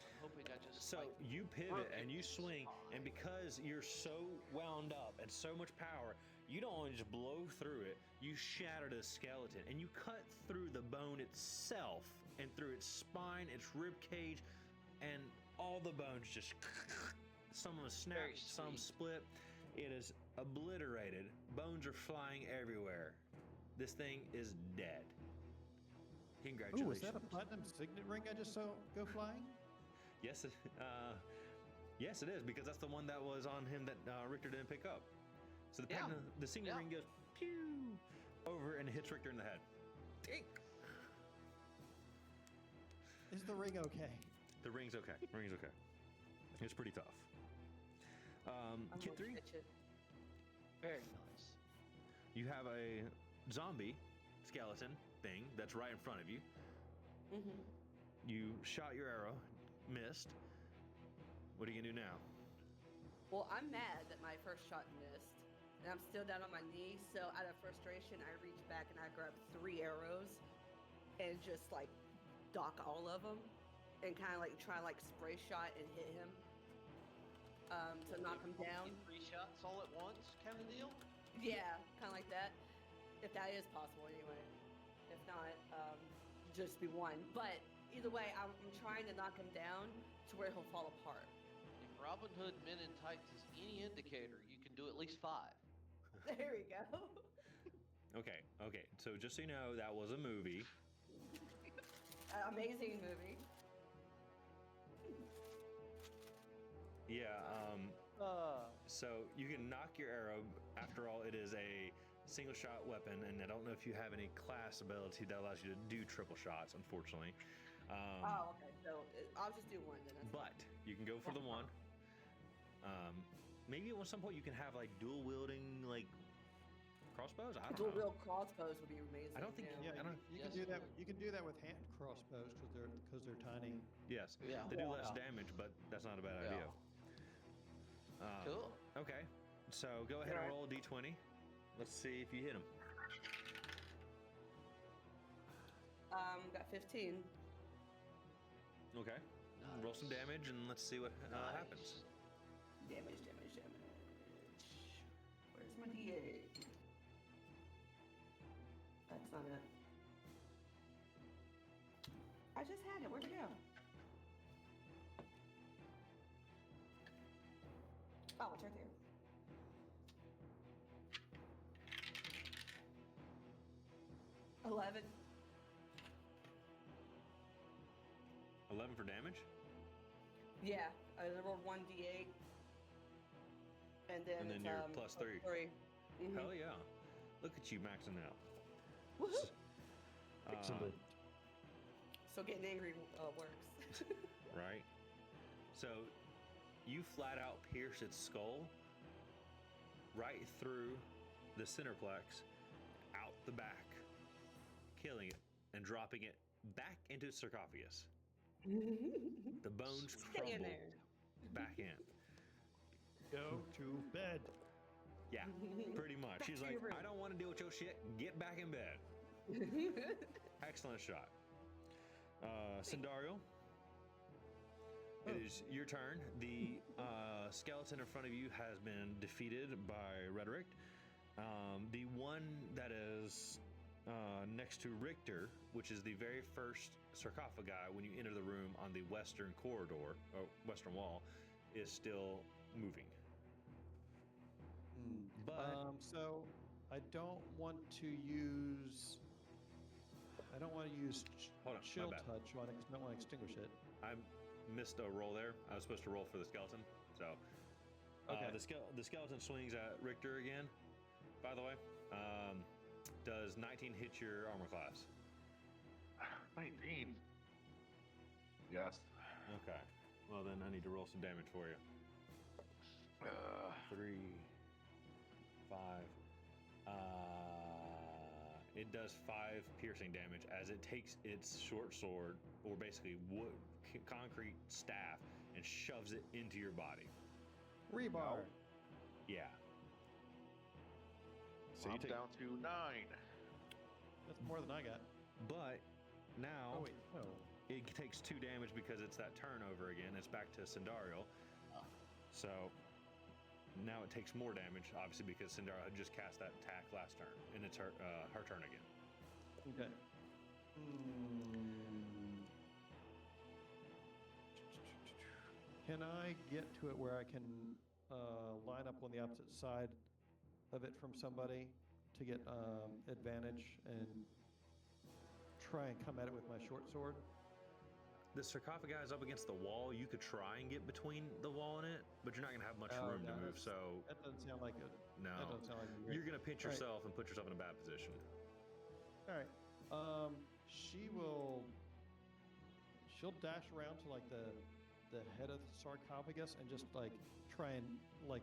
I'm hoping I just. So like, you pivot broke and it you this swing, time. and because you're so wound up and so much power, you don't only just blow through it, you shatter the skeleton and you cut through the bone itself and through its spine, its rib cage, and all the bones just some of them snap, Very some sweet. split. It is obliterated. Bones are flying everywhere. This thing is dead. Congratulations. Ooh, is that a platinum signet ring I just saw go flying? Yes, yes, it is because that's the one that was on him that Richter didn't pick up. So the Yeah. the signet Yeah. ring goes pew over and hits Richter in the head. Dink. Is the ring okay? The ring's okay. The ring's okay. It's pretty tough. I'm Kid gonna 3, catch it. Very nice. you have a zombie skeleton thing that's right in front of you. Mm-hmm. You shot your arrow, missed. What are you gonna do now? Well, I'm mad that my first shot missed, and I'm still down on my knees. So out of frustration, I reach back and I grab 3 arrows, and just like dock all of them, and kind of like try like spray shot and hit him to knock him down. 3 shots all at once, kind of deal. Yeah, kind of like that. If that is possible, anyway. If not, just be 1. But either way, I'm trying to knock him down to where he'll fall apart. If Robin Hood Men in Tights is any indicator, you can do at least 5. There we go. Okay. So just so you know, that was a movie. Amazing movie. Yeah. So you can knock your arrow. After all, it is a single shot weapon, and I don't know if you have any class ability that allows you to do triple shots, unfortunately. Oh, okay. So I'll just do 1 then. That's But you can go for the 1. Maybe at some point you can have like dual wielding like crossbows. I don't Dual know. wield crossbows would be amazing. I don't think Yeah, I don't. you Yes, can do it that. would. You can do that with hand crossbows because they're tiny. Yes, Yeah. they do less Yeah. damage, but that's not a bad Yeah. idea. Cool. Okay, so go ahead and Alright. roll a d20. Let's see if you hit him. Got 15. Okay, roll some damage and let's see what happens. Damage. Where's my D8? That's not it. I just had it. Where'd it go? Oh, it's right there. $11. 11 for damage. Yeah, I rolled 1d8. And then, And then it's, you're plus 3. 3. Mhm. Hell yeah! Look at you maxing out. Woohoo! Excellent. So getting angry works. Right. So you flat out pierce its skull right through the centerplex, out the back, killing it and dropping it back into its sarcophagus. The bones Stay in crumble there. back in. Go to bed. Yeah, pretty much. Back She's to like, your room. I don't want to deal with your shit. Get back in bed. Excellent shot. Sindario, it is your turn. The skeleton in front of you has been defeated by Rhetoric. The one that is next to Richter, which is the very first sarcophagi when you enter the room on the western corridor, or western wall, is still moving. But So I don't want to use. I don't want to use Hold on, my chill bad. touch on it 'cause I don't want to extinguish it. I missed a roll there. I was supposed to roll for the skeleton. So Okay. the skeleton swings at Richter again. By the way, does 19 hit your armor class? 19. Yes. Okay. Well, then I need to roll some damage for you. 3, 5. It does 5 piercing damage as it takes its short sword, or basically wood, concrete staff, and shoves it into your body. Rebar. Yeah. So I'm down to 9. That's more than I got. But now Oh wait, no. it takes 2 damage because it's that turnover again. It's back to Sindario. So now it takes more damage, obviously, because Sindario had just cast that attack last turn, and it's her turn again. Okay. Can I get to it where I can line up on the opposite side of it from somebody to get advantage and try and come at it with my short sword? The sarcophagi is up against the wall. You could try and get between the wall and it, but you're not going to have much Oh, room to no, move. So That doesn't sound like it. no, That doesn't sound like a great. you're going to pinch All right. yourself and put yourself in a bad position. All right. She'll dash around to like the head of the sarcophagus and just like try and like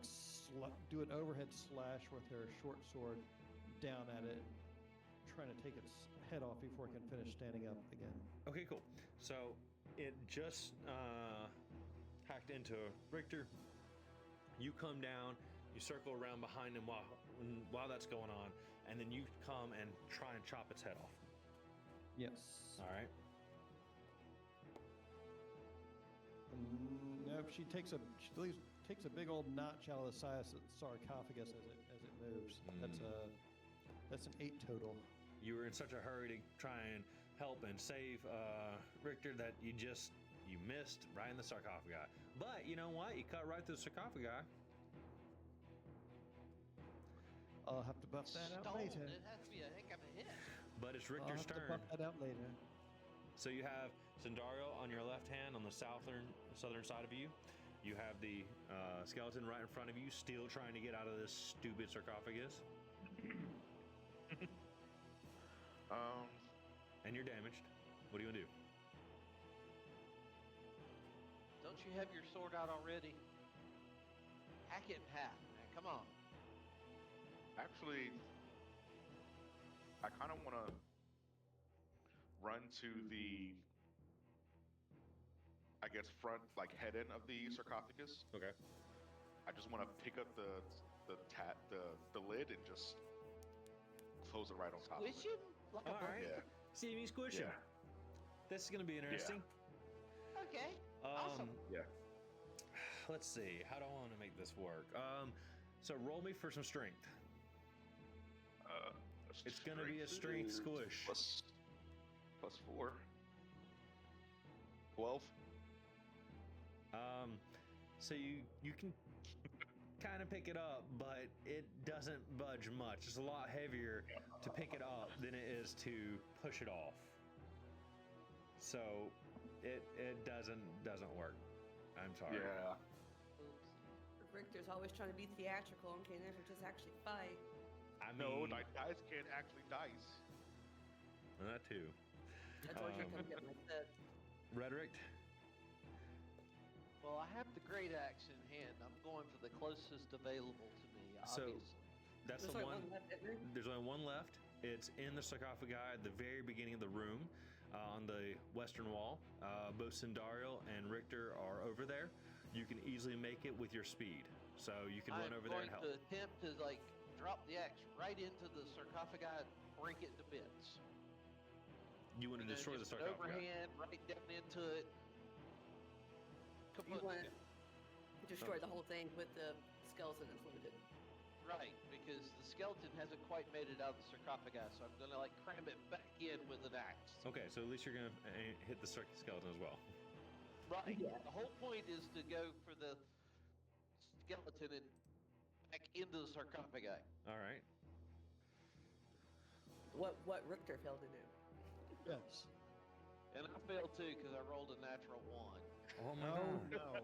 do an overhead slash with her short sword down at it, trying to take its head off before it can finish standing up again. Okay, cool. So it just hacked into Richter. You come down, you circle around behind him while that's going on, and then you come and try and chop its head off. Yes. All right. No, she takes a big old notch out of the side of the sarcophagus as it moves. That's an 8 total. You were in such a hurry to try and help and save Richter that you missed right in the sarcophagi. But you know what? You cut right through the sarcophagi. I'll have to buff that out Stone. later. It has to be a heck of a hit. But it's I'll Richter's have to turn. buff that out later. So you have Sindario on your left hand on the southern side of you. You have the skeleton right in front of you, still trying to get out of this stupid sarcophagus. And you're damaged. What do you want to do? Don't you have your sword out already? Hack it in half, man. Come on. Actually, I kind of want to run to the, I guess, front, like head end of the sarcophagus. Okay. I just want to pick up the lid and just close it right on top of Squish it. him like a All right. bird. Yeah. See me squish him. Yeah. This is gonna be interesting. Okay. Awesome. Yeah. Let's see. How do I want to make this work? So roll me for some strength. It's gonna be a strength is squish. Plus 4. 12. So you can kind of pick it up, but it doesn't budge much. It's a lot heavier to pick it up than it is to push it off. So it doesn't work. I'm sorry. Yeah. Richter's always trying to be theatrical and can never just actually fight. I No, mean, dice can't actually dice. that too. I told you to come get my set. Rhetoric. Well, I have the great axe in hand. I'm going for the closest available to me, So obviously. that's There's the only one. one left, isn't there? There's only one left. It's in the sarcophagi at the very beginning of the room, on the western wall. Both Sindariel and Richter are over there. You can easily make it with your speed, so you can run over there and help. I'm going to attempt to drop the axe right into the sarcophagi and break it to bits. You want to And then destroy the just an sarcophagi. overhand right down into it. You want to destroy the whole thing with the skeleton included. Right, because the skeleton hasn't quite made it out of the sarcophagi, so I'm going to cram it back in with an axe. Okay, so at least you're gonna hit the skeleton as well. Right. Yeah. The whole point is to go for the skeleton and back into the sarcophagi. All right. What Richter failed to do. Yes. And I failed too because I rolled a natural 1. Oh my Oh god. no.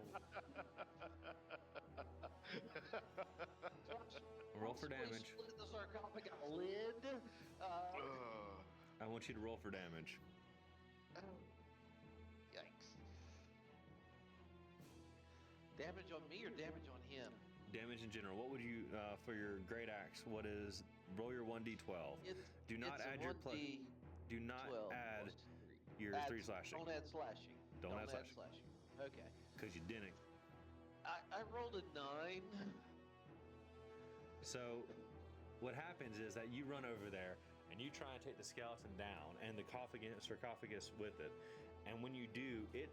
Roll for damage. Split the sarcophagi lid. I want you to roll for damage. Yikes. Damage on me or damage on him? Damage in general. What would you for your great axe? What is roll your 1d12? Do not add your plus. Do not add your 3 slashing. Don't add slashing. Don't add slashing. Okay. Because you didn't. I rolled a 9. So what happens is that you run over there and you try and take the skeleton down and the sarcophagus with it. And when you do, it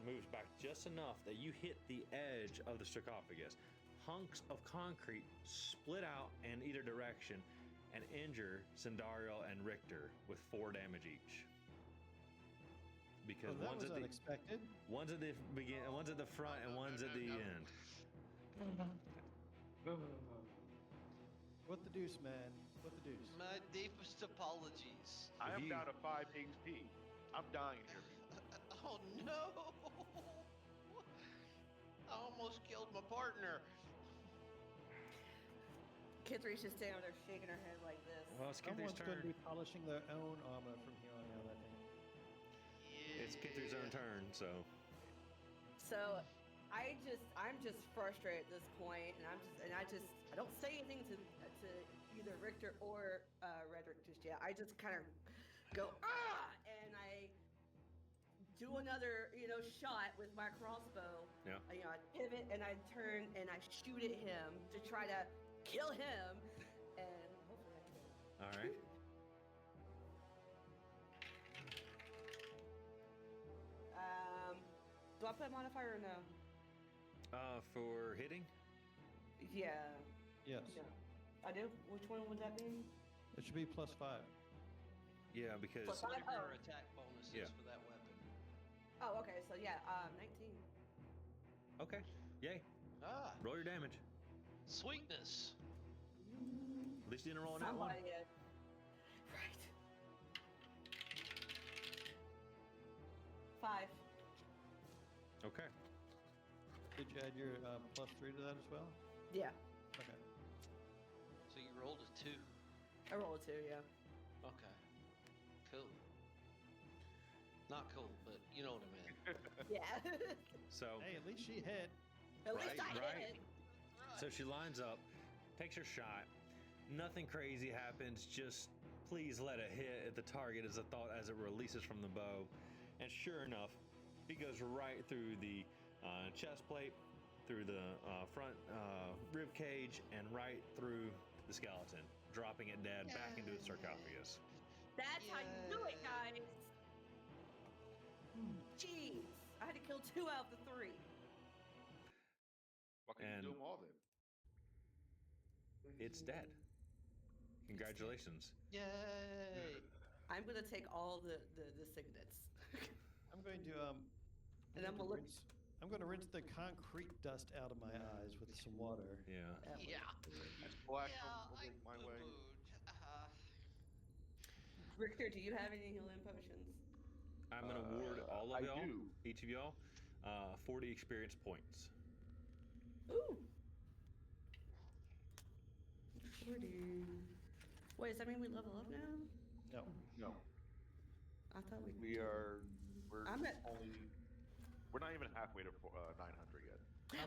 moves back just enough that you hit the edge of the sarcophagus. Hunks of concrete split out in either direction and injure Sindariel and Richter with 4 damage each. Because Well, that was unexpected. one's at the one's at the front, and one's at the end. What the deuce, man? What the deuce? My deepest apologies. I am You- down to 5 HP. I'm dying here. Oh no! I almost killed my partner. Kithri's just standing there shaking her head like this. Well, it's Kithri's Someone's going to turn. be polishing their own armor from here on out, I think. It's Kithri's own turn, so. So I'm just frustrated at this point, and I don't say anything to either Richter or Redrick just yet. I just kind of go and I do another shot with my crossbow. Yeah. I pivot and I turn and I shoot at him to try to kill him, and hopefully I can. All right. Do I put a modifier or no? For hitting? Yeah. Yes. Yeah. I do. Which one would that be? It should be +5. Yeah, because. Plus five? Whatever your attack bonuses Yeah. for that weapon. Oh, okay. So yeah, 19. Okay. Yay. Roll your damage. Sweetness. At least you didn't roll on that one. Somebody is. Right. 5. Okay. Did you add your +3 to that as well? Yeah. Okay. So you rolled a 2. I rolled a 2. Yeah. Okay. Cool. Not cool, but you know what I mean. Yeah. So. Hey, at least she hit. At least Right, I right. hit. So she lines up, takes her shot. Nothing crazy happens. Just please let it hit at the target is the thought as it releases from the bow. And sure enough, it goes right through the chest plate, through the front rib cage, and right through the skeleton, dropping it dead back into its sarcophagus. That's how you do it, guys. Jeez, I had to kill 2 out of the 3. Why can't you do them all then? It's dead. Congratulations. Yay! I'm gonna take all the signets. I'm going to And I'm gonna look. I'm going to rinse the concrete dust out of my eyes with some water. Yeah. That way. I splash them over my way. Richter, do you have any healing potions? I'm going to award all of I y'all, do. each of y'all, 40 experience points. Ooh. 40. Wait, does that mean we level up now? No, I thought we. we're I'm at- only. We're not even halfway to 900 yet.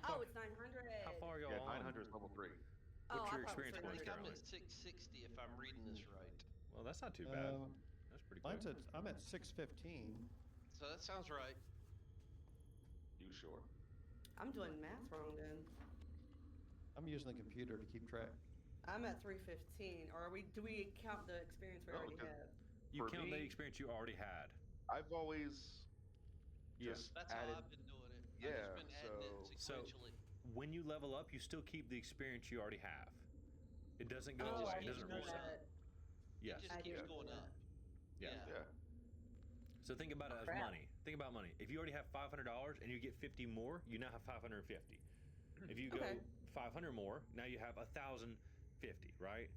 Oh, it's 900. How far are y'all Yeah, on? 900 is level 3. What's I your thought it was experience I points think I'm currently? at 660 if I'm reading this right. Well, that's not too bad. That's pretty quick. I'm at 615. So that sounds right. You sure? I'm doing math wrong then. I'm using the computer to keep track. I'm at 315. Or do we count the experience we No, already because- have? You For count the me- experience you already had. I've always Yeah. just That's added. how I've been doing it. Yeah, I've just been adding it So- sequentially. When you level up, you still keep the experience you already have. It doesn't go Oh, away. I It didn't doesn't know reset. that. Yes. It I just keeps didn't going know up. Yeah. Yeah. So think about it as Crap. money. Think about money. If you already have $500 and you get 50 more, you now have 550. If you go Okay. 500 more, now you have 1,050, right?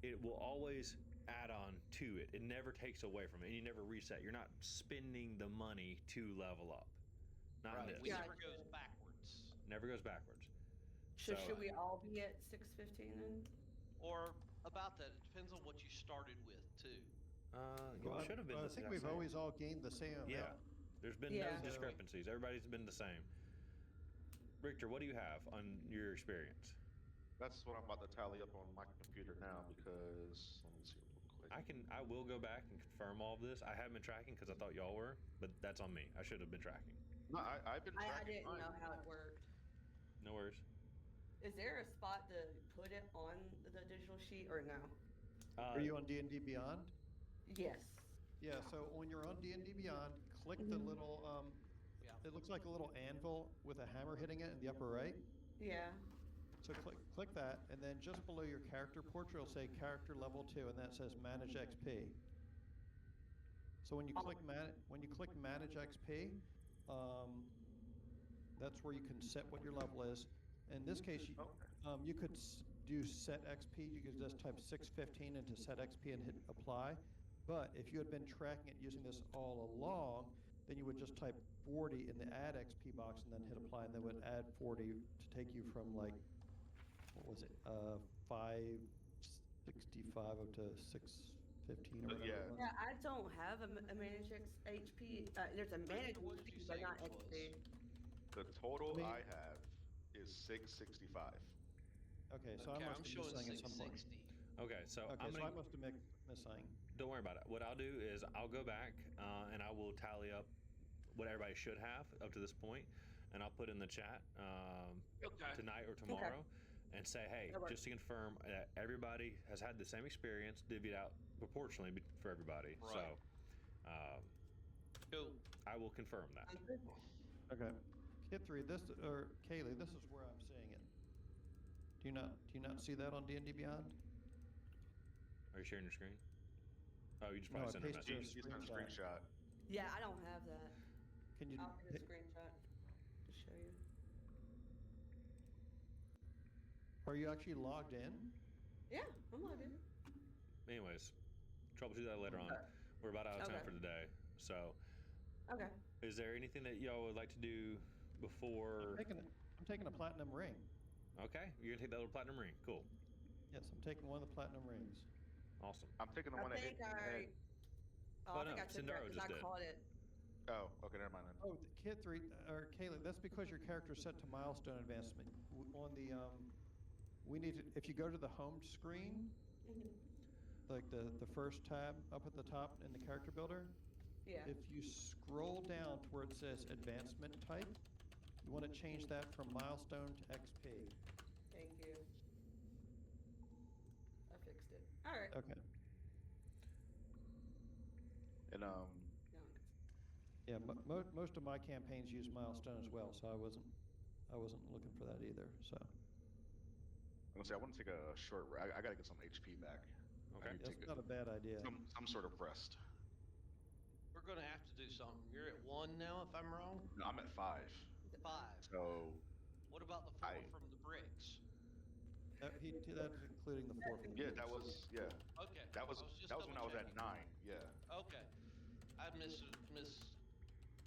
It will always add on to it. It never takes away from it. And you never reset. You're not spending the money to level up. Not in Right. this. We Yeah. never goes backwards. Never goes backwards. So, So, should we all be at 615 then? Or about that. It depends on what you started with, too. you should have been. I the think exact we've same. always all gained the same amount. Yeah. There's been Yeah. no discrepancies. Everybody's been the same. Richter, what do you have on your experience? That's what I'm about to tally up on my computer now because let me see real quick. I will go back and confirm all of this. I haven't been tracking because I thought y'all were, but that's on me. I should have been tracking. No, I've been I tracking didn't mine. know how it worked. No worries. Is there a spot to put it on the digital sheet or no? Are you on D&D Beyond? Yes. Yeah, so when you're on D&D Beyond, click the Mhm. little, Yeah. it looks like a little anvil with a hammer hitting it in the upper right. Yeah. So click that, and then just below your character portrait, it'll say character level 2, and that says manage XP. So when you click manage XP, that's where you can set what your level is. In this case, you could do set XP. You could just type 615 into set XP and hit apply. But if you had been tracking it using this all along, then you would just type 40 in the add XP box and then hit apply, and then would add 40 to take you from like, what was it, 565 up to 615 or whatever. Yeah. It was. Yeah, I don't have a manage HP. There's a manage What did you HP, but say not it was? XP. The total I mean- I have is 665. Okay, so Okay, I I'm must have showing missed something at some point. 660. Okay, so Okay, I'm so gonna. I must have missed something. Don't worry about it. What I'll do is I'll go back and I will tally up what everybody should have up to this point, and I'll put in the chat Okay. tonight or tomorrow, and say, hey, That works. just to confirm that everybody has had the same experience, divvied out proportionally for everybody. Right. So Cool. I will confirm that. Okay. Kid 3, or Kaylee, this is where I'm seeing it. Do you not see that on D&D Beyond? Are you sharing your screen? Oh, you just No, probably I sent a pasted message. it. He's got a screenshot. Yeah, I don't have that. Can you? I'll get a screenshot to show you. Are you actually logged in? Yeah, I'm logged in. Anyways, troubleshoot that later on. We're about out of time Okay. for today. So, Okay. is there anything that y'all would like to do before? I'm taking a platinum ring. Okay, you're gonna take that little platinum ring. Cool, Yes, I'm taking one of the platinum rings. awesome. I'm taking the I one that hit think me in the head. Oh, Oh, I think no, I took that Sindaro because just I did. caught it. Oh, okay, never mind then. Oh, Kid 3, or Kaylee, that's because your character's set to milestone advancement. On the we need to, if you go to the home screen, like the first tab up at the top in the character builder, Yeah. if you scroll down to where it says advancement type, you want to change that from milestone to XP. Thank you. I fixed it. All right. Okay. And Yeah, most of my campaigns use milestone as well, so I wasn't looking for that either. So I'm gonna say I want to take a short. I gotta get some HP back. Okay. I need to that's take not a bad idea. some sort of rest. We're going to have to do something. You're at 1 now, if I'm wrong. No, I'm at 5. 5. So What about the 4 I- from the bricks? That's including the 4 from the yeah, boots. that was Okay. that was just that was when I was at double 9. Yeah. checking. Okay. I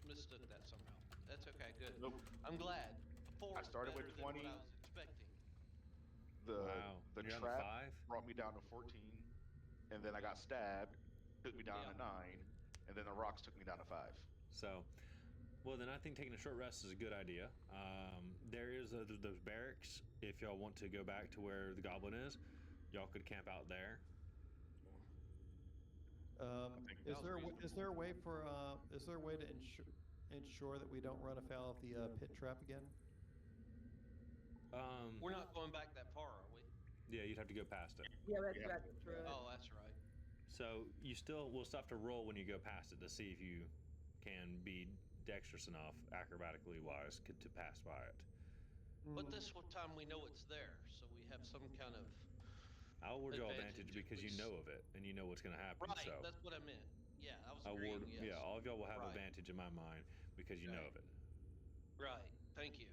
mistook that somehow. That's okay. Good. Nope. I'm glad. 4 I started with better than 20. what I was expecting. Wow. The You're down to trap 5? brought me down to 14, and then I got stabbed, took me down to 9, and then the rocks took me down to 5. So, well, then I think taking a short rest is a good idea. There is those barracks. If y'all want to go back to where the goblin is, y'all could camp out there. Is there a way to ensure that we don't run afoul of the pit trap again? We're not going back that far, are we? Yeah, you'd have to go past it. Yeah, that's Yeah. right. True. Oh, that's right. So you will still have to roll when you go past it to see if you can be dexterous enough, acrobatically wise, to pass by it. But this one time we know it's there, so we have some kind of I'll award you all advantage advantage, because at you least. know of it and you know what's going to happen. right. So That's what I meant. Yeah, I was I'll award, agreeing. Yes. yeah, all of y'all will have Right. advantage in my mind because you know Okay. of it. Right. Thank you.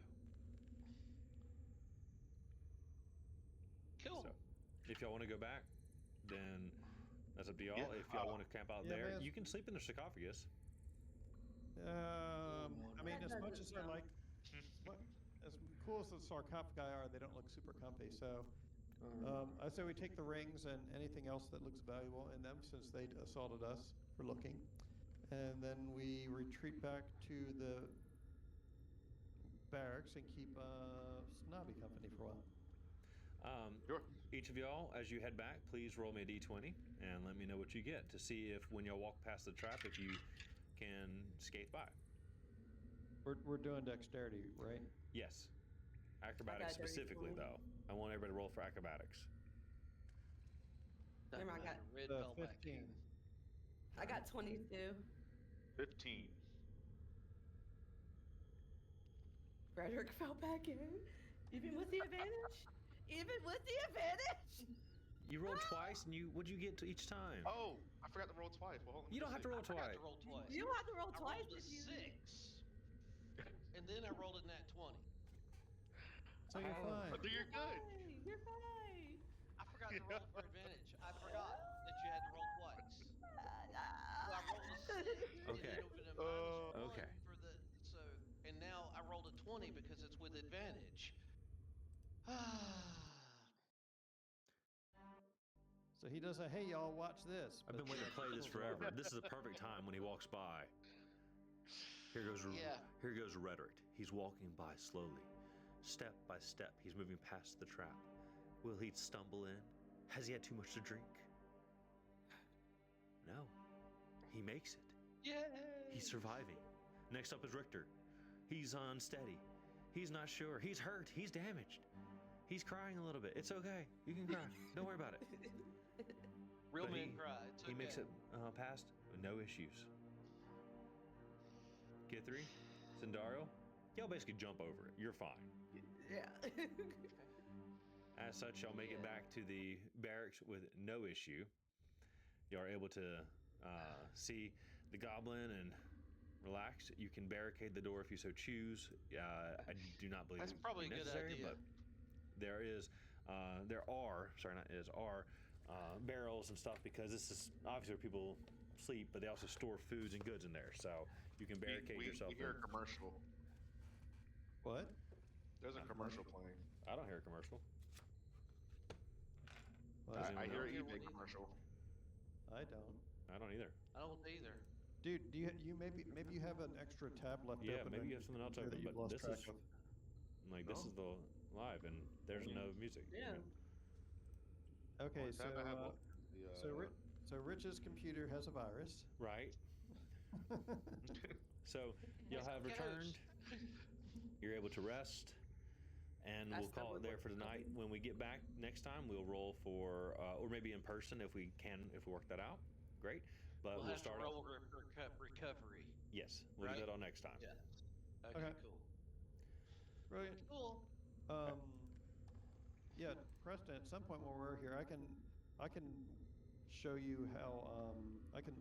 Cool. So if y'all want to go back, then that's up to y'all. Yeah, If y'all want to camp out yeah, there, man. you can sleep in the sarcophagus. I mean, That as much doesn't as I sound- like, as cool as the sarcophagi are, they don't look super comfy. So I say we take the rings and anything else that looks valuable in them, since they assaulted us for looking, and then we retreat back to the barracks and keep Snobby company for a while. Sure. Each of y'all, as you head back, please roll me a d20 and let me know what you get to see if when y'all walk past the trap, if you can skate by. We're doing dexterity, right? Yes. Acrobatics dirty specifically, 20. though. I want everybody to roll for acrobatics. Doesn't Remember, I got- matter. Red The fell back 15. in. I got 22. 15. Frederick fell back in. Even with the advantage? Even with the advantage? You rolled twice, and what'd you get to each time? Oh, I forgot to roll twice. Well, hold on, You don't have to roll I forgot twice. to roll twice. You had to roll I twice, rolled a did you? 6, and then I rolled a nat 20. So you're fine. Oh, you're good. Fine, you're fine. I forgot to roll for advantage. I forgot that you had to roll twice. So I rolled a 6 Okay. and then a -1 Okay. for the and now I rolled a 20 because it's with advantage. So he does a, hey, y'all, watch this. I've been waiting to play this forever. This is a perfect time when he walks by. Here goes Yeah. Here goes Rhetoric. He's walking by slowly. Step by step, he's moving past the trap. Will he stumble in? Has he had too much to drink? No. He makes it. Yay! He's surviving. Next up is Richter. He's unsteady. He's not sure. He's hurt. He's damaged. He's crying a little bit. It's okay. You can cry. Don't worry about it. Real But man cry. It's He makes okay. it past with no issues. Kithri, Sindario, y'all basically jump over it. You're fine. Yeah. As such, y'all make it back to the barracks with no issue. You are able to see the goblin and relax. You can barricade the door if you so choose. I do not believe That's it would probably be a good necessary, idea. but there are barrels and stuff because this is obviously where people sleep, but they also store foods and goods in there, so you can barricade yourself We hear in. a commercial. What? There's a commercial playing. I don't hear a commercial. What? Does I anyone hear else? an Hear one eBay either. commercial. I don't. I don't either. I don't either. Dude, do you maybe you have an extra tab left Yeah, open? maybe on you have something else your open, computer that but you've lost this track is of. like this No. is the live, and there's no music. Yeah. Okay, Only so time I have one. so Rich's computer has a virus. Right. So you'll have returned. You're able to rest, and I we'll still call it would there look for tonight. When we get back next time, we'll roll for, or maybe in person if we can, if we work that out. Great. But We'll we'll have to start roll recovery. Yes, we'll do right? that all next time. Yeah. Okay, Okay. cool. Brilliant. Cool. Yeah, Preston. At some point when we're here, I can show you how I can